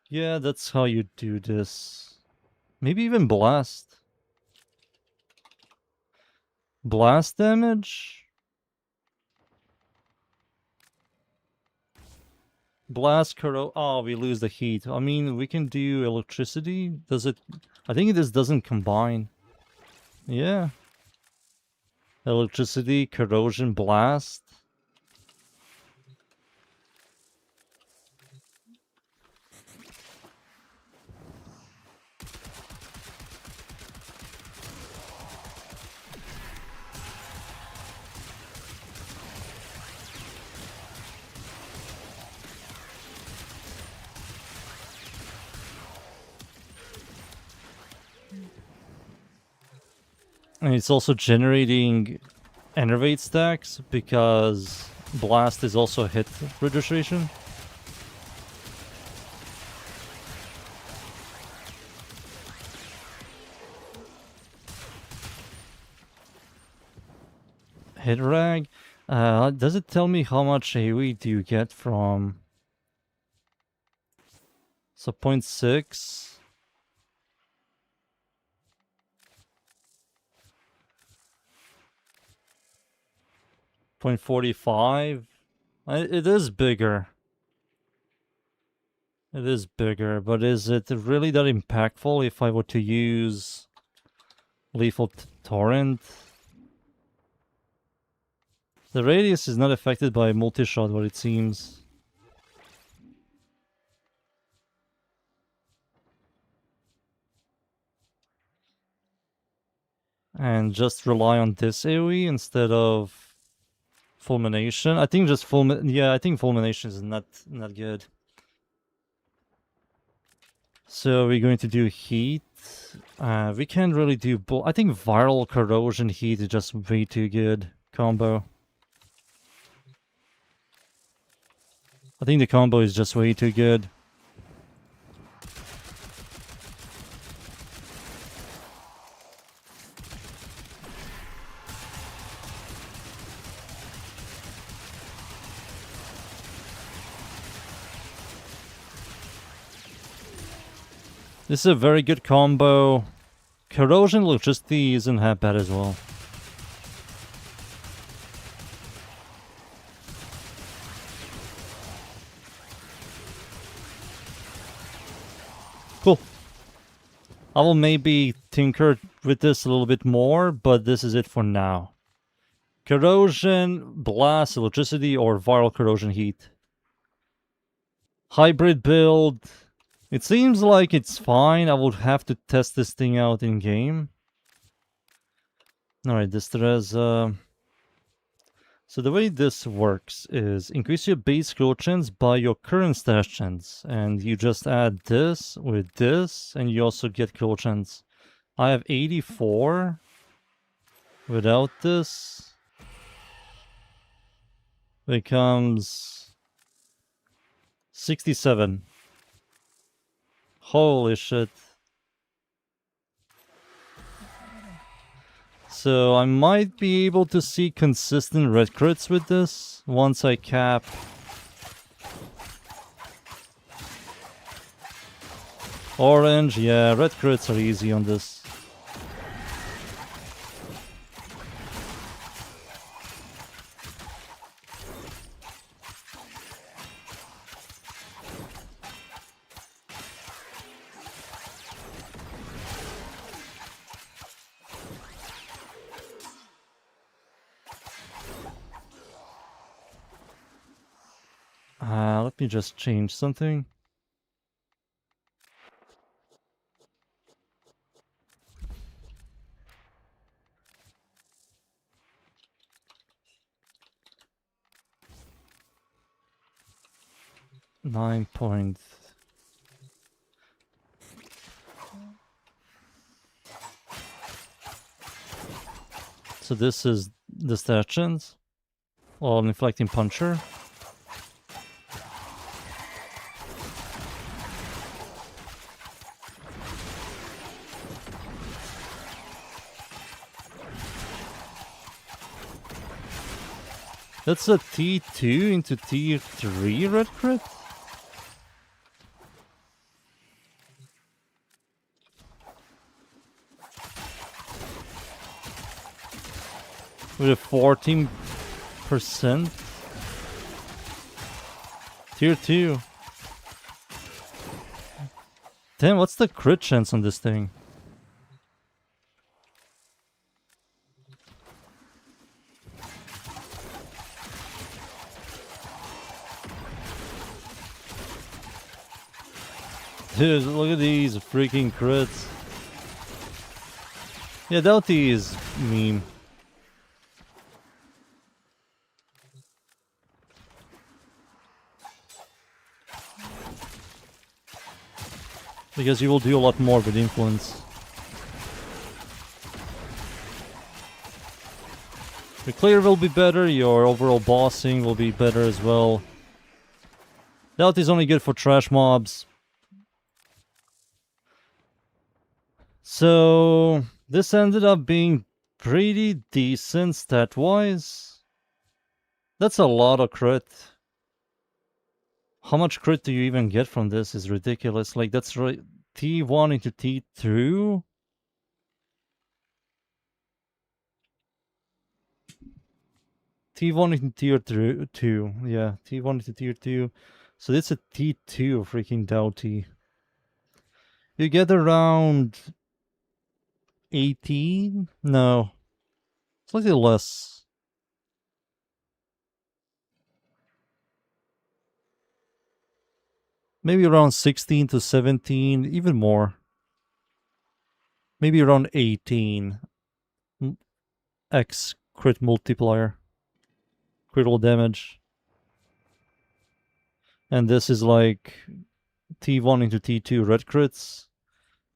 Yeah, that's how you do this. Maybe even blast. Blast damage? Blast oh, we lose the heat. I mean, we can do electricity. Does it? I think this doesn't combine. Yeah. Electricity, corrosion, blast. And it's also generating enervate stacks because blast is also hit registration. Hit rag. Does it tell me how much AoE do you get from? So 0.6. 0.45. It is bigger. It is bigger, but is it really that impactful if I were to use Lethal Torrent? The radius is not affected by multi-shot, what it seems. And just rely on this AoE instead of Fulmination. I think just I think Fulmination is not good. So we're going to do heat. We can't really do I think viral corrosion heat is just way too good combo. I think the combo is just way too good. This is a very good combo. Corrosion electricity isn't that bad as well. Cool. I will maybe tinker with this a little bit more, but this is it for now. Corrosion, blast, electricity, or viral corrosion heat. Hybrid build. It seems like it's fine. I would have to test this thing out in game. Alright, distress. So the way this works is increase your base skill chance by your current stash chance. And you just add this with this, and you also get kill chance. I have 84 without this. Becomes 67. Holy shit. So I might be able to see consistent red crits with this once I cap. Orange, yeah, red crits are easy on this. Let me just change something. Nine point. So this is the stations. Well, an inflecting puncher. That's a T2 into T3 red crit? With a 14%. Tier 2. Damn, what's the crit chance on this thing? Dude, look at these freaking crits. Yeah, Doughty is meme. Because you will do a lot more with influence. The clear will be better, your overall bossing will be better as well. Doubt is only good for trash mobs. So this ended up being pretty decent stat-wise. That's a lot of crit. How much crit do you even get from this is ridiculous. Like, that's right. T1 into T2? T1 into tier 2. Yeah, T1 into tier 2. So that's a T2 freaking Doughty. You get around 18? No. Slightly less. Maybe around 16 to 17, even more. Maybe around 18. X crit multiplier. Critical damage. And this is like T1 into T2 red crits.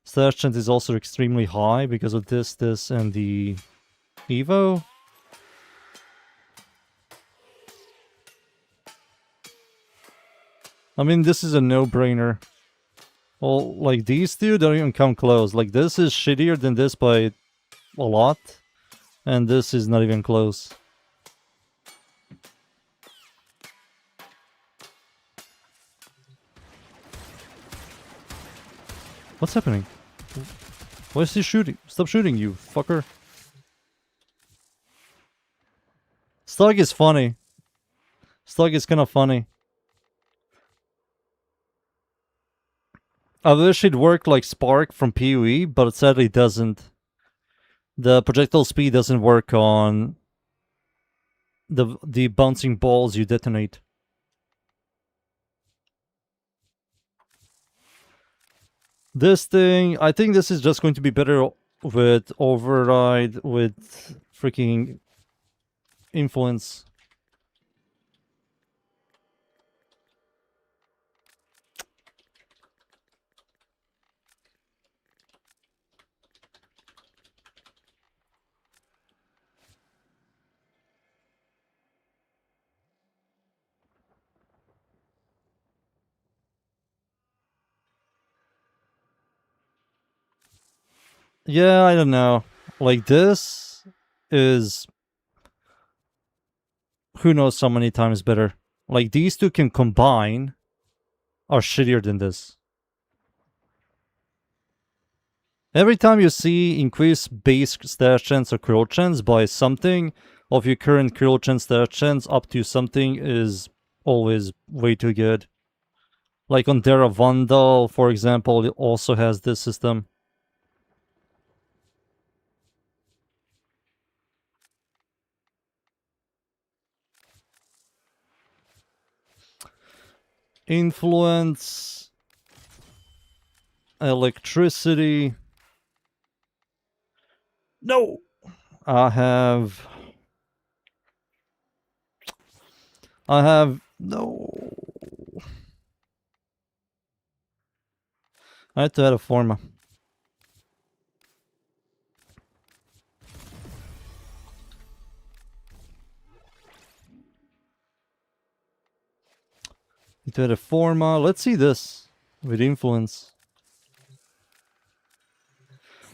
Slash chance is also extremely high because of this, and the Evo. I mean, this is a no-brainer. Well, like, these two don't even come close. Like, this is shittier than this by a lot. And this is not even close. What's happening? Why is he shooting? Stop shooting, you fucker. Stug is funny. Stug is kind of funny. I wish it worked like Spark from PoE, but it sadly doesn't. The projectile speed doesn't work on the bouncing balls you detonate. This thing, I think this is just going to be better with Override, with freaking Influence. Yeah, I don't know. Like, this is who knows how many times better. Like, these two can combine are shittier than this. Every time you see increased base stash chance or curl chance by something of your current curl chance stash chance up to something is always way too good. Like on Dara Vandal, for example, it also has this system. Influence, electricity. No! I have, no. I had to add a forma. Need to add a forma. Let's see this with influence.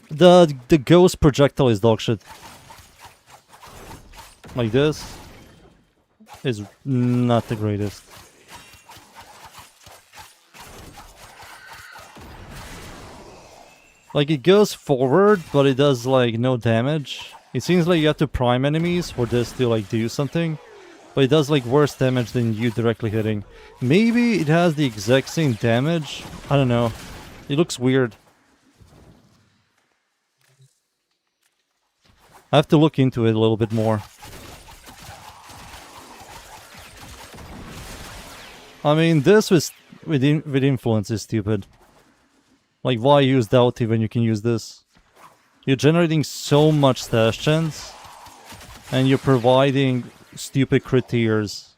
The ghost projectile is dog shit. Like this. is not the greatest. Like, it goes forward, but it does, like, no damage. It seems like you have to prime enemies for this to, like, do something. But it does, like, worse damage than you directly hitting. Maybe it has the exact same damage. I don't know. It looks weird. I have to look into it a little bit more. I mean, this with influence is stupid. Like, why use Doughty when you can use this? You're generating so much stash chance, and you're providing stupid crit tiers.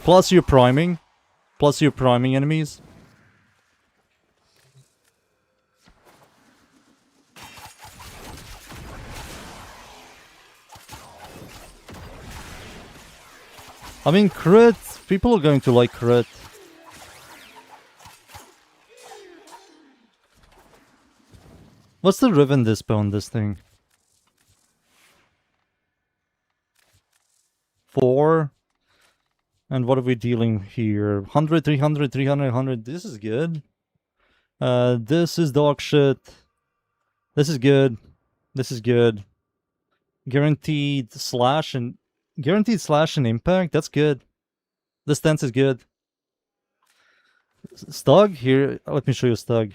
Plus you're priming. Plus you're priming enemies. I mean, crit. People are going to like crit. What's the ribbon dispo on this thing? 4. And what are we dealing here? 100, 300, 300, 100. This is good. This is dog shit. This is good. This is good. Guaranteed slash and impact. That's good. The stance is good. Stug here. Let me show you Stug.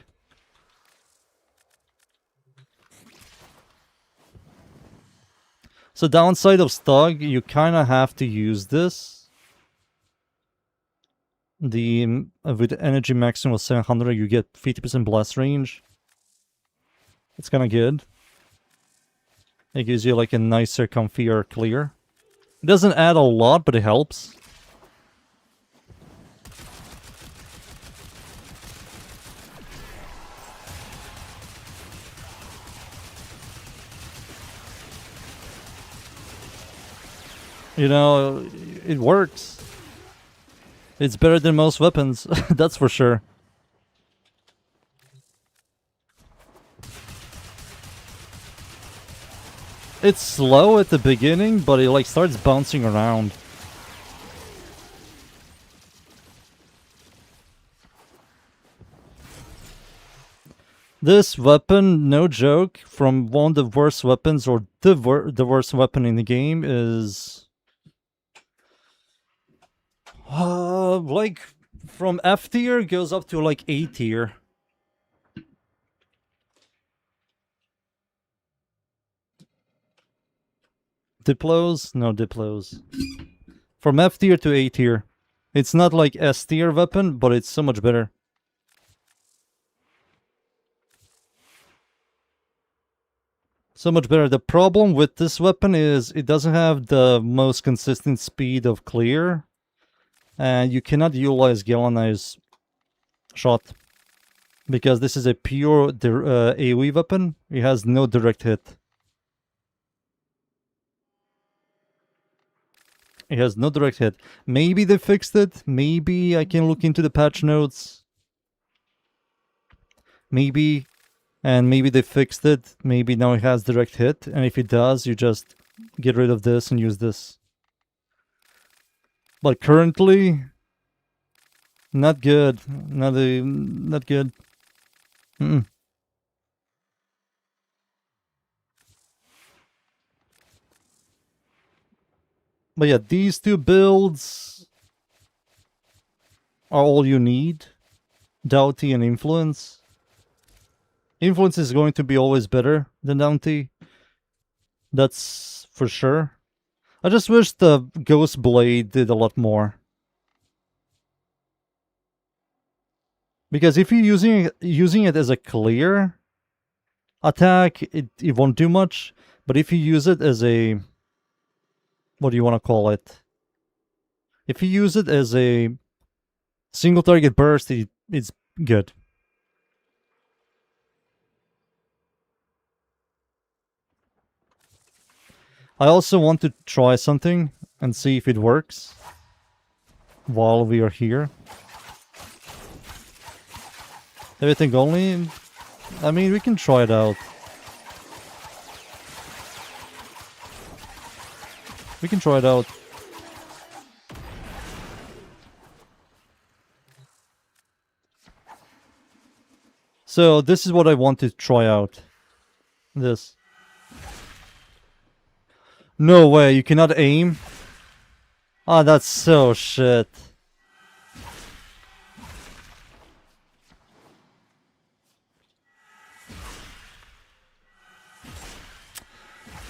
So downside of Stug, you kind of have to use this. With energy maximum of 700, you get 50% blast range. It's kind of good. It gives you like a nicer, comfier clear. It doesn't add a lot, but it helps. You know, it works. It's better than most weapons, that's for sure. It's slow at the beginning, but it like starts bouncing around. This weapon, no joke, from one of the worst weapons, or the worst weapon in the game is... like, from F tier goes up to like A tier. Diplos? No Diplos. From F tier to A tier. It's not like S tier weapon, but it's so much better. So much better. The problem with this weapon is it doesn't have the most consistent speed of clear. And you cannot utilize Galvanize shot. Because this is a pure AoE weapon. It has no direct hit. It has no direct hit. Maybe they fixed it. Maybe I can look into the patch notes. Maybe. And maybe they fixed it. Maybe now it has direct hit. And if it does, you just get rid of this and use this. But currently, not good. Not good. But yeah, these two builds are all you need. Doughty and Influence. Influence is going to be always better than Doughty. That's for sure. I just wish the Ghost Blade did a lot more. Because if you're using it as a clear attack, it won't do much. But if you use it as a... what do you want to call it? If you use it as a single target burst, it's good. I also want to try something and see if it works. while we are here. Everything only? I mean, we can try it out. We can try it out. So, this is what I want to try out. This. No way, you cannot aim? Ah, that's so shit.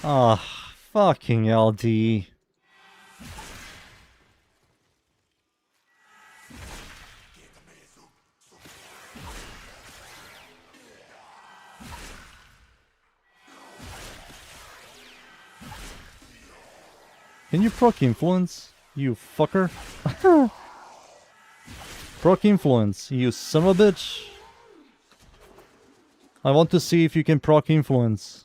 Ah, fucking LD. Can you proc influence, you fucker? Proc influence, you son of a bitch. I want to see if you can proc influence.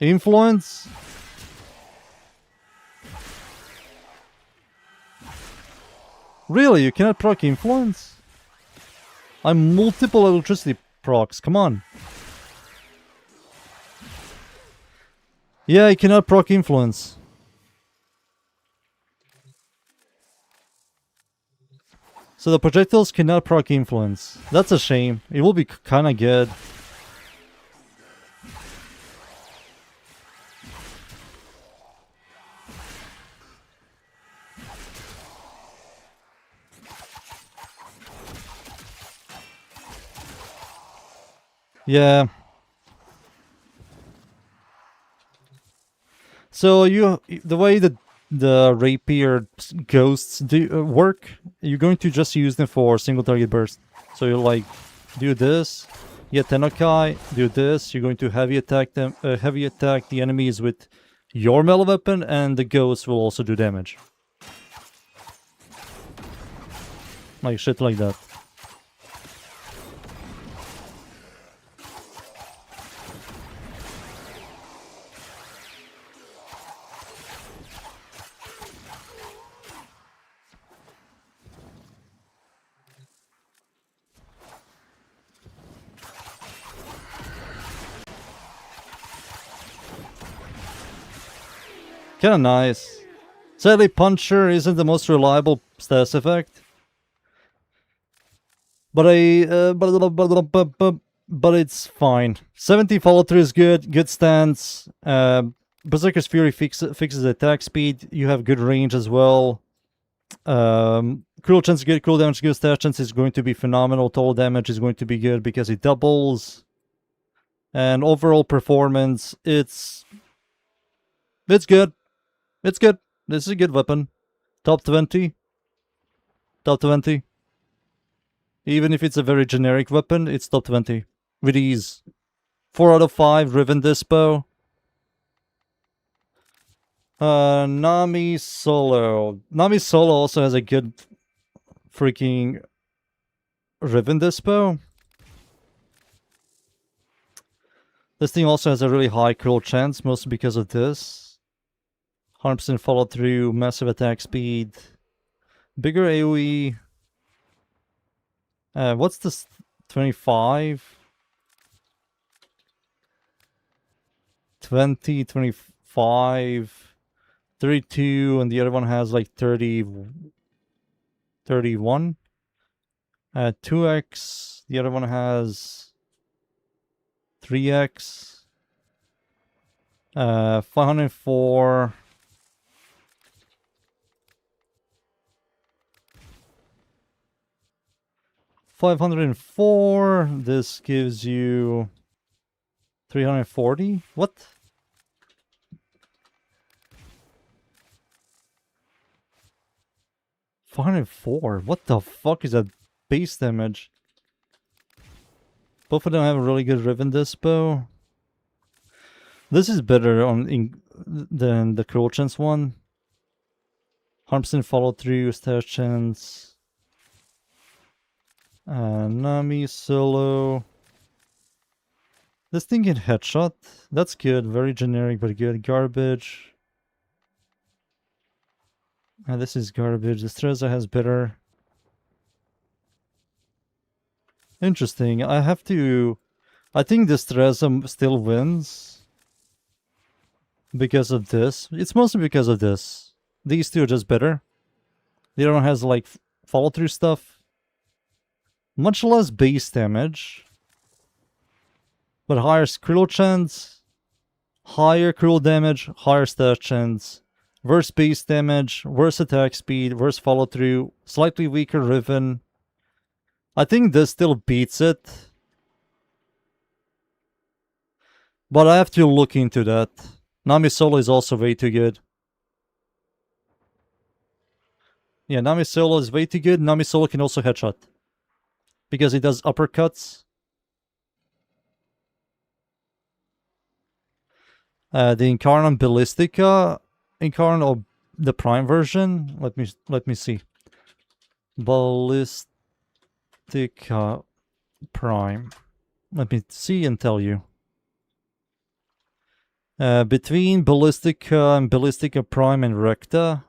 Influence? Really, you cannot proc influence? I'm multiple electricity procs, come on. Yeah, you cannot proc influence. So the projectiles cannot proc influence. That's a shame. It will be kinda good. Yeah. So the way that the rapier ghosts work, you're going to just use them for single target burst. So you like do this, get Tenokai, do this. You're going to heavy attack them, heavy attack the enemies with your melee weapon, and the ghosts will also do damage. Like shit like that. Kinda nice. Sadly, Puncher isn't the most reliable status effect. But but it's fine. 70 follow through is good. Good stance. Berserker's Fury fixes attack speed. You have good range as well. Cruel chance is good. Cruel damage good. Stash chance is going to be phenomenal. Total damage is going to be good because it doubles. And overall performance, it's good. It's good. This is a good weapon. Top 20. Top 20. Even if it's a very generic weapon, it's top 20. With ease. 4 out of 5, Riven Dispo. Nami Solo. Nami Solo also has a good freaking Riven Dispo. This thing also has a really high cruel chance, mostly because of this. 100% follow through, massive attack speed, bigger AoE. What's this? 25? 20, 25, 32, and the other one has like 30, 31. 2x, the other one has 3x. 504. 504. This gives you 340. What? $404. What the fuck is that base damage? Both of them have a really good Riven Dispo. This is better than the Cruel Chance one. 100% follow through, stash chance. Nami Solo. This thing can headshot. That's good. Very generic, but good. Garbage. And this is garbage. The Streza has better. Interesting. I think the Streza still wins. Because of this. It's mostly because of this. These two are just better. The other one has like follow through stuff. Much less base damage. But higher critical chance. Higher critical damage. Higher stat chance. Worse base damage. Worse attack speed. Worse follow through. Slightly weaker Riven. I think this still beats it. But I have to look into that. Nami Solo is also way too good. Yeah, Nami Solo is way too good. Nami Solo can also headshot. Because he does uppercuts. The Incarnon Ballistica. Incarnon or the Prime version. Let me see. Ballistica Prime. Let me see and tell you. Between Ballistica and Ballistica Prime and Recta.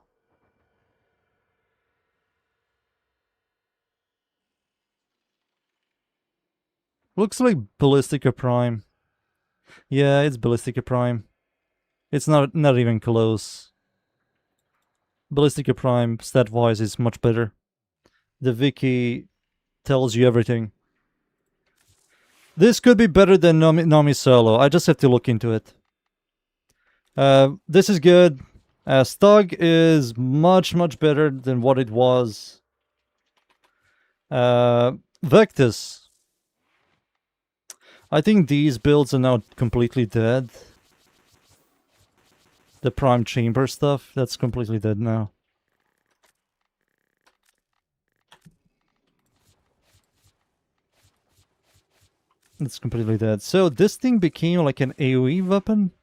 Looks like Ballistica Prime. Yeah, it's Ballistica Prime. It's not even close. Ballistica Prime, stat-wise, is much better. The wiki tells you everything. This could be better than Nami Solo. I just have to look into it. This is good. Stug is much better than what it was. Vectus. I think these builds are now completely dead. The Prime Chamber stuff, that's completely dead now. It's completely dead. So this thing became like an AoE weapon?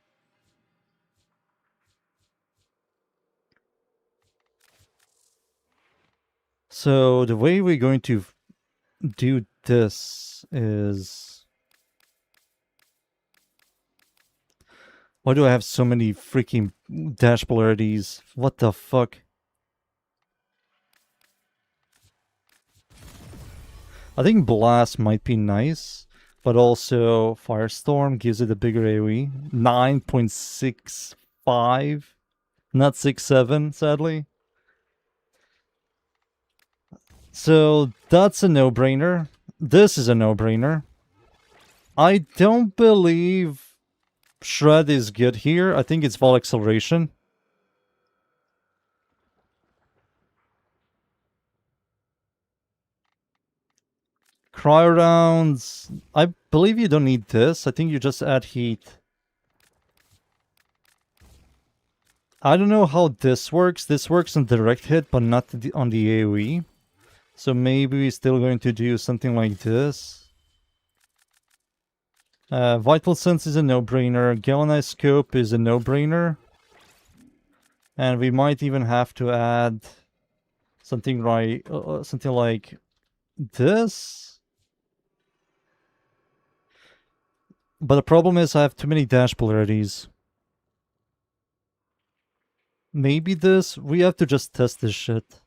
So the way we're going to do this is... Why do I have so many freaking dash polarities? What the fuck? I think Blast might be nice, but also Firestorm gives it a bigger AoE. 9.65, not 6.7, sadly. So that's a no-brainer. This is a no-brainer. I don't believe Shred is good here. I think it's Vol Acceleration. Cryo rounds. I believe you don't need this. I think you just add heat. I don't know how this works. This works on direct hit, but not on the AoE. So maybe we're still going to do something like this. Vital Sense is a no-brainer. Galvanized Scope is a no-brainer. And we might even have to add something like this. But the problem is I have too many dash polarities. Maybe this? We have to just test this shit.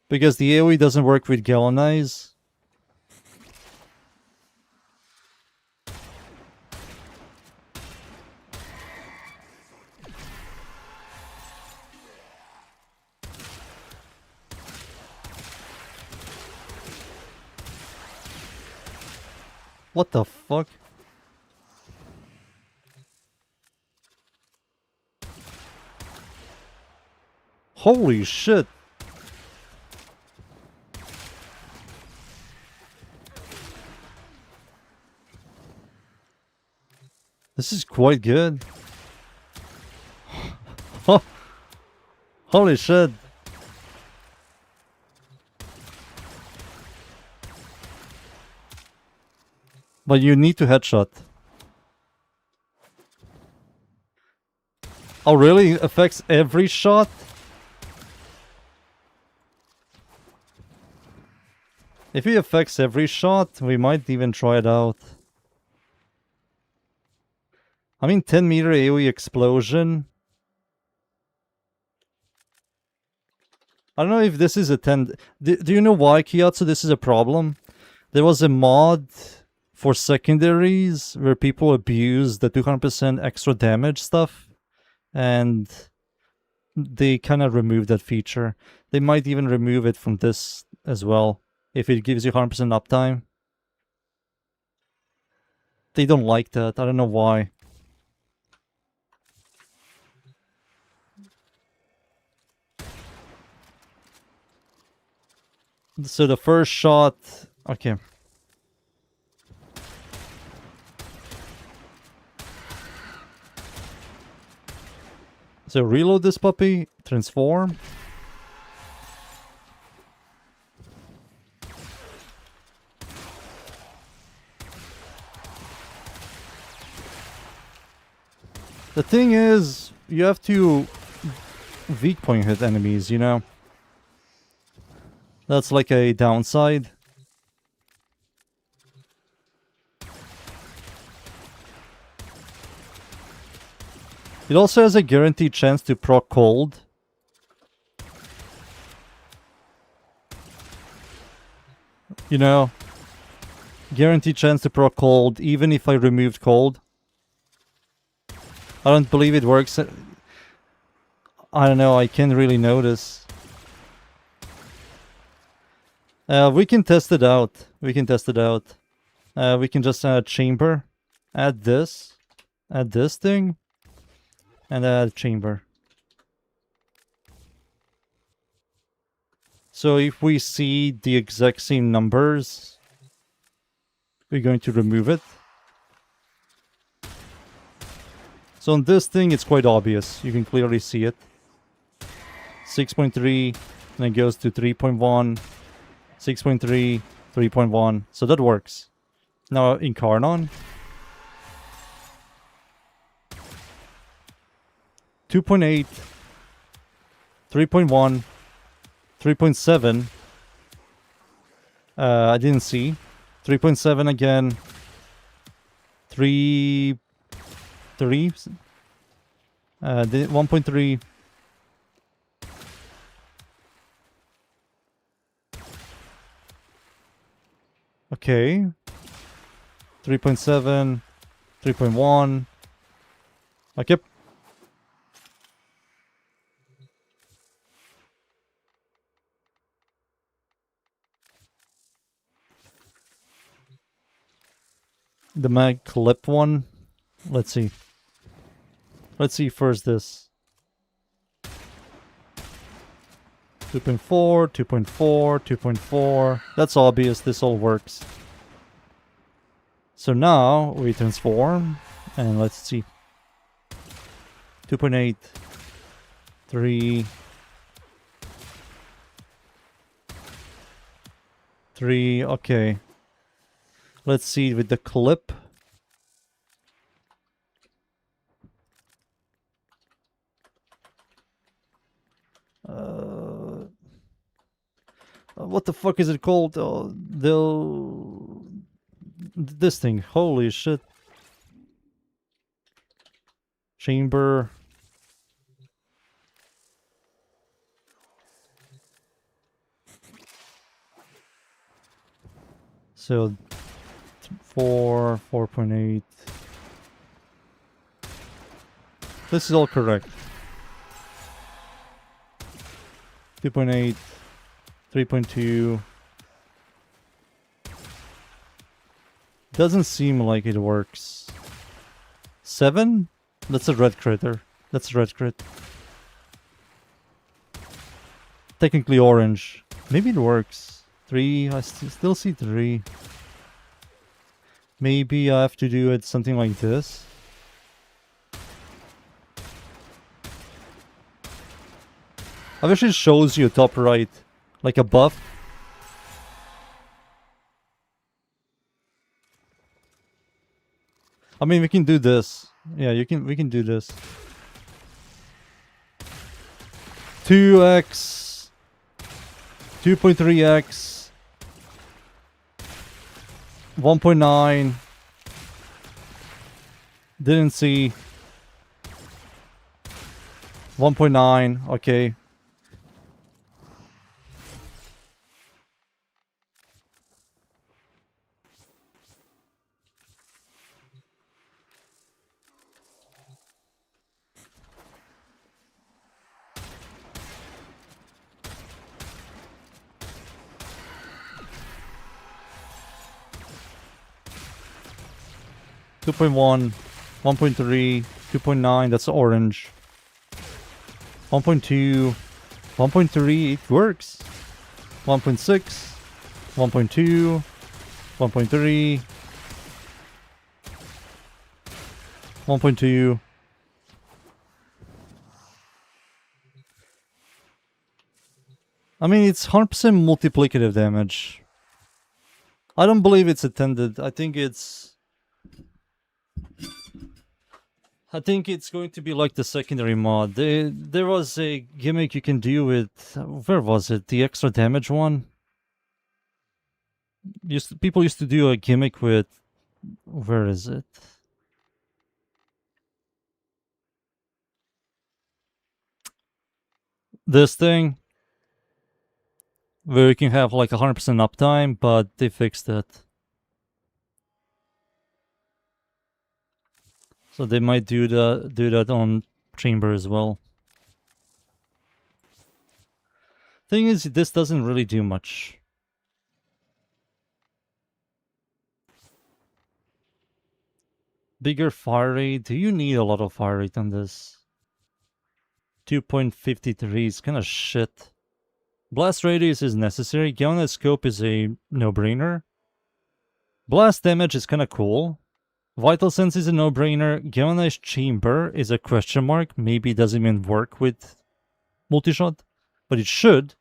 Because the AoE doesn't work with Galvanize. What the fuck? Holy shit! This is quite good. Holy shit! But you need to headshot. Oh really? It affects every shot? If it affects every shot, we might even try it out. I mean, 10-meter AoE explosion. I don't know if this is a 10... Do you know why, Kiyatsu, this is a problem? There was a mod for secondaries where people abused the 200% extra damage stuff. And they kind of removed that feature. They might even remove it from this as well, if it gives you 100% uptime. They don't like that. I don't know why. So the first shot... Okay. So reload this puppy, transform. The thing is, you have to weak point hit enemies, you know? That's like a downside. It also has a guaranteed chance to proc cold. You know? Guaranteed chance to proc cold, even if I removed cold. I don't believe it works. I don't know, I can't really notice. We can test it out. We can test it out. We can just add chamber. Add this. Add this thing. And add chamber. So if we see the exact same numbers, we're going to remove it. So on this thing, it's quite obvious. You can clearly see it. 6.3, and it goes to 3.1. 6.3, 3.1. So that works. Now Incarnon. 2.8. 3.1. 3.7. I didn't see. 3.7 again. 3. 1.3. Okay. 3.7. 3.1. Okay. The mag clip one. Let's see. Let's see first this. 2.4, 2.4, 2.4. That's obvious, this all works. So now we transform and let's see. 2.8, 3, 3, okay. Let's see with the clip. What the fuck is it called? This thing. Holy shit. Chamber. So 4.8. This is all correct. 2.8, 3.2. Doesn't seem like it works. 7? That's a red critter. That's a red crit. Technically orange. Maybe it works. 3, I still see 3. Maybe I have to do it something like this. I wish it shows you top right, like a buff. I mean, we can do this. Yeah, we can do this. 2x, 2.3x, 1.9. Didn't see. 1.9, okay. Two point 1, 1.3, 2.9, that's orange. 1.2, 1.3, it works. 1.6, 1.2, 1.3, 1.2. I mean, it's 100% multiplicative damage. I don't believe it's attended. I think it's going to be like the secondary mod. There was a gimmick you can do with... Where was it? The extra damage one? People used to do a gimmick with... Where is it? This thing. Where you can have like 100% uptime, but they fixed it. So they might do that on Chamber as well. Thing is, this doesn't really do much. Bigger fire rate. Do you need a lot of fire rate on this? 2.53 is kind of shit. Blast radius is necessary. Galvanized scope is a no-brainer. Blast damage is kind of cool. Vital sense is a no-brainer. Galvanized chamber is a question mark. Maybe it doesn't even work with multi-shot, but it should.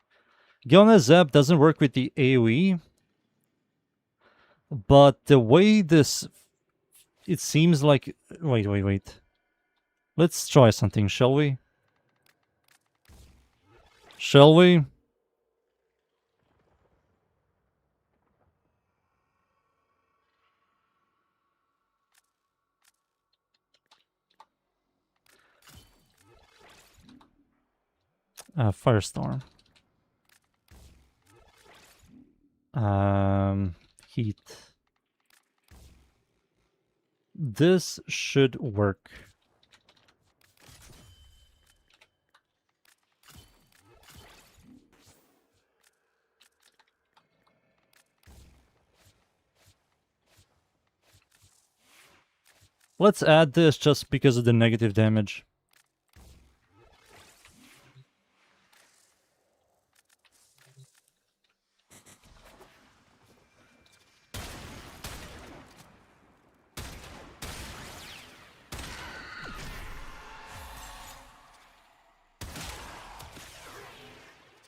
Galvanized zap doesn't work with the AoE, but the way this... It seems like... Wait. Let's try something, shall we? Shall we? Firestorm. Heat. This should work. Let's add this just because of the negative damage.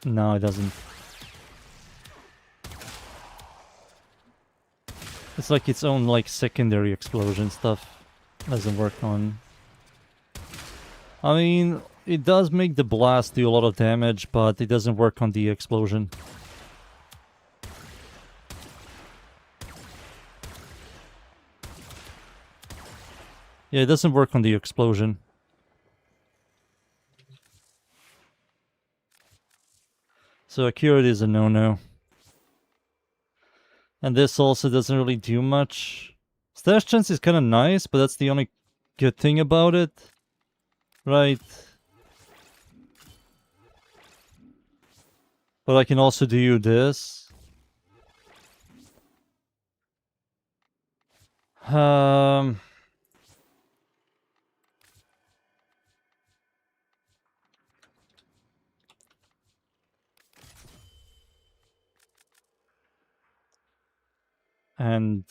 No, it doesn't. It's like its own like secondary explosion stuff. Doesn't work on... I mean, it does make the blast do a lot of damage, but it doesn't work on the explosion. Yeah, it doesn't work on the explosion. So accurate is a no-no. And this also doesn't really do much. Stash chance is kind of nice, but that's the only good thing about it. Right. But I can also do this. And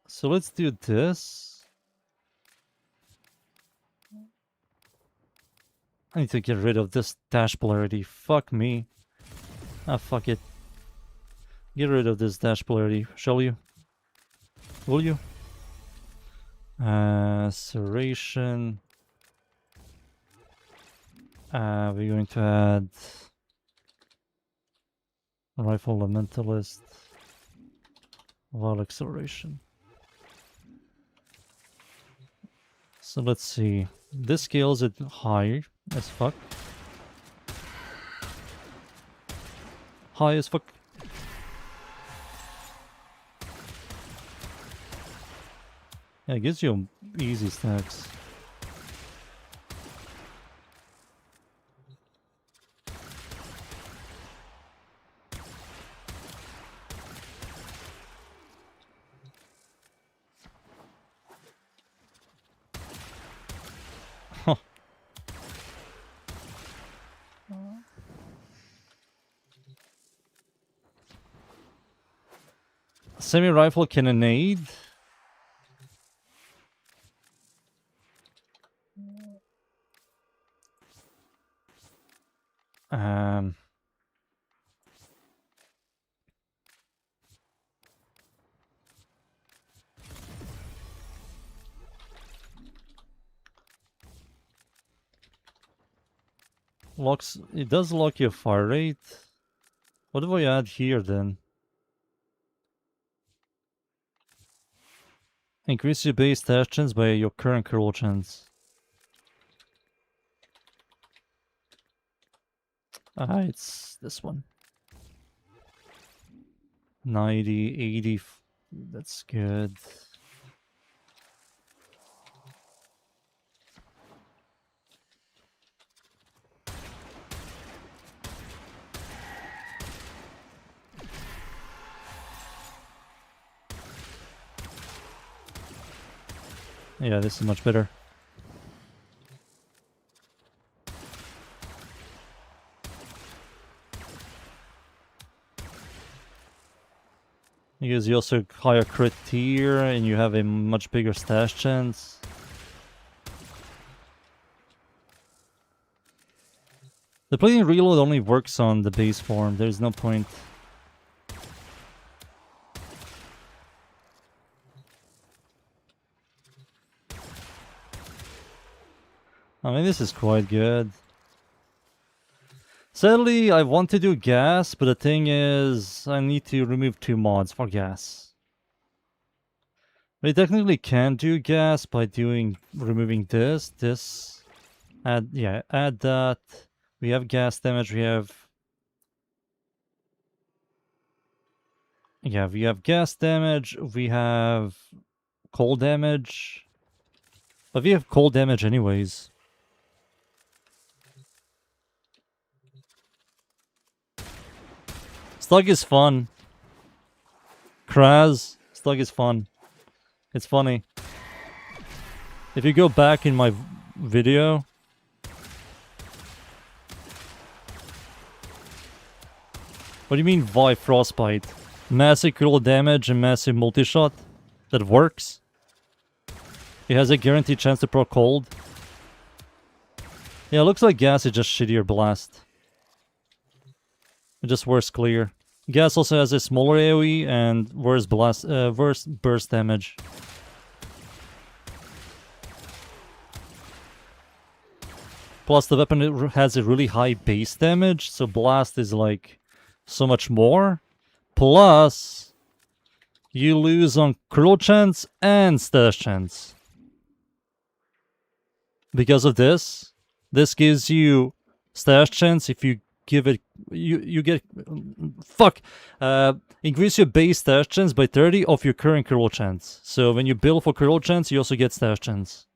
so let's do this. I need to get rid of this dash polarity. Fuck me. Ah, fuck it. Get rid of this dash polarity, shall you? Will you? Serration. We're going to add Rifle Elementalist. Wild Acceleration. So let's see. This scales it high as fuck. High as fuck. Yeah, it gives you easy stacks. Huh. Semi-rifle cannonade. Um, locks. It does lock your fire rate. What do I add here then? Increase your base dash chance by your current curl chance. It's this one. 90, 80. That's good. Yeah, this is much better. Because you also higher crit tier and you have a much bigger stash chance. The plating reload only works on the base form, there's no point. I mean, this is quite good. Sadly, I want to do gas, but the thing is, I need to remove 2 mods for gas. We technically can do gas by removing this. Add that. We have gas damage, we have gas damage, we have cold damage. But we have cold damage anyways. Slug is fun. Kraz, Slug is fun. It's funny. If you go back in my video, what do you mean Vi Frostbite? Massive critical damage and massive multi-shot that works. It has a guaranteed chance to proc cold. Yeah, it looks like gas is just shittier blast. It just worse clear. Gas also has a smaller AoE and worse burst damage. Plus the weapon has a really high base damage, so blast is like so much more. Plus you lose on curl chance and stash chance. Because of this gives you stash chance if you give it, you get, increase your base stash chance by 30 of your current curl chance. So when you build for curl chance, you also get stash chance.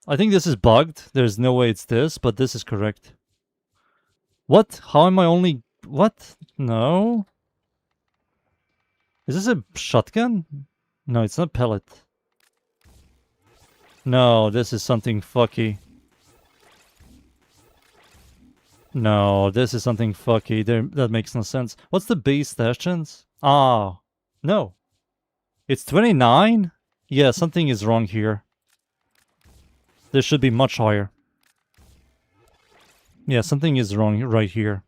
I think this is bugged. There's no way it's this, but this is correct. What? How am I only... What? No. Is this a shotgun? No, it's not pellet. No, this is something fucky. No, this is something fucky. That makes no sense. What's the base stash chance? Ah, no. It's 29? Yeah, something is wrong here. This should be much higher. Yeah, something is wrong right here.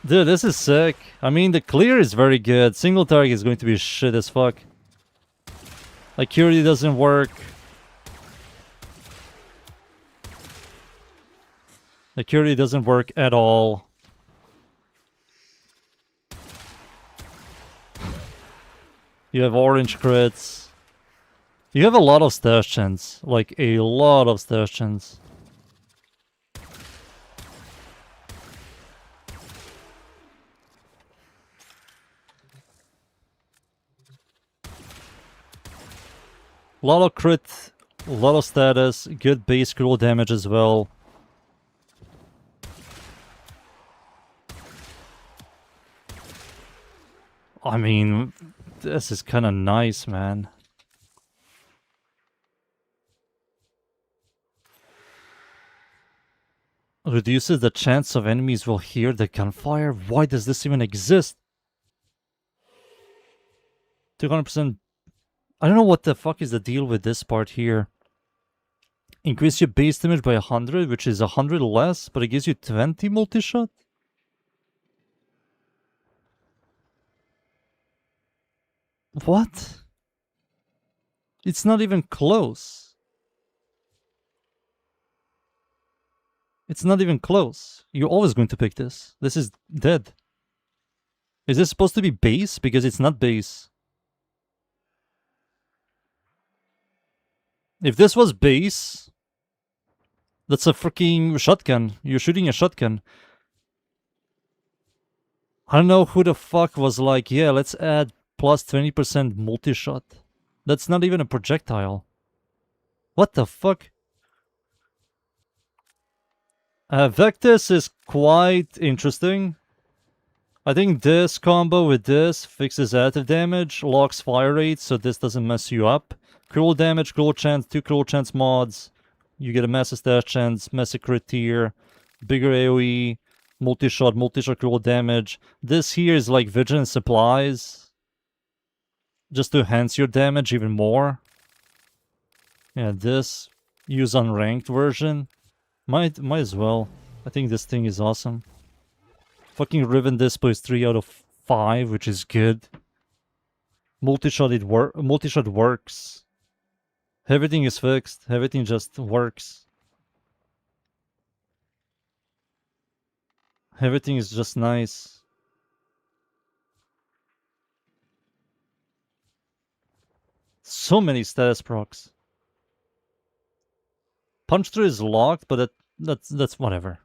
Dude, this is sick. I mean, the clear is very good. Single target is going to be shit as fuck. Accuracy doesn't work. Accuracy doesn't work at all. You have orange crits. You have a lot of stash chance. Like, a lot of stash chance. A lot of crit, a lot of status, good base scroll damage as well. I mean, this is kind of nice, man. Reduces the chance of enemies will hear the gunfire? Why does this even exist? 200%. I don't know what the fuck is the deal with this part here. Increase your base damage by 100, which is 100 less, but it gives you 20 multi-shot? What? It's not even close. It's not even close. You're always going to pick this. This is dead. Is this supposed to be base? Because it's not base. If this was base, that's a freaking shotgun. You're shooting a shotgun. I don't know who the fuck was like, yeah, let's add plus 20% multi-shot. That's not even a projectile. What the fuck? Vectis is quite interesting. I think this combo with this fixes additive damage, locks fire rate, so this doesn't mess you up. Cruel damage, cruel chance, 2 cruel chance mods. You get a massive stash chance, massive crit tier, bigger AoE, multi-shot cruel damage. This here is like Vigilant Supplies. Just to enhance your damage even more. Yeah, this, use unranked version. Might as well. I think this thing is awesome. Fucking Riven Dispo is 3 out of 5, which is good. Multi-shot works. Everything is fixed. Everything just works. Everything is just nice. So many status procs. Punch through is locked, but that's whatever.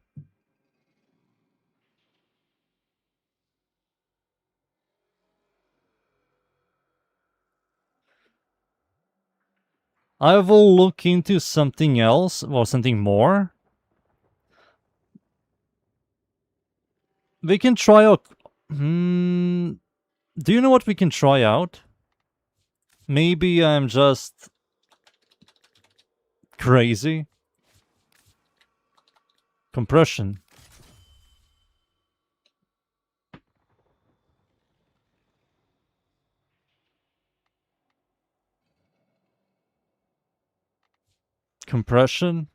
I will look into something else, or something more. We can try out... do you know what we can try out? Maybe I'm just... crazy. Compression. Compression.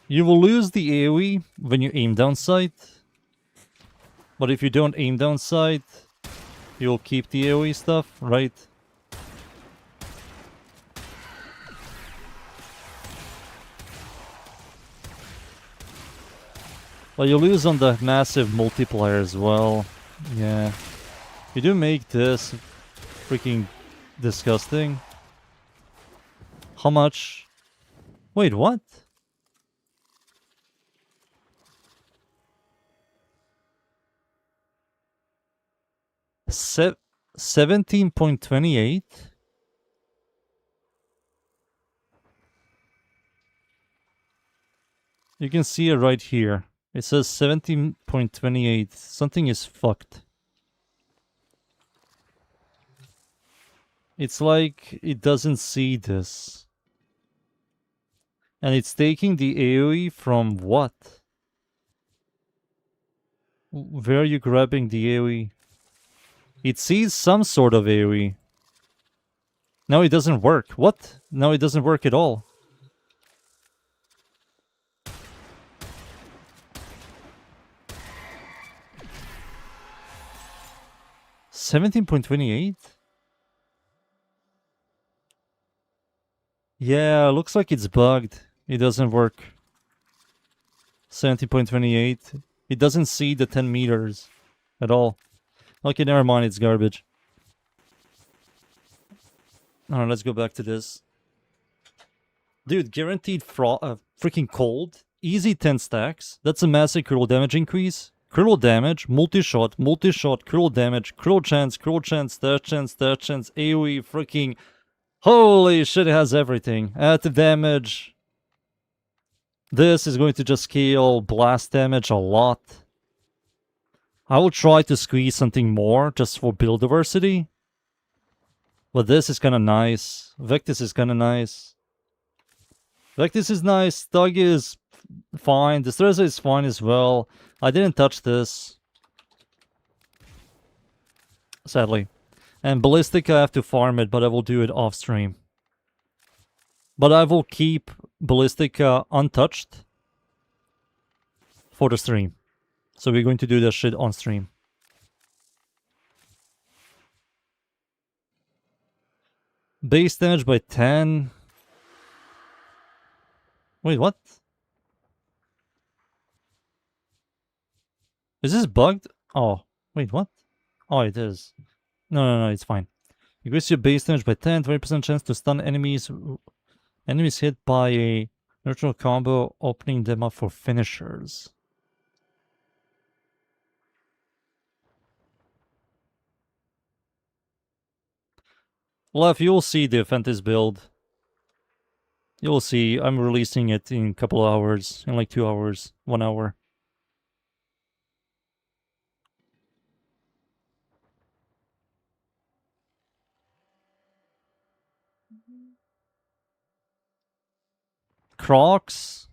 You will lose the AoE when you aim down sight. But if you don't aim down sight, you'll keep the AoE stuff, right? Well, you lose on the massive multiplier as well. Yeah. You do make this freaking disgusting. How much? Wait, what? Se 17.28? You can see it right here. It says 17.28. Something is fucked. It's like it doesn't see this. And it's taking the AoE from what? Where are you grabbing the AoE? It sees some sort of AoE. No, it doesn't work. What? No, it doesn't work at all. 17.28? Yeah, looks like it's bugged. It doesn't work. 17.28. It doesn't see the 10 meters at all. Okay, never mind, it's garbage. Alright, let's go back to this. Dude, guaranteed freaking cold. Easy 10 stacks. That's a massive critical damage increase. Critical damage, multi-shot, critical damage, critical chance, dash chance, AoE, freaking... Holy shit, it has everything. Add damage. This is going to just scale blast damage a lot. I will try to squeeze something more just for build diversity. But this is kind of nice. Vectis is kind of nice. Vectis is nice. Thug is fine. Distressa is fine as well. I didn't touch this. Sadly. And Ballistica, I have to farm it, but I will do it off stream. But I will keep Ballistica untouched for the stream. So we're going to do that shit on stream. Base damage by 10. Wait, what? Is this bugged? Oh, wait, what? Oh, it is. No, it's fine. Increase your base damage by 10, 20% chance to stun enemies. Enemies hit by a neutral combo, opening them up for finishers. Left, you'll see the Aphentis build. You'll see. I'm releasing it in a couple of hours. In like 2 hours. 1 hour. Crocs.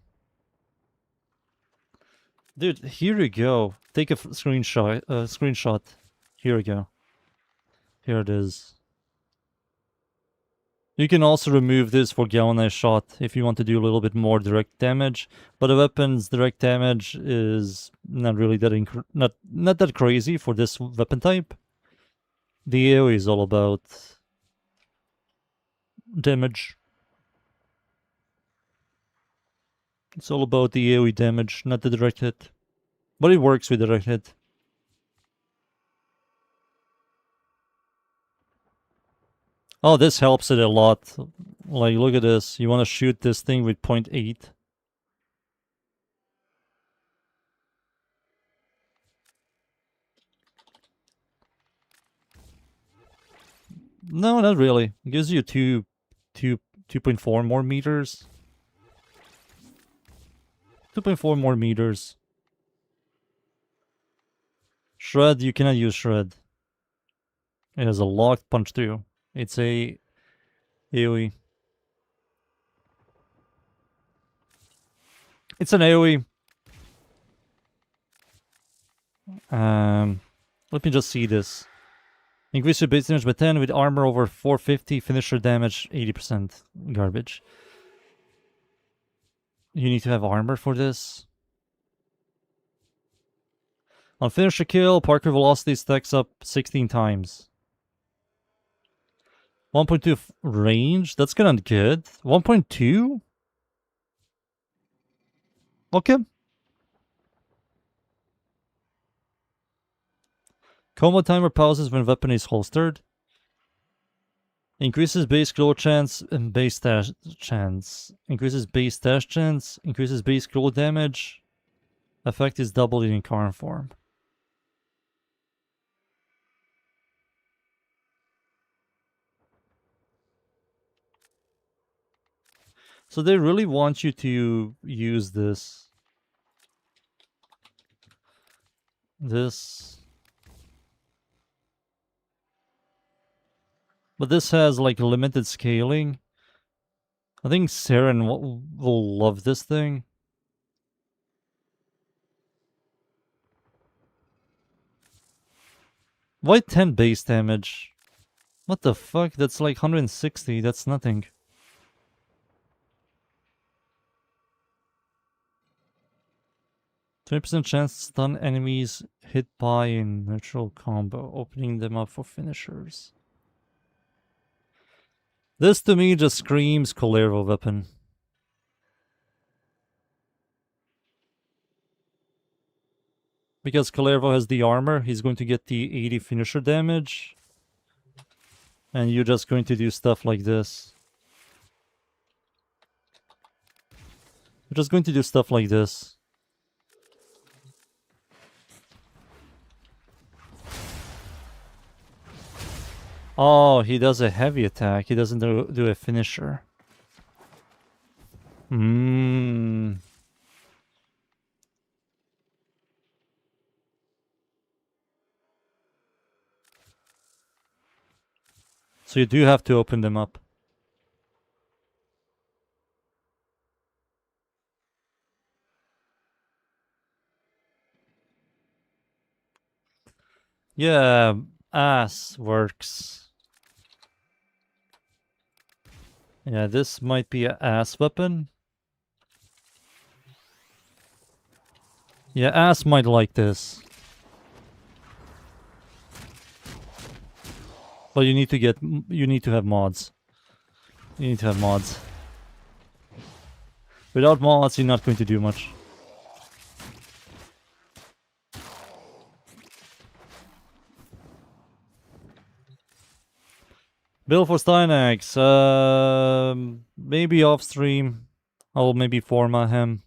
Dude, here you go. Take a screenshot. Here we go. Here it is. You can also remove this for galvanized shot if you want to do a little bit more direct damage. But the weapon's direct damage is not really that not that crazy for this weapon type. The AoE is all about damage. It's all about the AoE damage, not the direct hit. But it works with direct hit. Oh, this helps it a lot. Like, look at this. You want to shoot this thing with 0.8. No, not really. It gives you 2.4 more meters. 2.4 more meters. Shred, you cannot use Shred. It has a locked punch too. It's a AoE. It's an AoE. Let me just see this. Increase your base damage by 10 with armor over 450, finisher damage 80%. Garbage. You need to have armor for this. On finisher kill, Parker velocity stacks up 16 times. 1.2 range? That's kinda good. 1.2? Okay. Combo timer pauses when weapon is holstered. Increases base glow chance and base dash chance. Increases base dash chance. Increases base glow damage. Effect is doubled in Incarnon form. So they really want you to use this. But this has like limited scaling. I think Saren will love this thing. Why 10 base damage? What the fuck? That's like 160. That's nothing. 20% chance to stun enemies hit by a neutral combo, opening them up for finishers. This to me just screams Colero weapon. Because Colero has the armor, he's going to get the 80 finisher damage. And you're just going to do stuff like this. You're just going to do stuff like this. Oh, he does a heavy attack. He doesn't do a finisher. So you do have to open them up. Yeah, ass works. Yeah, this might be an ass weapon. Yeah, ass might like this. But you need to have mods. You need to have mods. Without mods, you're not going to do much. Bill for Stynax. Maybe off stream. I'll maybe format him.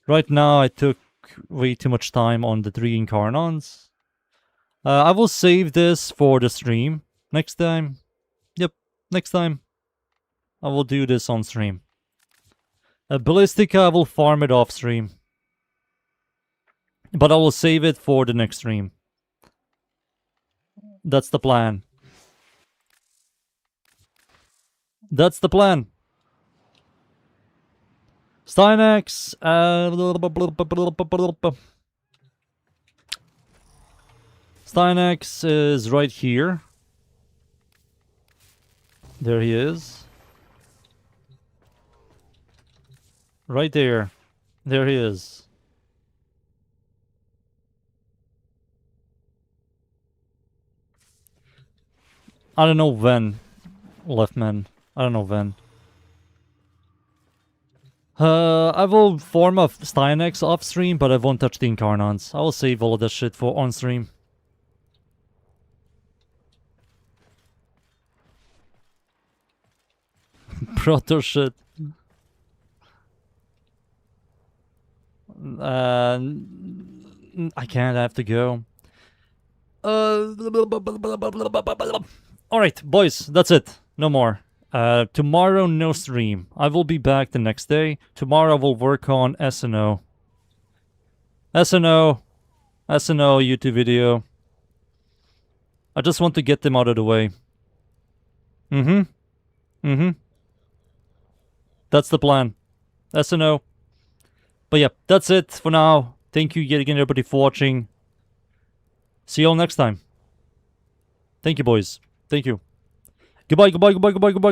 Right now, I took way too much time on the 3 Incarnons. I will save this for the stream. Next time. Yep, next time. I will do this on stream. Ballistica, I will farm it off stream. But I will save it for the next stream. That's the plan. That's the plan. Stynax. Stynax is right here. There he is. Right there. There he is. I don't know when, Leftman. I don't know when. I will form a Stynax off stream, but I won't touch the Incarnons. I will save all of that shit for on stream. Proto shit. I can't, I have to go. Alright, boys, that's it. No more. Tomorrow, no stream. I will be back the next day. Tomorrow, I will work on SNO. SNO YouTube video. I just want to get them out of the way. That's the plan. SNO. But yeah, that's it for now. Thank you yet again, everybody, for watching. See you all next time. Thank you, boys. Thank you. Goodbye, goodbye, goodbye, goodbye, goodbye.